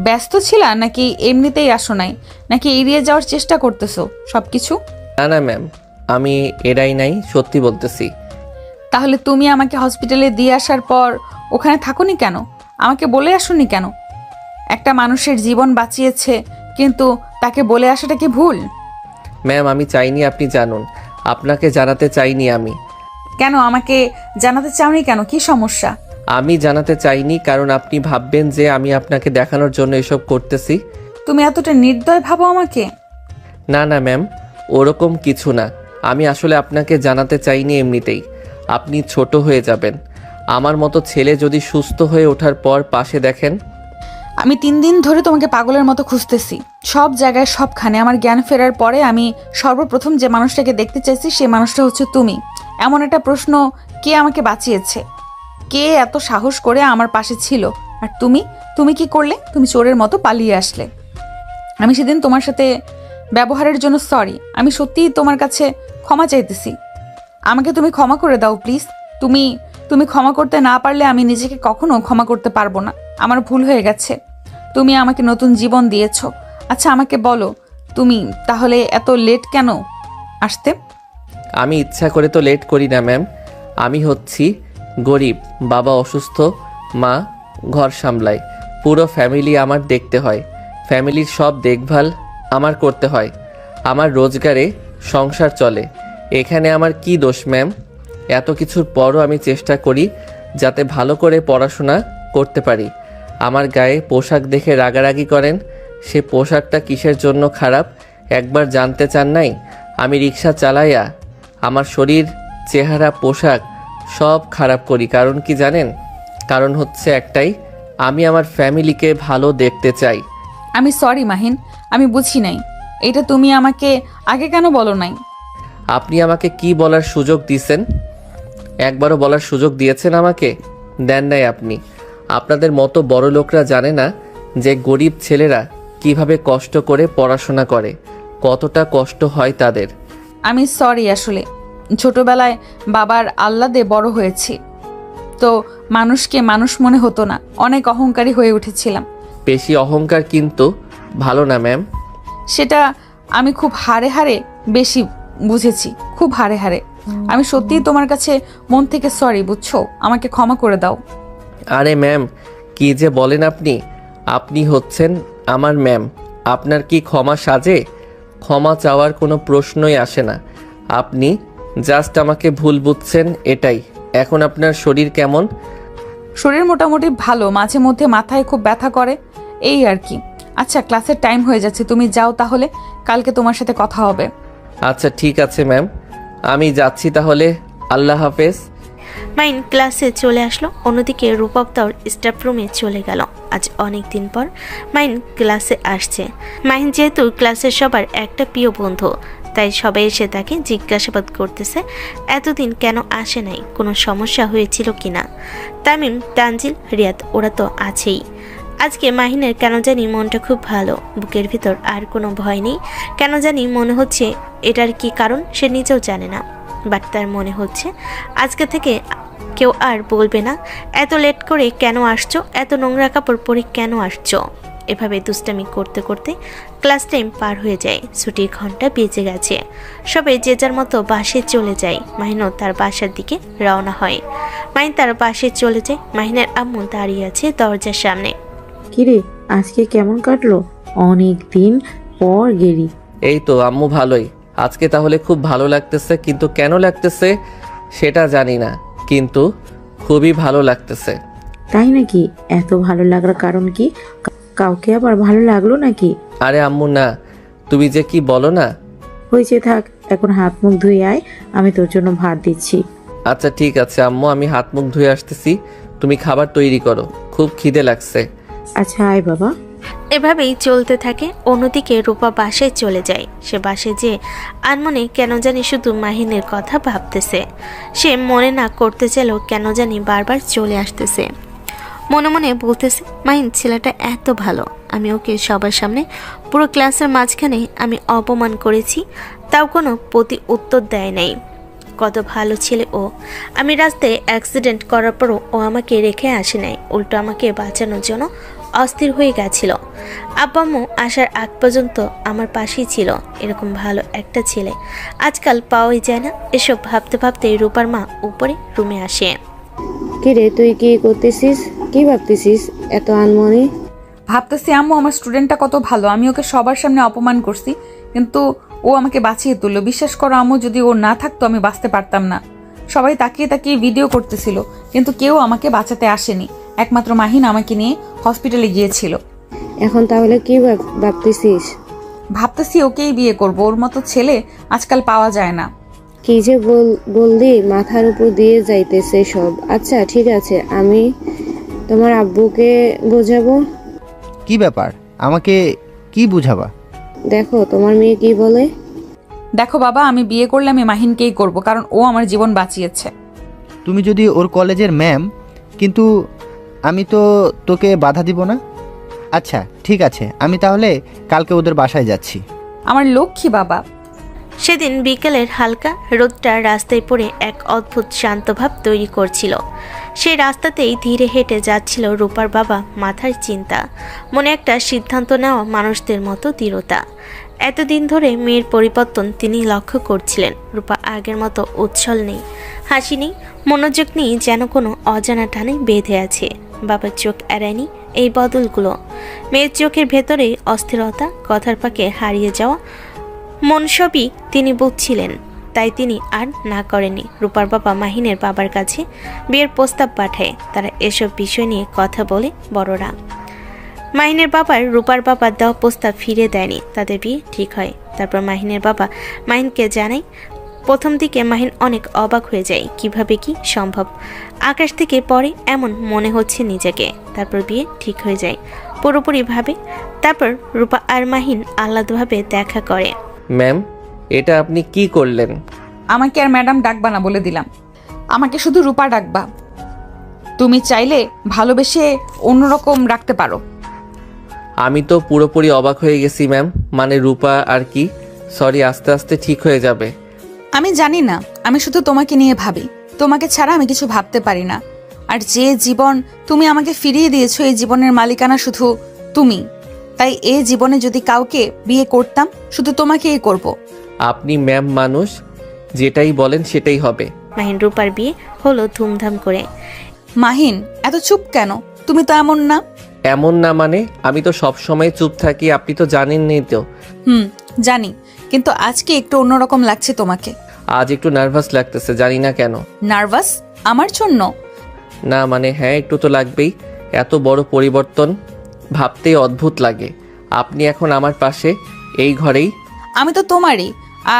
ব্যস্ত ছিলা নাকি এমনিতেই আসো নাই, নাকি এড়িয়ে যাওয়ার চেষ্টা করতেছো সবকিছু? না না ম্যাম, আমি এড়াই নাই, সত্যি বলতেছি। তাহলে তুমি আমাকে হসপিটালে দিয়ে আসার পর ওখানে থাকোনি কেন? আমাকে বলে আসোনি কেন? একটা মানুষের জীবন বাঁচিয়েছে, কিন্তু তাকে বলে আসাটা কি ভুল? ম্যাম আমি চাইনি আপনি জানুন, আপনাকে জানাতে চাইনি আমি। কেন আমাকে জানাতে চাওনি কেন? কি সমস্যা? আমি জানাতে চাইনি কারণ আপনি ভাববেন যে আমি আপনাকে দেখানোর জন্য এসব করতেছি। তুমি এতটা নির্দয় ভাবো আমাকে? না না ম্যাম, ওরকম কিছু না। আমি আসলে আপনাকে জানাতে চাইনি এমনিতেই। আপনি ছোট হয়ে যাবেন। আমার মতো ছেলে যদি সুস্থ হয়ে ওঠার পর পাশে দেখেন। আমি 3 দিন ধরে তোমাকে পাগলের মতো খুঁজতেছি, সব জায়গায় সবখানে। আমার জ্ঞান ফেরার পরে আমি সর্বপ্রথম যে মানুষটাকে দেখতে চাইছি, সে মানুষটা হচ্ছে তুমি। এমন একটা প্রশ্ন, কে আমাকে বাঁচিয়েছে? কে এত সাহস করে আমার পাশে ছিল আর তুমি তুমি কি করলে? তুমি চোরের মতো পালিয়ে আসলে। আমি সেদিন তোমার সাথে ব্যবহারের জন্য সরি। আমি সত্যিই তোমার কাছে ক্ষমা চাইতেছি। আমাকে তুমি ক্ষমা করে দাও প্লিজ। তুমি তুমি ক্ষমা করতে না পারলে আমি নিজেকে কখনো ক্ষমা করতে পারবো না। আমার ভুল হয়ে গেছে। তুমি আমাকে নতুন জীবন দিয়েছো। আচ্ছা আমাকে বলো, তুমি তাহলে এত লেট কেন আসতে? আমি ইচ্ছা করে তো লেট করি না ম্যাম। আমি হচ্ছি গরিব, বাবা অসুস্থ, মা ঘর সামলায়, পুরো ফ্যামিলি আমার দেখতে হয়, ফ্যামিলির সব দেখভাল আমার করতে হয়, আমার রোজগারে সংসার চলে। এখানে আমার কি দোষ ম্যাম? এত কিছুর পরও আমি চেষ্টা করি যাতে ভালো করে পড়াশোনা করতে পারি। আমার গায়ে পোশাক দেখে রাগারাগি করেন, সে পোশাকটা কিসের জন্য খারাপ একবার জানতে চান নাই? আমি রিক্সা চালাইয়া আমার শরীর, চেহারা, পোশাক সব খারাপ করি। কারণ কি জানেন? কারণ হচ্ছে একটাই, আমি আমার ফ্যামিলিকে ভালো দেখতে চাই। আমি সরি মাহিন, আমি বুঝি নাই। এটা তুমি আমাকে আগে কেন বলো নাই? আপনি আমাকে কি বলার সুযোগ দিয়েছেন? একবারও বলার সুযোগ দিয়েছেন আমাকে? দেন নাই আপনি। আপনাদের মতো বড় লোকরা জানে না যে গরিব ছেলেরা কিভাবে কষ্ট করে পড়াশোনা করে, কতটা কষ্ট হয় তাদের। আমি সরি। আসলে ছোটবেলায় বাবার আহ্লাদে বড় হয়েছি, তো মানুষকে মানুষ মনে হতো না, অনেক অহংকারী হয়ে উঠেছিলাম। বেশি অহংকার কিন্তু ভালো না ম্যাম। সেটা আমি খুব হারে হারে বেশি বুঝেছি, খুব হারে হারে। আমি সত্যিই তোমার কাছে মন থেকে সরি, বুঝছো? আমাকে ক্ষমা করে দাও। আরে ম্যাম, কি যে বলেন আপনি? আপনি হচ্ছেন আমার ম্যাম। আপনার কি ক্ষমা সাজে? ক্ষমা চাওয়ার কোনো প্রশ্নই আসে না। আপনি জাস্ট আমাকে ভুল বুঝছেন, এটাই। এখন আপনার শরীর কেমন? শরীর মোটামুটি ভালো, মাঝে মধ্যে মাথায় খুব ব্যথা করে, এই আর কি। আচ্ছা ক্লাসের টাইম হয়ে যাচ্ছে, তুমি যাও তাহলে, কালকে তোমার সাথে কথা হবে। আচ্ছা ঠিক আছে ম্যাম, আমি যাচ্ছি তাহলে। আল্লাহ হাফেজ। মাইন ক্লাসে চলে আসলো, অন্যদিকে রূপক তার স্টাফ রুমে চলে গেল। আজ অনেক দিন পর মাইন ক্লাসে আসছে। মাইন যেহেতু ক্লাসের সবার একটা প্রিয় বন্ধু, তাই সবাই এসে তাকে জিজ্ঞাসাবাদ করতেছে এতদিন কেন আসে নাই, কোনো সমস্যা হয়েছিল কিনা। তামিম, তানজিল, রিয়াদ ওরা তো আছেই। আজকে মাহিনের কেন জানি মনটা খুব ভালো, বুকের ভিতর আর কোনো ভয় নেই। কেন জানি মনে হচ্ছে এটার কি কারণ সে নিজেও জানে না, বাট তার মনে হচ্ছে আজকে থেকে কেউ আর বলবে না এত লেট করে কেন আসছো, এত নোংরা কাপড় পরে কেন আসছো। এভাবে দুষ্টামি করতে করতে ক্লাস টাইম পার হয়ে যায়, ছুটির ঘন্টা বেজে গেছে। সবাই যে যার মতো বাসে চলে যায়। মাহিনও তার বাসার দিকে রওনা হয়। মাহিন তার বাসে চলে যায়। মাহিনের আম্মু দাঁড়িয়ে আছে দরজার সামনে। কিরে আজকে কেমন কাটলো? অনেক দিন পর গেলি। এই তো আম্মু, ভালোই। আজকে তাহলে খুব ভালো লাগতেছে, কিন্তু কেন লাগতেছে সেটা জানি না, কিন্তু খুবই ভালো লাগতেছে। তাই নাকি? এত ভালো লাগার কারণ কি? কাউকে আবার ভালো লাগলো নাকি? আরে আম্মু না, তুমি যে কি বলো না। হয়েছে, থাক, এখন হাত মুখ ধুয়ে আয়, আমি তোর জন্য ভাত দিচ্ছি। আচ্ছা ঠিক আছে আম্মু, আমি হাত মুখ ধুয়ে আসতেছি, তুমি খাবার তৈরি করো, খুব খিদে লাগছে। আচ্ছা আয় বাবা। এভাবেই চলতে থাকে। অন্যদিকে রূপা বাসায় চলে যায়। সে বাসে যে আনমনে কেন জানি শুধু মাহিনের কথা ভাবতেছে। সে মনে না করতে চাইলেও কেন জানি বারবার চলে আসতেছে। মনে মনে বলতেছে মাহিন ছেলেটা এত ভালো, আমি ওকে সবার সামনে পুরো ক্লাসের মাঝখানে আমি অপমান করেছি, তাও কোনো প্রতি উত্তর দেয় নাই। কত ভালো ছেলে ও। আমি রাস্তায় অ্যাক্সিডেন্ট করার পরও ও আমাকে রেখে আসে নাই, উল্টো আমাকে বাঁচানোর জন্য অস্থির হয়ে গেছিল। আব্বা আম্মু আসার আগ পর্যন্ত আমার পাশেই ছিল। এরকম ভালো একটা ছেলে আজকাল পাওয়াই যায় না। এসব ভাবতে ভাবতে রূপার মা উপরে রুমে আসে। কি রে, তুই কি করতেছিস? কি ভাবতেছিস এত আনমনে? ভাবতেছি আম্মু আমার স্টুডেন্টটা কত ভালো, আমি ওকে সবার সামনে অপমান করছি, কিন্তু ও আমাকে বাঁচিয়ে তুললো। বিশ্বাস করো আম্মু, যদি ও না থাকতো আমি বাঁচতে পারতাম না। সবাই তাকিয়ে তাকিয়ে ভিডিও করতেছিল, কিন্তু কেউ আমাকে বাঁচাতে আসেনি। একমাত্র মাহিন আমাকে নিয়ে হসপিটালে গিয়েছিল। এখন তাহলে কি ভাবতেছিস? ভাবতেছি ওকেই বিয়ে করব, ওর মতো ছেলে আজকাল পাওয়া যায় না। কি যে বললি, মাথার উপর দিয়ে যাইতেছে সব। আচ্ছা ঠিক আছে, আমি তোমার আব্বুকে বোঝাবো। কি ব্যাপার, আমাকে কি বুঝাবা? দেখো তোমার মেয়ে কি বলে। দেখো বাবা, আমি বিয়ে করলে আমি মাহিনকেই করব, কারণ ও আমার জীবন বাঁচিয়েছে। তুমি যদি ওর কলেজের ম্যাম, কিন্তু আমি তো তোকে বাধা দিব না। আচ্ছা ঠিক আছে, আমি তাহলে কালকে ওদের বাসায় যাচ্ছি। আমার লক্ষ্মী বাবা। সেদিন বিকেলের হালকা রোদটা রাস্তায় পড়ে এক অদ্ভুত শান্তভাব তৈরি করছিল। সেই রাস্তাতেই ধীরে হেঁটে যাচ্ছিল রূপার বাবা। মাথার চিন্তা, মনে একটা সিদ্ধান্ত নেওয়া মানুষদের মতো দৃঢ়তা। এতদিন ধরে মেয়ের পরিবর্তন তিনি লক্ষ্য করছিলেন। রূপা আগের মতো উচ্ছল নেই, হাসি নেই, মনোযোগ নেই, যেন কোনো অজানা টানে বেঁধে আছে। বাবার চোখ এড়ায়নি এই বদলগুলো। মেয়ের চোখের ভেতরেই অস্থিরতা, কথার পাকে হারিয়ে যাওয়া মন সবই তিনি বুঝছিলেন। তাই তিনি আর না করেনি। রূপার বাবা মাহিনের বাবার কাছে বিয়ের প্রস্তাব পাঠায়। তারা এসব বিষয় নিয়ে কথা বলে বড়রা। মাহিনের বাবার রূপার বাবার দেওয়া প্রস্তাব ফিরে দেয়নি। তাদের বিয়ে ঠিক হয়। তারপর মাহিনের বাবা মাহিনকে জানায়। প্রথম দিকে মাহিন অনেক অবাক হয়ে যায়, কিভাবে কি সম্ভব, আকাশ থেকে পড়ে এমন মনে হচ্ছে নিজেকে। তারপর বিয়ে ঠিক হয়ে যায় পুরোপুরিভাবে। তারপর রূপা আর মাহিন আলাদাভাবে দেখা করে। ম্যাম, এটা আপনি কি করলেন? আমাকে আর ম্যাডাম ডাকবা না বলে দিলাম, আমাকে শুধু রূপা ডাকবা। তুমি চাইলে ভালোবেসে অন্যরকম রাখতে পারো। আমি তো পুরোপুরি অবাক হয়ে গেছি ম্যাম। মানে রূপা আর কি? সরি, আস্তে আস্তে ঠিক হয়ে যাবে। আমি জানি না, আমি শুধু তোমাকে নিয়ে ভাবি। তোমাকে ছাড়া আমি কিছু ভাবতে পারি না। আর যে জীবন তুমি আমাকে ফিরিয়ে দিয়েছো, এই জীবনের মালিকানা শুধু তুমি। তাই এই জীবনে যদি কাউকে বিয়ে করতাম, শুধু তোমাকেই করব। আপনি ম্যাম মানুষ, যেটাই বলেন সেটাই হবে। মাহিন রূপার বিয়ে হলো ধুমধাম করে। মাহিন, এত চুপ কেন? তুমি তো এমন না। এমন না মানে? আমি তো সব সময় চুপ থাকি, আপনি তো জানেনই তো। জানি, কিন্তু আজকে একটু অন্যরকম লাগছে তোমাকে। আজ একটু নার্ভাস লাগতেছে, জানি না কেন। নার্ভাস আমার জন্য? না মানে হ্যাঁ, একটু তো লাগবেই। এত বড় পরিবর্তন ভাবতেই অদ্ভুত লাগে। আপনি এখন আমার পাশে, এই ঘরেই। আমি তো তোমারই,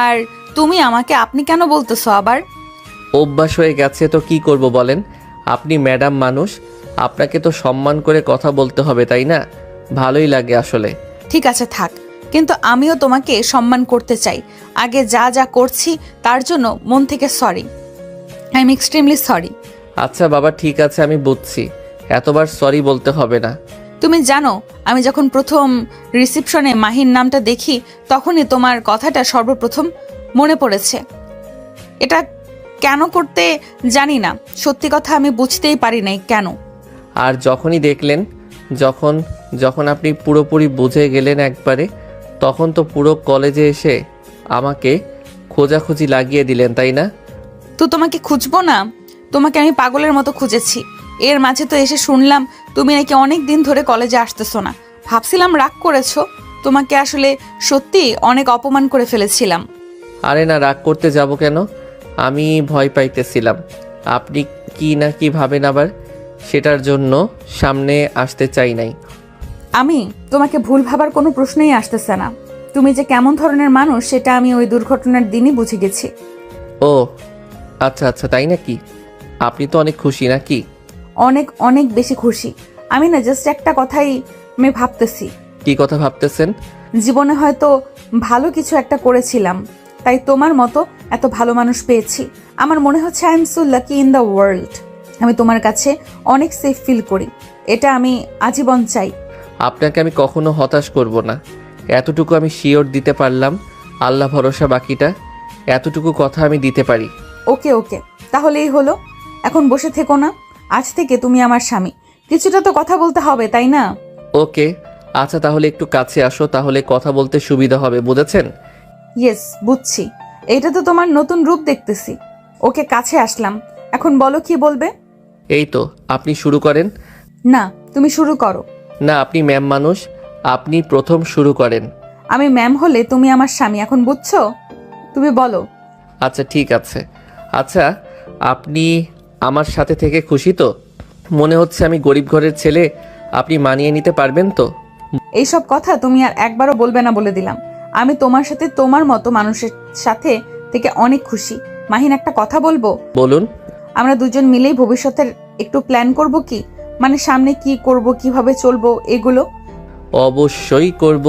আর তুমি আমাকে আপনি কেন বলতেছো আবার? অভ্যাস হয়ে গেছে তো কি করব বলেন। আপনি ম্যাডাম মানুষ, আপনাকে তো সম্মান করে কথা বলতে হবে, তাই না? ভালোই লাগে আসলে। ঠিক আছে থাক, কিন্তু আমিও তোমাকে সম্মান করতে চাই। আগে যা যা করছি তার জন্য মন থেকে sorry. I am extremely sorry. আচ্ছা বাবা, ঠিক আছে, আমি বুঝছি। এতবার সরি বলতে হবে না। তুমি জানো, আমি যখন প্রথম রিসেপশনে মাহির নামটা দেখি, তখনই তোমার কথাটা সর্বপ্রথম মনে পড়েছে। এটা কেন করতে জানি না, সত্যি কথা আমি বুঝতেই পারি নাই কেন। আর যখনই দেখলেন, যখন আপনি পুরোপুরি বুঝে গেলেন একবারে, তখন তো পুরো কলেজে এসে আমাকে খোঁজাখুঁজি লাগিয়ে দিলেন, তাই না? তো তোমাকে খুঁজবো না? তোমাকে আমি পাগলের মতো খুঁজেছি। এর মাঝে তো এসে শুনলাম তুমি নাকি অনেক দিন ধরে কলেজে আসতেছো না। ভাবছিলাম রাগ করেছো। তোমাকে আসলে সত্যি অনেক অপমান করে ফেলেছিলাম। আরে না, রাগ করতে যাব কেন? আমি ভয় পাইতেছিলাম আপনি কি না কি ভাবেন আবার, সেটার জন্য সামনে আসতে চাই নাই। আমি তোমাকে ভুল ভাবার কোনো প্রশ্নই আসতেছে না। তুমি যে কেমন ধরনের মানুষ সেটা আমি ওই দুর্ঘটনার দিনই বুঝে গেছি। ও আচ্ছা আচ্ছা, তাই নাকি? আপনি তো অনেক খুশি নাকি? অনেক অনেক বেশি খুশি। আমি না জাস্ট একটা কথাই আমি ভাবতেছি। কি কথা ভাবতেছেন? জীবনে হয়তো ভালো কিছু একটা করেছিলাম, তাই তোমার মতো এত ভালো মানুষ পেয়েছি। আমার মনে হচ্ছে I am so lucky in the world. আমি তোমার কাছে অনেক সেফ ফিল করি। এটা আমি আজীবন চাই। আপনাকে আমি কখনো হতাশ করব না, এতটুকু আমি শিওর দিতে পারলাম। আল্লাহ ভরসা, বাকিটা এতটুকু কথা আমি দিতে পারি। ওকে ওকে, তাহলেই হলো। এখন বসে থেকো না, আজ থেকে তুমি আমার স্বামী। কিছুটা তো কথা বলতে হবে, তাই না? ওকে আচ্ছা, তাহলে একটু কাছে আসো, তাহলে কথা বলতে সুবিধা হবে, বুঝেছেন? ইয়েস, বুঝছি। এটা তো তোমার নতুন রূপ দেখতেছি। ওকে, কাছে আসলাম। এখন বলো কি বলবে? এই তো, আপনি শুরু করেন। না, তুমি শুরু করো। না, আপনি ম্যাম মানুষ, আপনি প্রথম শুরু করেন। আমি ম্যাম হলে তুমি আমার স্বামী, এখন বুঝছো? তুমি বলো। আচ্ছা ঠিক আছে। আচ্ছা, আপনি আমার সাথে থেকে খুশি তো? মনে হচ্ছে আমি গরিব ঘরের ছেলে, আপনি মানিয়ে নিতে পারবেন তো? এইসব কথা তুমি আর একবারও বলবে না বলে দিলাম। আমি তোমার সাথে তোমার মতো মানুষের সাথে থেকে অনেক খুশি। মাহিন, একটা কথা বলবো? বলুন। আমরা দুজন মিলেই ভবিষ্যতের একটু প্ল্যান করব কি? মানে সামনে কি করব, কিভাবে চলবো, এগুলো। অবশ্যই করব।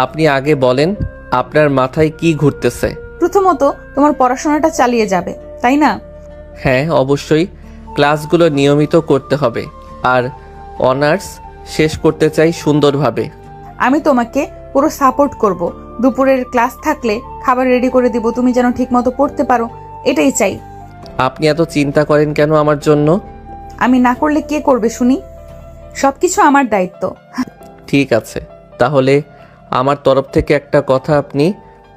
আপনি আগে বলেন, আপনার মাথায় কি ঘুরতেছে? প্রথমত তোমার পড়াশোনাটা চালিয়ে যাবে, তাই না? হ্যাঁ অবশ্যই, ক্লাসগুলো নিয়মিত করতে হবে। আর অনার্স শেষ করতে চাই সুন্দরভাবে। আমি তোমাকে পুরো সাপোর্ট করব। দুপুরের ক্লাস থাকলে খাবার রেডি করে দিব, তুমি যেন ঠিকমতো পড়তে পারো, এটাই চাই। আপনি এত চিন্তা করেন কেন আমার জন্য? আমি না করলে কে করবে শুনি? সবকিছু আমার দায়িত্ব। ঠিক আছে, তাহলে আমার তরফ থেকে একটা কথা, আপনি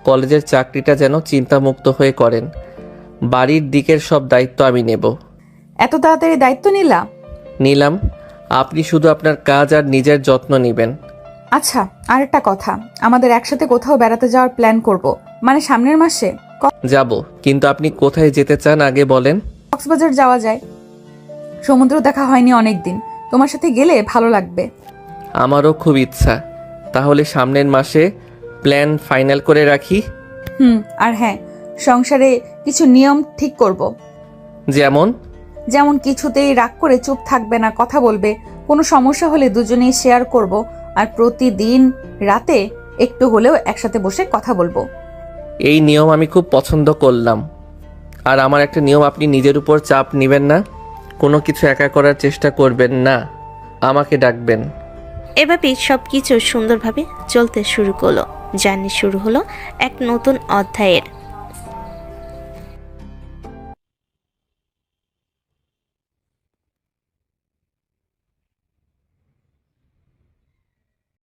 কলেজের চাকরিটা যেন চিন্তামুক্ত হয়ে করেন। বাড়ির দিকের সব দায়িত্ব আমি নেব। এত তাড়াতাড়ি দায়িত্ব নিলাম। আপনি শুধু আপনার কাজ আর নিজের যত্ন নেবেন। আচ্ছা, আরেকটা কথা, আমাদের একসাথে কোথাও বেড়াতে যাওয়ার প্ল্যান করব, মানে সামনের মাসে। যাব, কিন্তু আপনি কোথায় যেতে চান আগে বলেন। কক্সবাজার যাওয়া যায়, সমুদ্র দেখা হয়নি অনেক দিন, তোমার সাথে গেলে ভালো লাগবে। আমারও খুব ইচ্ছা। তাহলে সামনের মাসে প্ল্যান ফাইনাল করে রাখি। আর হ্যাঁ, সংসারে কিছু নিয়ম ঠিক করব। যেমন কিছুতেই রাগ করে চুপ থাকবে না, কথা বলবে, কোনো সমস্যা হলে দুজনেই শেয়ার করব, আর প্রতিদিন রাতে একটু হলেও একসাথে বসে কথা বলবো। এই নিয়ম আমি খুব পছন্দ করলাম। আর আমার একটা নিয়ম, আপনি নিজের উপর চাপ নেবেন না, কোনো কিছু একা করার চেষ্টা করবেন না, আমাকে ডাকবেন। এভাবেই সব কিছু সুন্দরভাবে চলতে শুরু করলো। জার্নি শুরু হলো এক নতুন অধ্যায়ের।